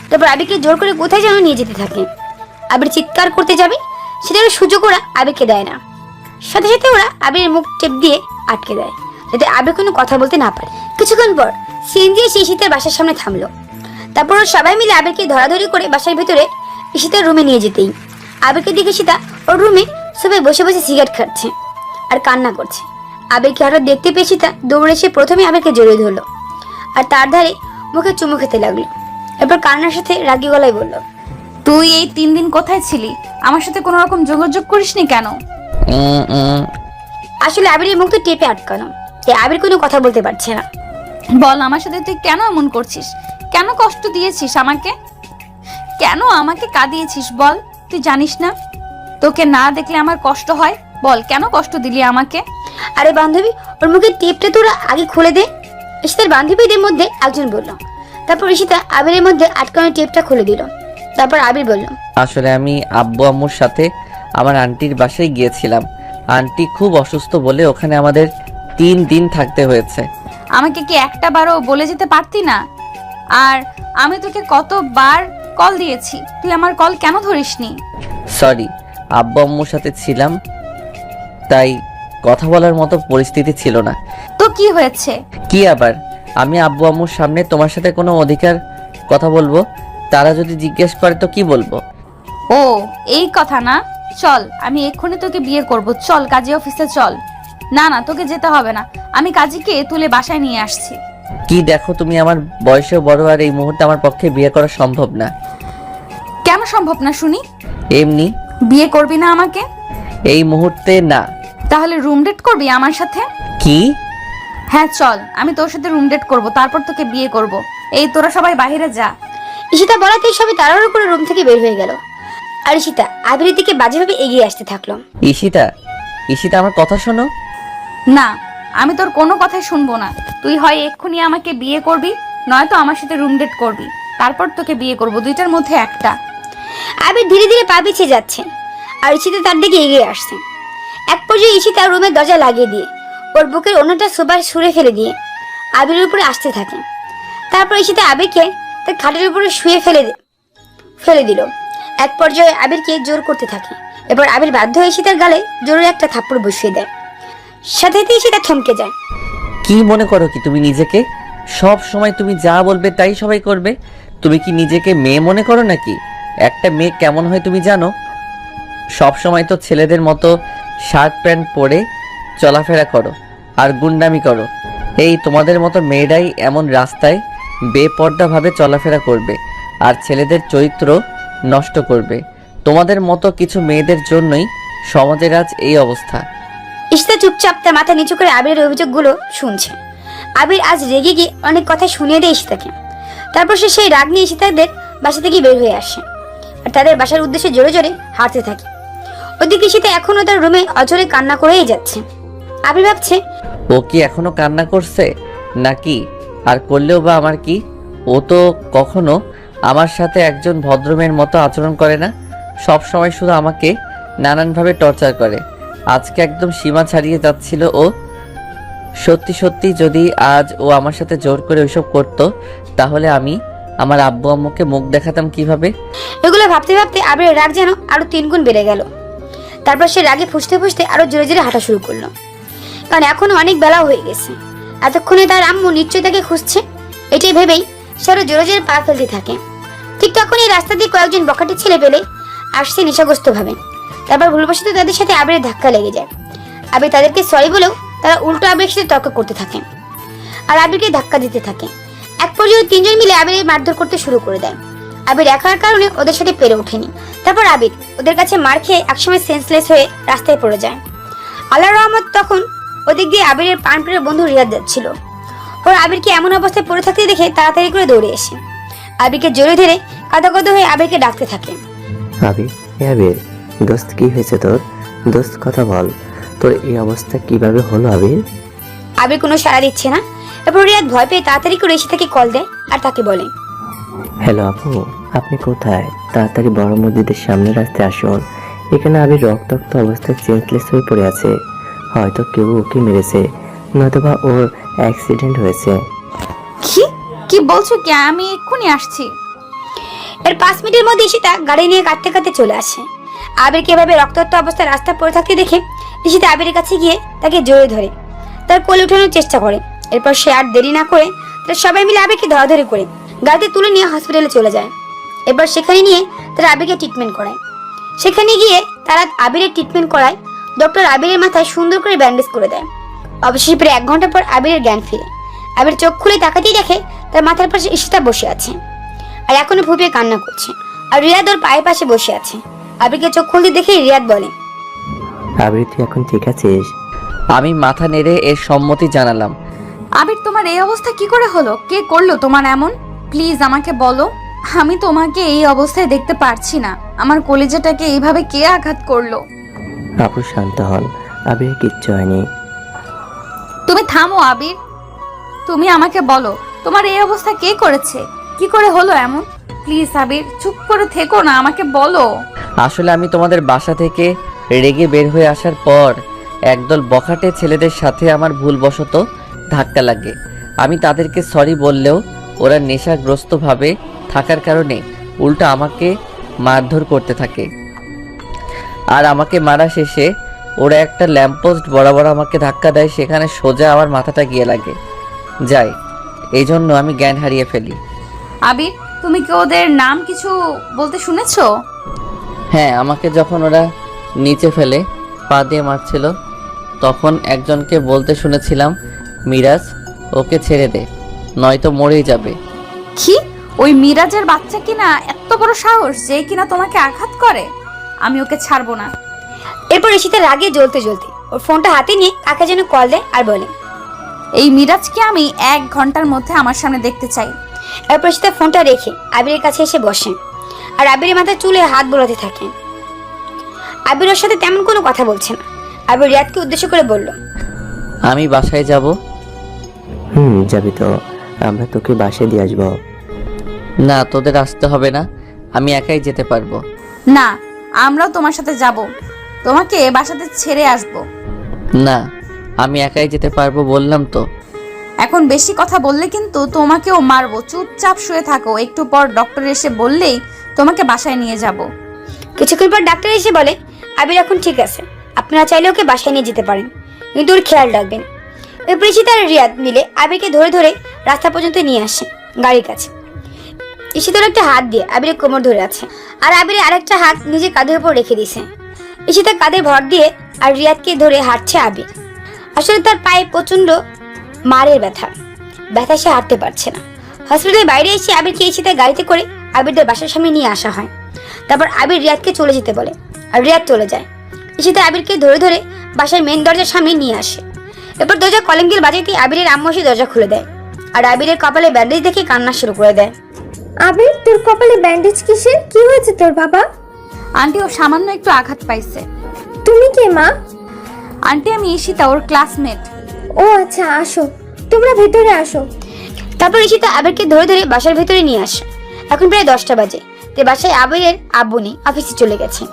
[SPEAKER 4] তারপর আবিরকে জোর করে কোথায় যেন নিয়ে যেতে থাকে। আবির চিৎকার করতে যাবে, সেটার সুযোগ ওরা আবিরকে দেয় না। সাথে সাথে ওরা আবিরের মুখ টেপ দিয়ে আটকে দেয়, যাতে আবির কোনো কথা বলতে না পারে। কিছুক্ষণ পর সিনজি এসে ঈশিতার বাসার সামনে থামলো। তারপর ওরা সবাই মিলে আবিরকে ধরাধরি করে বাসার ভিতরে ঈশিতার রুমে নিয়ে যেতেই আবিরকে দেখে ঈশিতা ওর রুমে সবাই বসে বসে সিগারেট খাচ্ছে আর কান্না করছে। আবিরকে হঠাৎ দেখতে পেয়ে ঈশিতা দৌড়ে এসে প্রথমে আবিরকে জড়িয়ে ধরলো আর তার ধারে মুখে চুমু খেতে লাগলো। এরপর কান্নার সাথে রাগী গলায় বলল,
[SPEAKER 3] তুই এই 3 দিন কোথায় ছিলি? আমার সাথে কোনো রকম যোগাযোগ করিসনি কেন?
[SPEAKER 4] আসলে আবিরের মুখ তো টেপে আটকানো, তাই আবির কোনো কথা বলতে পারছে না।
[SPEAKER 3] বল, আমার সাথে তুই কেন এমন করছিস? কেন কষ্ট দিয়েছিস আমাকে? কেন আমাকে কাঁদিয়েছিস বল? তুই জানিস না তোকে না দেখলে আমার কষ্ট হয়? বল কেন কষ্ট দিলি আমাকে?
[SPEAKER 4] আরে বান্ধবী, ওর মুখে টেপটা তোরা আগে খুলে দে, ঈশিতার বান্ধবীদের মধ্যে একজন বলল। তারপর ঈশিতা আবিরের মধ্যে আটকানো টেপটা খুলে দিল। তারপর আবির বলল,
[SPEAKER 2] আসলে আমি আব্বু আম্মুর সাথে আমার আন্টির বাসায় গিয়েছিলাম। আন্টি খুব অসুস্থ বলে ওখানে আমাদের 3 দিন থাকতে হয়েছে।
[SPEAKER 3] আমাকে কি একটা বারও বলে যেতে পারতি না? আর আমি তোকে কতবার কল দিয়েছি, তুই আমার কল কেন ধরিসনি?
[SPEAKER 2] সরি, আব্বু আম্মুর সাথে ছিলাম তাই কথা বলার মতো পরিস্থিতি ছিল না।
[SPEAKER 3] তো কি হয়েছে?
[SPEAKER 2] কি আবার, আমি আব্বু আম্মুর সামনে তোমার সাথে কোনো অধিকার কথা বলবো? তারা যদি জিজ্ঞেস করে তো কি বলবো?
[SPEAKER 3] ও এই কথা না, চল আমি এক্ষুনি তোকে বিয়ে করব, চল কাজী অফিসে চল। না না, তোকে যেতে হবে না, আমি কাজীকে তুলে বাসায় নিয়ে আসছি।
[SPEAKER 2] কি দেখো, তুমি আমার বয়সেও বড়, আর এই মুহূর্তে আমার পক্ষে বিয়ে করা সম্ভব না।
[SPEAKER 3] কেন সম্ভব না শুনি?
[SPEAKER 2] এমনি।
[SPEAKER 3] বিয়ে করবি না আমাকে?
[SPEAKER 2] এই মুহূর্তে না।
[SPEAKER 3] তাহলে রুম ডেট করবি আমার সাথে?
[SPEAKER 2] কি?
[SPEAKER 3] হ্যাঁ চল, আমি তোর সাথে রুম ডেট করব, তারপর তোকে বিয়ে করব। এই তোরা সবাই বাইরে যা।
[SPEAKER 4] ঈশিতা বলাতেই সবাই তাড়াহুড়ো করে রুম থেকে বের হয়ে গেল। আর ঈশিতা আবিরের দিকে বাজেভাবে এগিয়ে আসতে থাকলো।
[SPEAKER 2] ঈশিতা, ঈশিতা আমার কথা শোনো।
[SPEAKER 3] না, আমি তোর কোনো কথাই শুনবো না। তুই হয় এক্ষুনি আমাকে বিয়ে করবি, নয়তো আমার সাথে রুম ডেট করবি, তারপর তোকে বিয়ে করব, দুইটার মধ্যে একটা।
[SPEAKER 4] আবির ধীরে ধীরে পা পিছিয়ে যাচ্ছে আর ঈশিতা তার দিকে এগিয়ে আসছে। এক পর্যায়ে ঈশিতা রুমের দরজা লাগিয়ে দিয়ে ওর বুকের অন্যটা সোফায় সুরে ফেলে দিয়ে আবিরের উপরে আসতে থাকে। তারপর ঈশিতা আবিরকে তার খাটের উপরে শুয়ে ফেলে দিল। এক পর্যায়ে আবিরকে জোর করতে থাকে। এবার আবির বাধ্য হয়ে ঈশিতার গালে জোরে একটা থাপ্পড় বসিয়ে দেয়। সাথে সাথে ঈশিতা থমকে যায়।
[SPEAKER 2] কি মনে করো কি তুমি নিজেকে? সব সময় তুমি যা বলবে তাই সবাই করবে? তুমি কি নিজেকে মেয়ে মনে করো নাকি? একটা মেয়ে কেমন হয় তুমি জানো? সব সময় তো ছেলেদের মতো শার্ট প্যান্ট পরে চলাফেরা করো আর গুন্ডামি করো। এই তোমাদের মতো মেয়েরাই এমন রাস্তায় বেপর্দাভাবে চলাফেরা করবে আর ছেলেদের চরিত্র নষ্ট করবে। তোমাদের মতো কিছু মেয়েদের জন্যই সমাজের আজ এই অবস্থা।
[SPEAKER 4] ঈশিতা চুপচাপ তার মাথা নিচু করে আবিরের অভিযোগগুলো শুনছে। আবির আজ রেগে গিয়ে অনেক কথা শুনিয়ে দেয় ঈশিতাকে। তারপর সে সেই রাগ নিয়ে ঈশিতাদের বাসা থেকে বের হয়ে আসে আর তাদের বাসার উদ্দেশ্যে জোরে জোরে হাঁটতে থাকে। ওদিকে ঈশিতা এখনো তার রুমে অঝরে কান্না করেই যাচ্ছে। আবির ভাবছে,
[SPEAKER 2] ও কি এখনো কান্না করছে নাকি? আর করলেও বা আমার কি? ও তো কখনো আমার সাথে একজন ভদ্রমের মতো আচরণ করে না, সব সময় শুধু আমাকে নানানভাবে টর্চার করে। আজকে একদম সীমা ছাড়িয়ে যাচ্ছিল ও। সত্যি সত্যি যদি আজ ও আমার সাথে জোর করে ওইসব করতো, তাহলে আমি আমার আব্বু আম্মুকে মুখ দেখাতাম কিভাবে?
[SPEAKER 4] এগুলো ভাবতে ভাবতে আবিরের রাগ যেন আরো 3 গুণ বেড়ে গেল। তারপর সে রাগে ফুঁসতে ফুঁসতে আরো জোরে জোরে হাঁটা শুরু করলো, কারণ এখনো অনেক বেলা হয়ে গেছে। এতক্ষণে তার আম্মু নিশ্চয়ই তাকে খুঁজছে, এটাই ভেবেই সে আরো জোরে জোরে পা ফেলতে থাকে। ঠিক তখনই রাস্তা দিয়ে কয়েকজন বখাটে ছেলে পেলে আসছে নেশাগ্রস্ত ভাবে। তারপর ভুলবশত তাদের সাথে আবিরের ধাক্কা লেগে যায়। আবির তাদেরকে সরি বলেও তারা উল্টো আবিরের সাথে তর্ক করতে থাকে আর আবিরকে ধাক্কা দিতে থাকে। এক পর্যায়ে 3 জন মিলে আবিরের মারধর করতে শুরু করে দেয়। আবির একার কারণে ওদের সাথে পেরে ওঠেনি। তারপর আবির ওদের কাছে মার খেয়ে একসময় সেন্সলেস হয়ে রাস্তায় পড়ে যায়। আল্লাহ রহমত তখন ওদিক দিয়ে আবিরের প্রাণপ্রিয় বন্ধু রিয়াদ যাচ্ছিল। ওর আবিরকে এমন অবস্থায় পড়ে থাকতে দেখে তাড়াতাড়ি করে দৌড়ে এসে আবিরকে জড়িয়ে ধরে কাঁদো হয়ে আবিরকে ডাকতে থাকে।
[SPEAKER 7] আবির, আবির, দোস্ত কি হয়েছে তোর? দোস্ত কথা বল, তোর এই অবস্থা কিভাবে হলো আবির?
[SPEAKER 4] আবির কোনো সাড়া দিচ্ছে না। এরপর রিয়াদ ভয় পেয়ে তাড়াতাড়ি করে এসে তাকে কল দেয় আর তাকে বলে,
[SPEAKER 7] হ্যালো আপু, আপনি কোথায়? তাড়াতাড়ি বড় মসজিদের সামনে রাস্তায় আসুন। এখানে আবির রক্তাক্ত অবস্থায় সেন্সলেস হয়ে পড়ে আছে। হয়তো কেউ ওকে মেরেছে, নয়তোবা ওর অ্যাক্সিডেন্ট হয়েছে।
[SPEAKER 3] কি বলছো কি? আমি এক্ষুনি আসছি।
[SPEAKER 4] এর 5 মিনিটের মধ্যে ঈশিতা গাড়ি নিয়ে কাঁদতে কাঁদতে চলে আসে। আবিরকে এভাবে রক্তাক্ত অবস্থায় রাস্তায় পড়ে থাকতে দেখে ঈশিতা আবিরের কাছে গিয়ে তাকে জড়িয়ে ধরে তার কোলে ওঠানোর চেষ্টা করে। এরপর সে আর দেরি না করে তারা সবাই মিলে আবিরকে ধরাধরি করে গাড়িতে তুলে নিয়ে হসপিটালে চলে যায়। এরপর সেখানে নিয়ে তারা আবিরকে ট্রিটমেন্ট করায়। সেখানে গিয়ে তারা আবিরের ট্রিটমেন্ট করায়। ডক্টর আবিরের মাথায় সুন্দর করে ব্যান্ডেজ করে দেয়। অবশেষে প্রায় 1 ঘন্টা পর আবিরের জ্ঞান ফিরে। আবির চোখ খুলে তাকাতেই দেখে তার মাথার পাশে ঈশিতা বসে আছে আর এখনো ফুপিয়ে কান্না করছে। আর রিয়াদ ওর পায়ের পাশে বসে আছে। আবিরকে চোখ খুলতে দেখে রিয়াদ বলে,
[SPEAKER 7] আবির, তুই এখন ঠিক আছিস?
[SPEAKER 2] আমি মাথা নেড়ে এর সম্মতি জানালাম।
[SPEAKER 3] আবির, তোমার এই অবস্থা কি করে হলো? কে করলো তোমার এমন? প্লিজ আমাকে বলো। আমি তোমাকে এই অবস্থায় দেখতে পারছি না। আমার কলিজাটাকে এইভাবে কে আঘাত করলো?
[SPEAKER 7] আপু শান্ত হন, আবির কিচ্ছু হয়নি।
[SPEAKER 3] তুমি থামো আবির, তুমি আমাকে বলো তোমার এই অবস্থা কে করেছে? কি করে হলো এমন? প্লিজ আবির, চুপ করে থেকো না, আমাকে বলো।
[SPEAKER 2] আসলে আমি তোমাদের বাসা থেকে রেগে বের হয়ে আসার পর একদল বখাটে ছেলেদের সাথে আমার ভুলবশত ধাক্কা লাগে। আমি তাদেরকে সরি বললেও ওরা নেশাগ্রস্তভাবে থাকার কারণে উল্টো আমাকে মারধর করতে থাকে। আর আমাকে মারা শেষে ওরা একটা ল্যাম্পপোস্ট বরাবর আমাকে ধাক্কা দেয়, সেখানে সোজা আমার মাথাটা গিয়ে লাগে যায়। এই জন্য আমি জ্ঞান হারিয়ে ফেলি।
[SPEAKER 3] আবির, তুমি কি ওদের নাম কিছু বলতে শুনেছো?
[SPEAKER 2] হ্যাঁ, আমাকে যখন ওরা নিচে ফেলে পা দিয়ে মারছিল, তখন একজনকে বলতে শুনেছিলাম, মিরাজ, ওকে ছেড়ে দে, নয়তো মরেই যাবে।
[SPEAKER 3] কি? ওই মিরাজের বাচ্চা কিনা এত বড় সাহস যে কিনা তোমাকে আঘাত করে? আমি ওকে ছাড়বো না।
[SPEAKER 4] এরপর ঈশিতা রাগে জ্বলতে জ্বলতে ওর ফোনটা হাতে নিয়ে কাকে যেন কল দেয় আর বলে,
[SPEAKER 3] এই মিরাজকে আমি 1 ঘন্টার মধ্যে আমার সামনে দেখতে চাই।
[SPEAKER 4] এরপর ঈশিতা ফোনটা রেখে আবিরের কাছে এসে বসে আর আবিরের মাথায় চুলে হাত বোলাতে থাকে। আবির ওর সাথে তেমন কোনো কথা বলছে না। আবির রিয়াদকে উদ্দেশ্য করে বলল,
[SPEAKER 2] আমি বাসায় যাব।
[SPEAKER 7] যাবি তো, আমরা তোকে বাসায় দিয়ে আসবো।
[SPEAKER 2] না, তোদের আসতে হবে না, আমি একাই যেতে পারবো।
[SPEAKER 3] না, আমরাও তোমার সাথে যাব, তোমাকে বাসাতে ছেড়ে আসবো।
[SPEAKER 2] না, আমি একাই যেতে পারবো বললাম তো।
[SPEAKER 3] এখন বেশি কথা বললে কিন্তু তোমাকেও মারবো। চুপচাপ শুয়ে থাকো, একটু পর ডক্টর এসে বললেই তোমাকে বাসায় নিয়ে যাব।
[SPEAKER 4] কিছুক্ষণ পর ডাক্তার এসে বলে, আবির এখন ঠিক আছে, আপনারা চাইলে ওকে বাসায় নিয়ে যেতে পারেন, কিন্তু ওর খেয়াল রাখবেন। এরপর ঈশিতা আর রিয়াদ মিলে আবিরকে ধরে ধরে রাস্তা পর্যন্ত নিয়ে আসে গাড়ির কাছে। ঈশিতার একটা হাত দিয়ে আবিরের কোমর ধরে আছে আর আবিরের আরেকটা হাত নিজের কাঁধের উপর রেখে দিয়েছে। ঈশিতা কাঁধে ভর দিয়ে আর রিয়াদকে ধরে হাঁটছে আবির। আসলে তার পায়ে প্রচন্ড মারের ব্যথা সে হাঁটতে পারছে না। হসপিটালের বাইরে এসে আবিরকে ঈশিতার গাড়িতে করে আবিরদের বাসার সামনে নিয়ে আসা হয়। তারপর আবির রিয়াদকে চলে যেতে বলে আর রিয়াদ চলে যায়। ঈশিতা আবিরকে ধরে ধরে বাসার মেন দরজার সামনে নিয়ে আসে। এরপর দরজা কলিং বেল বাজাইতে আবিরের আম্মু এসে দরজা খুলে দেয় আর আবিরের কপালে ব্যান্ডেজ দেখে কান্না শুরু করে দেয়।
[SPEAKER 6] আবির, তোর কপালে ব্যান্ডেজ কিসের? কি হয়েছে তোর বাবা?
[SPEAKER 3] আন্টি, ও সামান্য একটু আঘাত পাইছে।
[SPEAKER 6] তুমি কে মা?
[SPEAKER 3] আন্টি, আমি ঈশিতা, ওর ক্লাসমেট।
[SPEAKER 6] ও আচ্ছা, আসো, তোমরা ভেতরে আসো।
[SPEAKER 4] তারপর ঈশিতা আবিরকে ধরে ধরে বাসার ভেতরে নিয়ে আসে। এখন প্রায় 10টা বাজে। তে বাসায় আবিরের আব্বু নেই, অফিসে চলে গেছে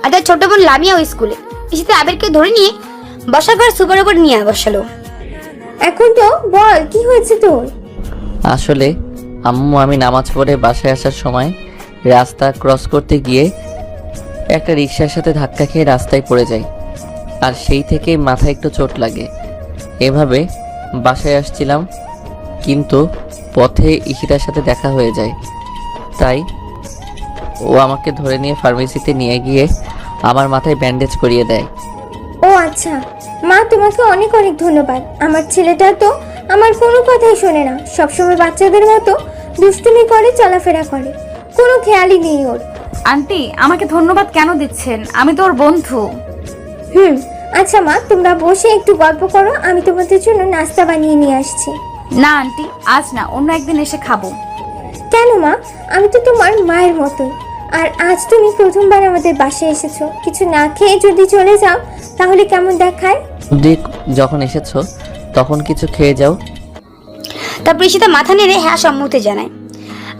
[SPEAKER 4] আর তার ছোট বোন লামিয়াও স্কুলে। ঈশিতা আবিরকে ধরে নিয়ে বসার ঘর সুপার উপর নিয়ে বসালো।
[SPEAKER 6] এখন তো বল, কি হয়েছে তোর?
[SPEAKER 2] আসলে আম্মু, আমি নামাজ পড়ে বাসায় আসার সময় রাস্তা ক্রস করতে গিয়ে একটা রিকশার সাথে ধাক্কা খেয়ে রাস্তায় পড়ে যাই, আর সেই থেকেই মাথায় একটু চোট লাগে। এভাবে বাসায় আসছিলাম, কিন্তু পথে ঈশিতার সাথে দেখা হয়ে যায়, তাই ও আমাকে ধরে নিয়ে ফার্মেসিতে নিয়ে গিয়ে আমার মাথায় ব্যান্ডেজ করিয়ে দেয়।
[SPEAKER 6] ও আচ্ছা মা, তোমাকে অনেক অনেক ধন্যবাদ। আমার ছেলেটা তো আমার কোনো কথাই শোনে না, সবসময় বাচ্চাদের মতো দুষ্টুমি করে, চলাফেরা করে, কোনো খেয়ালই নেই ওর।
[SPEAKER 3] আন্টি, আমাকে ধন্যবাদ কেন দিচ্ছেন? আমি তো ওর বন্ধু।
[SPEAKER 6] আচ্ছা মা, তোমরা বসে একটু গল্প করো, আমি তোমাদের জন্য নাস্তা বানিয়ে নিয়ে আসছি।
[SPEAKER 3] না আন্টি, আজ না, অন্য একদিন এসে খাবো।
[SPEAKER 6] কেন মা? আমি তো তোমার মায়ের মতোই, আর আজ তুমি প্রথমবার আমাদের বাসায় এসেছো, কিছু না খেয়ে যদি চলে যাও তাহলে কেমন দেখায়?
[SPEAKER 2] দেখ, যখন এসেছো তখন কিছু খেয়ে যাও।
[SPEAKER 4] তারপর ঈশিতা মাথা নেড়ে হ্যাঁ সম্মতি জানায়।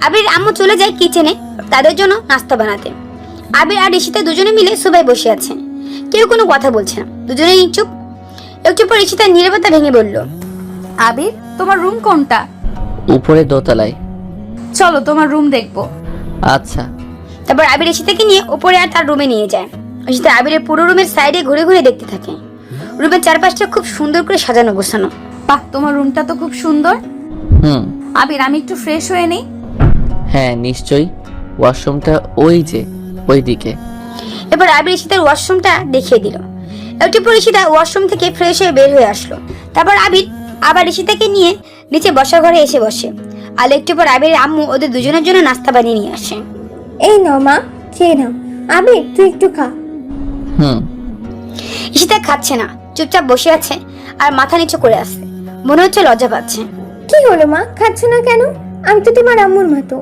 [SPEAKER 4] আবির আম্মু চলে যায় কিচেনে তাদের জন্য নাস্তা বানাতে। আবির আর ঈশিতা দুজনে মিলে সোফায় বসে আছে, কেউ কোনো কথা বলছে না, দুজনেই চুপ। একটু পর ঈশিতা নীরবতা ভেঙে বলল,
[SPEAKER 3] আবির, তোমার রুম কোনটা?
[SPEAKER 2] উপরে দোতলায়।
[SPEAKER 3] চলো তোমার রুম দেখবো।
[SPEAKER 2] আচ্ছা।
[SPEAKER 4] তারপর আবির ঈশিতাকে নিয়ে উপরে আর তার রুমে নিয়ে যায়। ঈশিতা আবিরের পুরো রুমের সাইডে ঘুরে ঘুরে দেখতে থাকে। রুমের চারপাশটা খুব সুন্দর করে সাজানো গোছানো।
[SPEAKER 3] বাহ, তোমার রুমটা তো খুব সুন্দর। আবির, আমি একটু ফ্রেশ হয়ে নেই।
[SPEAKER 2] হ্যাঁ নিশ্চয়ই, ওয়াশরুমটা ওই যে ওই দিকে।
[SPEAKER 4] এবার আবির ঈশিতার ওয়াশরুমটা দেখিয়ে দিল। একটু পর ঈশিতা ওয়াশরুম থেকে ফ্রেশ হয়ে বের হয়ে আসলো। তারপর আবির আবার ঈশিতাকে নিয়ে নিচে বসার ঘরে এসে বসে। আর একটু পর আবিরের আম্মু ওদের দুজনের জন্য নাস্তা বানিয়ে নিয়ে আসে।
[SPEAKER 6] এই নাও মা, খেয়ে নাও। আবির, তুই একটু খা।
[SPEAKER 4] ঈশিতা খাচ্ছে না, চুপচাপ বসে আছে আর মাথা নিচু করে আছে, মনে হচ্ছে লজ্জা পাচ্ছে।
[SPEAKER 6] কি হলো মা, খাচ্ছ না কেন? আমি তো তোমার আম্মুর মতো,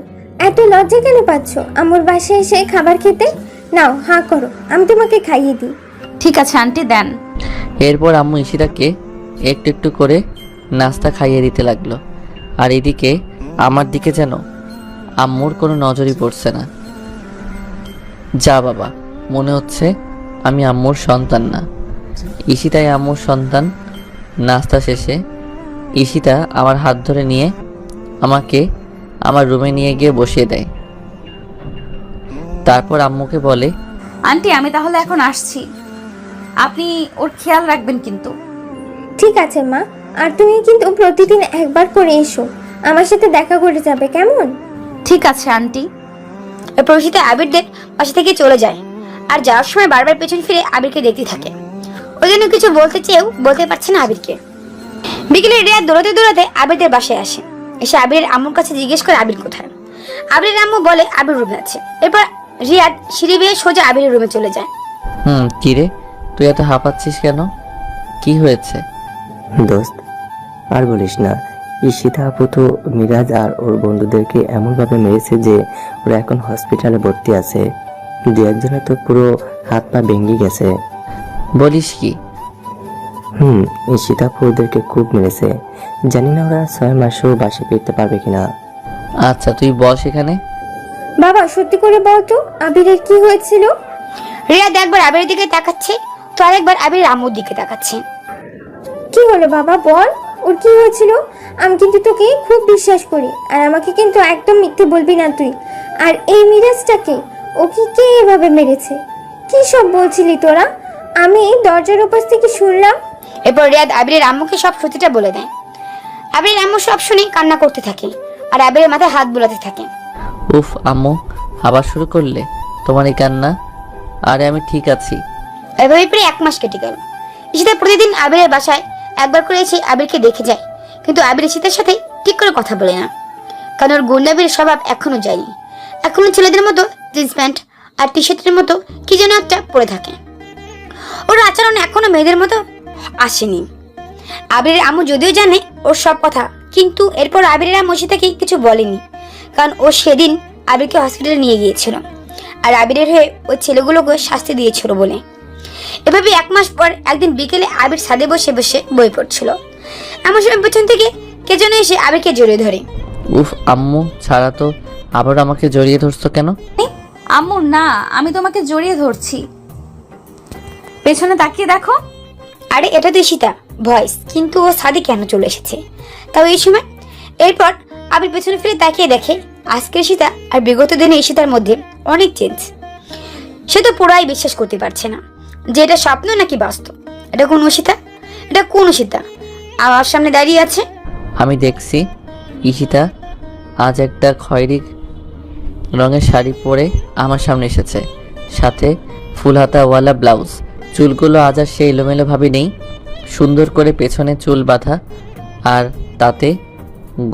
[SPEAKER 6] এত লজ্জা কেন পাচ্ছ আম্মুর বাসায় এসে খাবার খেতে? নাও, হাঁ করো, আমি তোমাকে খাইয়ে দিই।
[SPEAKER 3] ঠিক আছে আন্টি, দেন।
[SPEAKER 2] এরপর আম্মু ঈশিতাকে একটু একটু করে নাস্তা খাইয়ে দিতে লাগলো, আর এদিকে আমার দিকে যেন আম্মুর কোনো নজরই পড়ছে না। যা বাবা, মনে হচ্ছে আমি আম্মুর সন্তান না, ঈশিতাই আম্মুর সন্তান। নাস্তা শেষে ঈশিতা আমার হাত ধরে নিয়ে আমাকে আমার রুমে নিয়ে গিয়ে বসিয়ে দেয়। তারপর আম্মুকে বলে,
[SPEAKER 3] আন্টি, আমি তাহলে এখন আসছি। আপনি ওর খেয়াল রাখবেন কিন্তু।
[SPEAKER 6] ঠিক আছে মা, আর তুমি কিন্তু প্রতিদিন একবার করে এসো, আমার সাথে দেখা করে যাবে, কেমন?
[SPEAKER 3] ঠিক আছে আন্টি।
[SPEAKER 4] এরপর ঈশিতা আবিরদের পাশে থেকে চলে যায় আর যাওয়ার সময় বারবার পেছন ফিরে আবিরকে দেখতে থাকে। ওই জন্য কিছু বলতে চেয়েও বলতে পারছে না আবিরকে। বিকেলে রিয়া দৌড়াতে দৌড়াতে আবিরদের বাসায় আসে। এসে আবিরের আম্মুর কাছে জিজ্ঞেস করে আবির কোথায়। আবিরের আম্মু বলে আবির রুমে আছে। এরপর রিয়াদ সিঁড়ি বেয়ে সোজা আবিরের রুমে চলে যায়।
[SPEAKER 2] কি রে, তুই এত হাঁপাচ্ছিস কেন? কি হয়েছে?
[SPEAKER 7] দোস্ত, আর বলিস না। ঈশিতা আপু তো মিরাজ আর ওর বন্ধুদেরকে এমনভাবে মেরেছে যে ওরা এখন হসপিটালে ভর্তি আছে। দু একজনের তো পুরো হাত পা ভেঙে গেছে।
[SPEAKER 2] বলিস কি?
[SPEAKER 7] ঈশিতা আপু ওদেরকে খুব মেরেছে। জানি না ওরা 6 মাসেও বাসে ফিরতে পারবে কিনা।
[SPEAKER 2] আচ্ছা তুই বস এখানে।
[SPEAKER 6] বাবা সত্যি করে বল তো, আবিরের কি হয়েছিল?
[SPEAKER 4] রিয়াদ একবার আবিরের দিকে তাকাচ্ছে, তো আরেকবার আবিরের আম্মুর দিকে তাকাচ্ছে।
[SPEAKER 6] কি হলো বাবা, বল ওর কি হয়েছিল? আমি কিন্তু তোকে খুব বিশ্বাস করি, আর আমাকে কিন্তু একদম মিথ্যে বলবি না তুই। আর এই মিরাজটাকে, ওকে কে এভাবে মেরেছে? কি সব বলছিলি তোরা? আমি দরজার ওপাশ থেকে শুনলাম।
[SPEAKER 4] এরপর রিয়াদ আবিরের আম্মুকে সব সত্যিটা বলে দেয়। আবিরের আম্মু সব শুনে কান্না করতে থাকে আর আবিরের মাথায় হাত বুলাতে থাকে।
[SPEAKER 2] উফ আম্মু, আবার শুরু করলে তোমার এই কান্না? আরে আমি ঠিক আছি।
[SPEAKER 4] এভাবে প্রায় 1 মাস কেটে গেল। ঈশিতা প্রতিদিন আবিরের বাসায় একবার করে এসে আবিরকে দেখে যায়, কিন্তু আবির ঈশিতার সাথে ঠিক করে কথা বলে না, কারণ ওর গুন্ডাবির স্বভাব এখনো যায়নি। এখনো ছেলেদের মতো জিন্স প্যান্ট আর টি শার্টের মতো কি যেন একটা পরে থাকে। ওর আচরণ এখনো মেয়েদের মতো আসেনি। আবিরের আম্মু যদিও জানে ওর সব কথা, কিন্তু এরপর আবিরের আম্মু ঈশিতাকে কিছু বলেনি, কারণ ও সেদিন আবিরকে হসপিটালে নিয়ে গিয়েছিল আর আবিরের হয়ে ওই ছেলেগুলোকে শাস্তি দিয়েছিল বলে। এভাবে 1 মাস পর একদিন বিকেলে আবির ছাদে বসে বসে বই পড়ছিল। এমন সময় পেছন থেকে কে যেন এসে আবিরকে জড়িয়ে ধরে।
[SPEAKER 2] উফ আম্মু, ছাড়া তো। আবার আমাকে জড়িয়ে ধরছো কেন?
[SPEAKER 3] আম্মু না, আমি তোমাকে জড়িয়ে ধরছি। পেছনে তাকিয়ে দেখো।
[SPEAKER 4] আরে এটা তো ঈশিতা ভয়েস, কিন্তু ও ছাদে কেন চলে এসেছে তাও এই সময়? এরপর আবির পেছনে ফিরে তাকিয়ে দেখে আজকের ঈশিতা আর বিগত দিনে ঈশিতার মধ্যে অনেক চেঞ্জ। সে তো পুরাই বিশ্বাস করতে পারছে না যে এটা স্বপ্ন নাকি বাস্তব। এটা কোন ঈশিতা? এটা কোন ঈশিতা আমার সামনে দাঁড়িয়ে আছে?
[SPEAKER 2] আমি দেখছি ঈশিতা আজ একটা খয়েরি রঙের শাড়ি পরে আমার সামনে এসেছে, সাথে ফুল হাতাওয়ালা ব্লাউজ। চুলগুলো আজ আর সেই এলোমেলো ভাবে নেই, সুন্দর করে পেছনে চুল বাঁধা, আর তাতে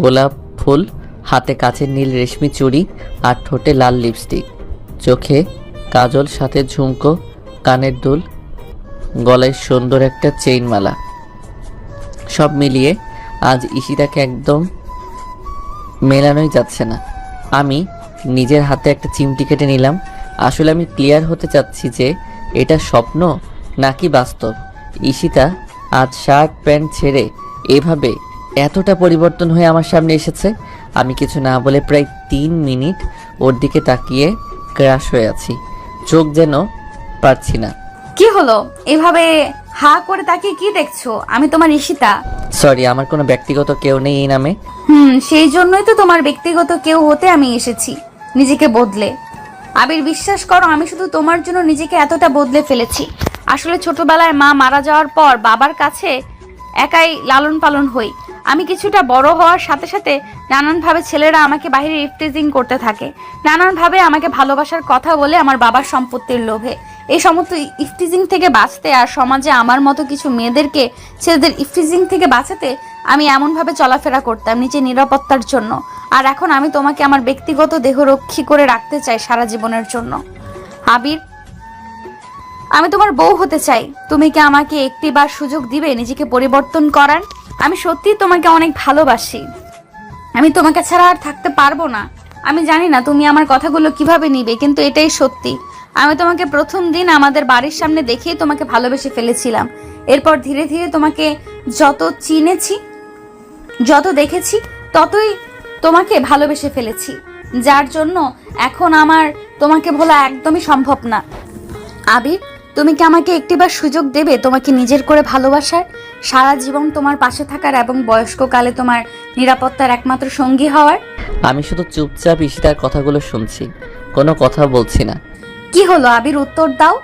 [SPEAKER 2] গোলাপ ফুল, হাতে কাচের নীল রেশমি চুড়ি আর ঠোঁটে লাল লিপস্টিক, চোখে কাজল, সাথে ঝুমকো, কানের দুল, গলায় সুন্দর একটা চেইন মালা। সব মিলিয়ে আজ ঈশিতাকে একদম মেলানোই যাচ্ছে না। আমি নিজের হাতে একটা চিমটি কেটে নিলাম। আসলে আমি ক্লিয়ার হতে চাচ্ছি যে এটা স্বপ্ন নাকি বাস্তব। ঈশিতা আজ শার্ট প্যান্ট ছেড়ে এভাবে এতটা পরিবর্তন হয়ে আমার সামনে এসেছে। আমি কিছু না বলে প্রায় 3 মিনিট ওর দিকে তাকিয়ে ক্রাশ হয়ে আছি, চোখ যেন পারছি না।
[SPEAKER 3] কি হলো এভাবে হা করে তাকিয়ে কি দেখছো? আমি তোমার ঈশিতা।
[SPEAKER 2] সরি, আমার কোনো ব্যক্তিগত কেউ নেই এই নামে।
[SPEAKER 3] সেই জন্যই তো তোমার ব্যক্তিগত কেউ হতে আমি এসেছি, নিজেকে বদলে। আবির বিশ্বাস করো, আমি শুধু তোমার জন্য নিজেকে এতটা বদলে ফেলেছি। আসলে ছোটবেলায় মা মারা যাওয়ার পর বাবার কাছে একাই লালন পালন হই। আমি কিছুটা বড় হওয়ার সাথে সাথে নানানভাবে ছেলেরা আমাকে বাইরে ইফটিজিং করতে থাকে, নানানভাবে আমাকে ভালোবাসার কথা বলে আমার বাবার সম্পত্তির লোভে। এই সমস্ত ইফটিজিং থেকে বাঁচতে আর সমাজে আমার মতো কিছু মেয়েদেরকে ছেলেদের ইফটিজিং থেকে বাঁচাতে আমি এমনভাবে চলাফেরা করতাম নিজের নিরাপত্তার জন্য। আর এখন আমি তোমাকে আমার ব্যক্তিগত দেহরক্ষী করে রাখতে চাই সারা জীবনের জন্য। আবির, আমি তোমার বউ হতে চাই। তুমি কি আমাকে একটিবার সুযোগ দিবে নিজেকে পরিবর্তন করার? আমি সত্যি তোমাকে অনেক ভালোবাসি। আমি তোমাকে ছাড়া আর থাকতে পারবো না। আমি জানি না তুমি আমার কথাগুলো কিভাবে নিবে, কিন্তু এটাই সত্যি। আমি তোমাকে প্রথম দিন আমাদের বাড়ির সামনে দেখেই তোমাকে ভালোবেসে ফেলেছিলাম। এরপর ধীরে ধীরে তোমাকে যত চিনেছি, যত দেখেছি, ততই তোমাকে ভালোবেসে ফেলেছি, যার জন্য এখন আমার তোমাকে ভোলা একদমই সম্ভব না। আবির, তুমি কি আমাকে একটিবার সুযোগ দেবে তোমাকে নিজের করে ভালোবাসার, সারা জীবন তোমার পাশে থাকার এবং বয়স্ককালে তোমার নিরাপত্তার একমাত্র সঙ্গী হওয়ার?
[SPEAKER 2] আমি শুধু চুপচাপ ঈশিতার কথাগুলো শুনছি, কোনো কথা বলছি না।
[SPEAKER 3] কি হলো আবির, উত্তর দাও।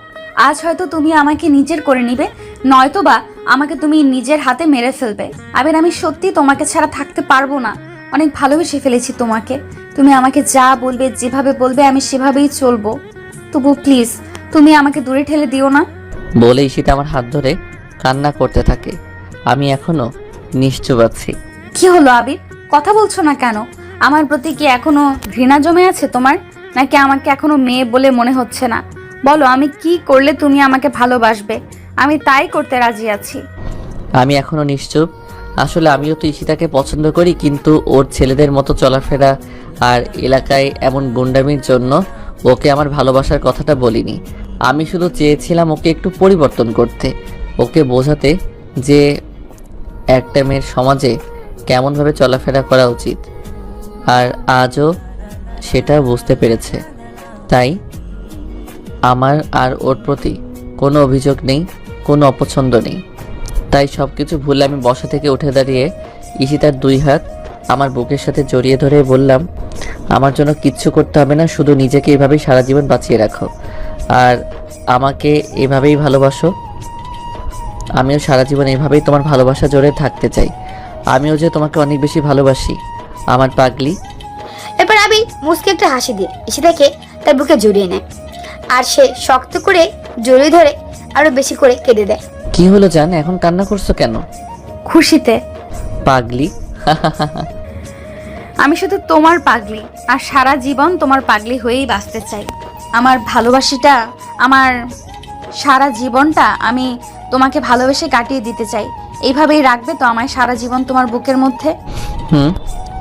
[SPEAKER 3] আজ হয়তো তুমি আমাকে নিজের করে নিবে, নয়তো বা আমাকে তুমি নিজের হাতে মেরে ফেলবে। আবির, আমি সত্যি তোমাকে ছাড়া থাকতে পারবো না। অনেক ভালোবেসে ফেলেছি তোমাকে। তুমি আমাকে যা বলবে, যেভাবে বলবে আমি সেভাবেই চলবো। তবু প্লিজ তুমি আমাকে দূরে ঠেলে দিও না।
[SPEAKER 2] বলে ঈশিতা আমার হাত ধরে কান্না করতে থাকে। আমি এখনো নিশ্চুপ আছি।
[SPEAKER 3] কি হলো আবির, কথা বলছো না কেন? আমার প্রতি কি এখনো ঘৃণা জমে আছে তোমার, নাকি আমাকে এখনো মেয়ে বলে মনে হচ্ছে না? বলো, আমি কি করলে তুমি আমাকে ভালোবাসবে? আমি তাই করতে রাজি আছি।
[SPEAKER 2] আমি এখনো নিশ্চুপ। আসলে আমিও তো ঈশিতাকে পছন্দ করি, কিন্তু ওর ছেলেদের মতো চলাফেরা আর এলাকায় এমন গুন্ডামির জন্য ওকে আমার ভালোবাসার কথাটা বলিনি। আমি শুধু চেয়েছিলাম ওকে একটু পরিবর্তন করতে, ওকে বোঝাতে যে একটা মেয়ের সমাজে কেমনভাবে চলাফেরা করা উচিত। আর আজও সেটা বুঝতে পেরেছে। তাই আমার আর ওর প্রতি কোনো অভিযোগ নেই, কোনো অপছন্দ নেই। তাই সব কিছু ভুলে আমি বসা থেকে উঠে দাঁড়িয়ে ঈশিতার 2 হাত আমার বুকের সাথে জড়িয়ে ধরে বললাম, আমার জন্য কিচ্ছু করতে হবে না, শুধু নিজেকে এভাবেই সারা জীবন বাঁচিয়ে রাখো আর আমাকে এভাবেই ভালোবাসো। আমিও সারা জীবন এভাবেই তোমার ভালোবাসা জোরে থাকতে চাই। আমিও যে তোমাকে অনেক বেশি ভালোবাসি আমার পাগলি।
[SPEAKER 4] এরপর আবির মুচকে একটা হাসি দিয়ে ঈশিতাকে তার বুকে জড়িয়ে নেয়, আর সে শক্ত করে জড়িয়ে ধরে আরো বেশি করে কেঁদে দেয়।
[SPEAKER 2] কি হলো জান, এখন কান্না করছো কেন?
[SPEAKER 3] খুশিতে।
[SPEAKER 2] পাগলি।
[SPEAKER 3] আমি শুধু তোমার পাগলি, আর সারা জীবন তোমার পাগলি হয়েই বাঁচতে চাই। আমার ভালোবাসিটা, আমার সারা জীবনটা আমি তোমাকে ভালোবেসে কাটিয়ে দিতে চাই। এইভাবেই রাখবে তো আমায় সারা জীবন তোমার বুকের মধ্যে?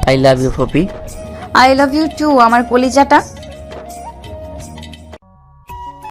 [SPEAKER 2] আই লাভ ইউ ফপি।
[SPEAKER 3] আই লাভ ইউ টু আমার কলিজাটা।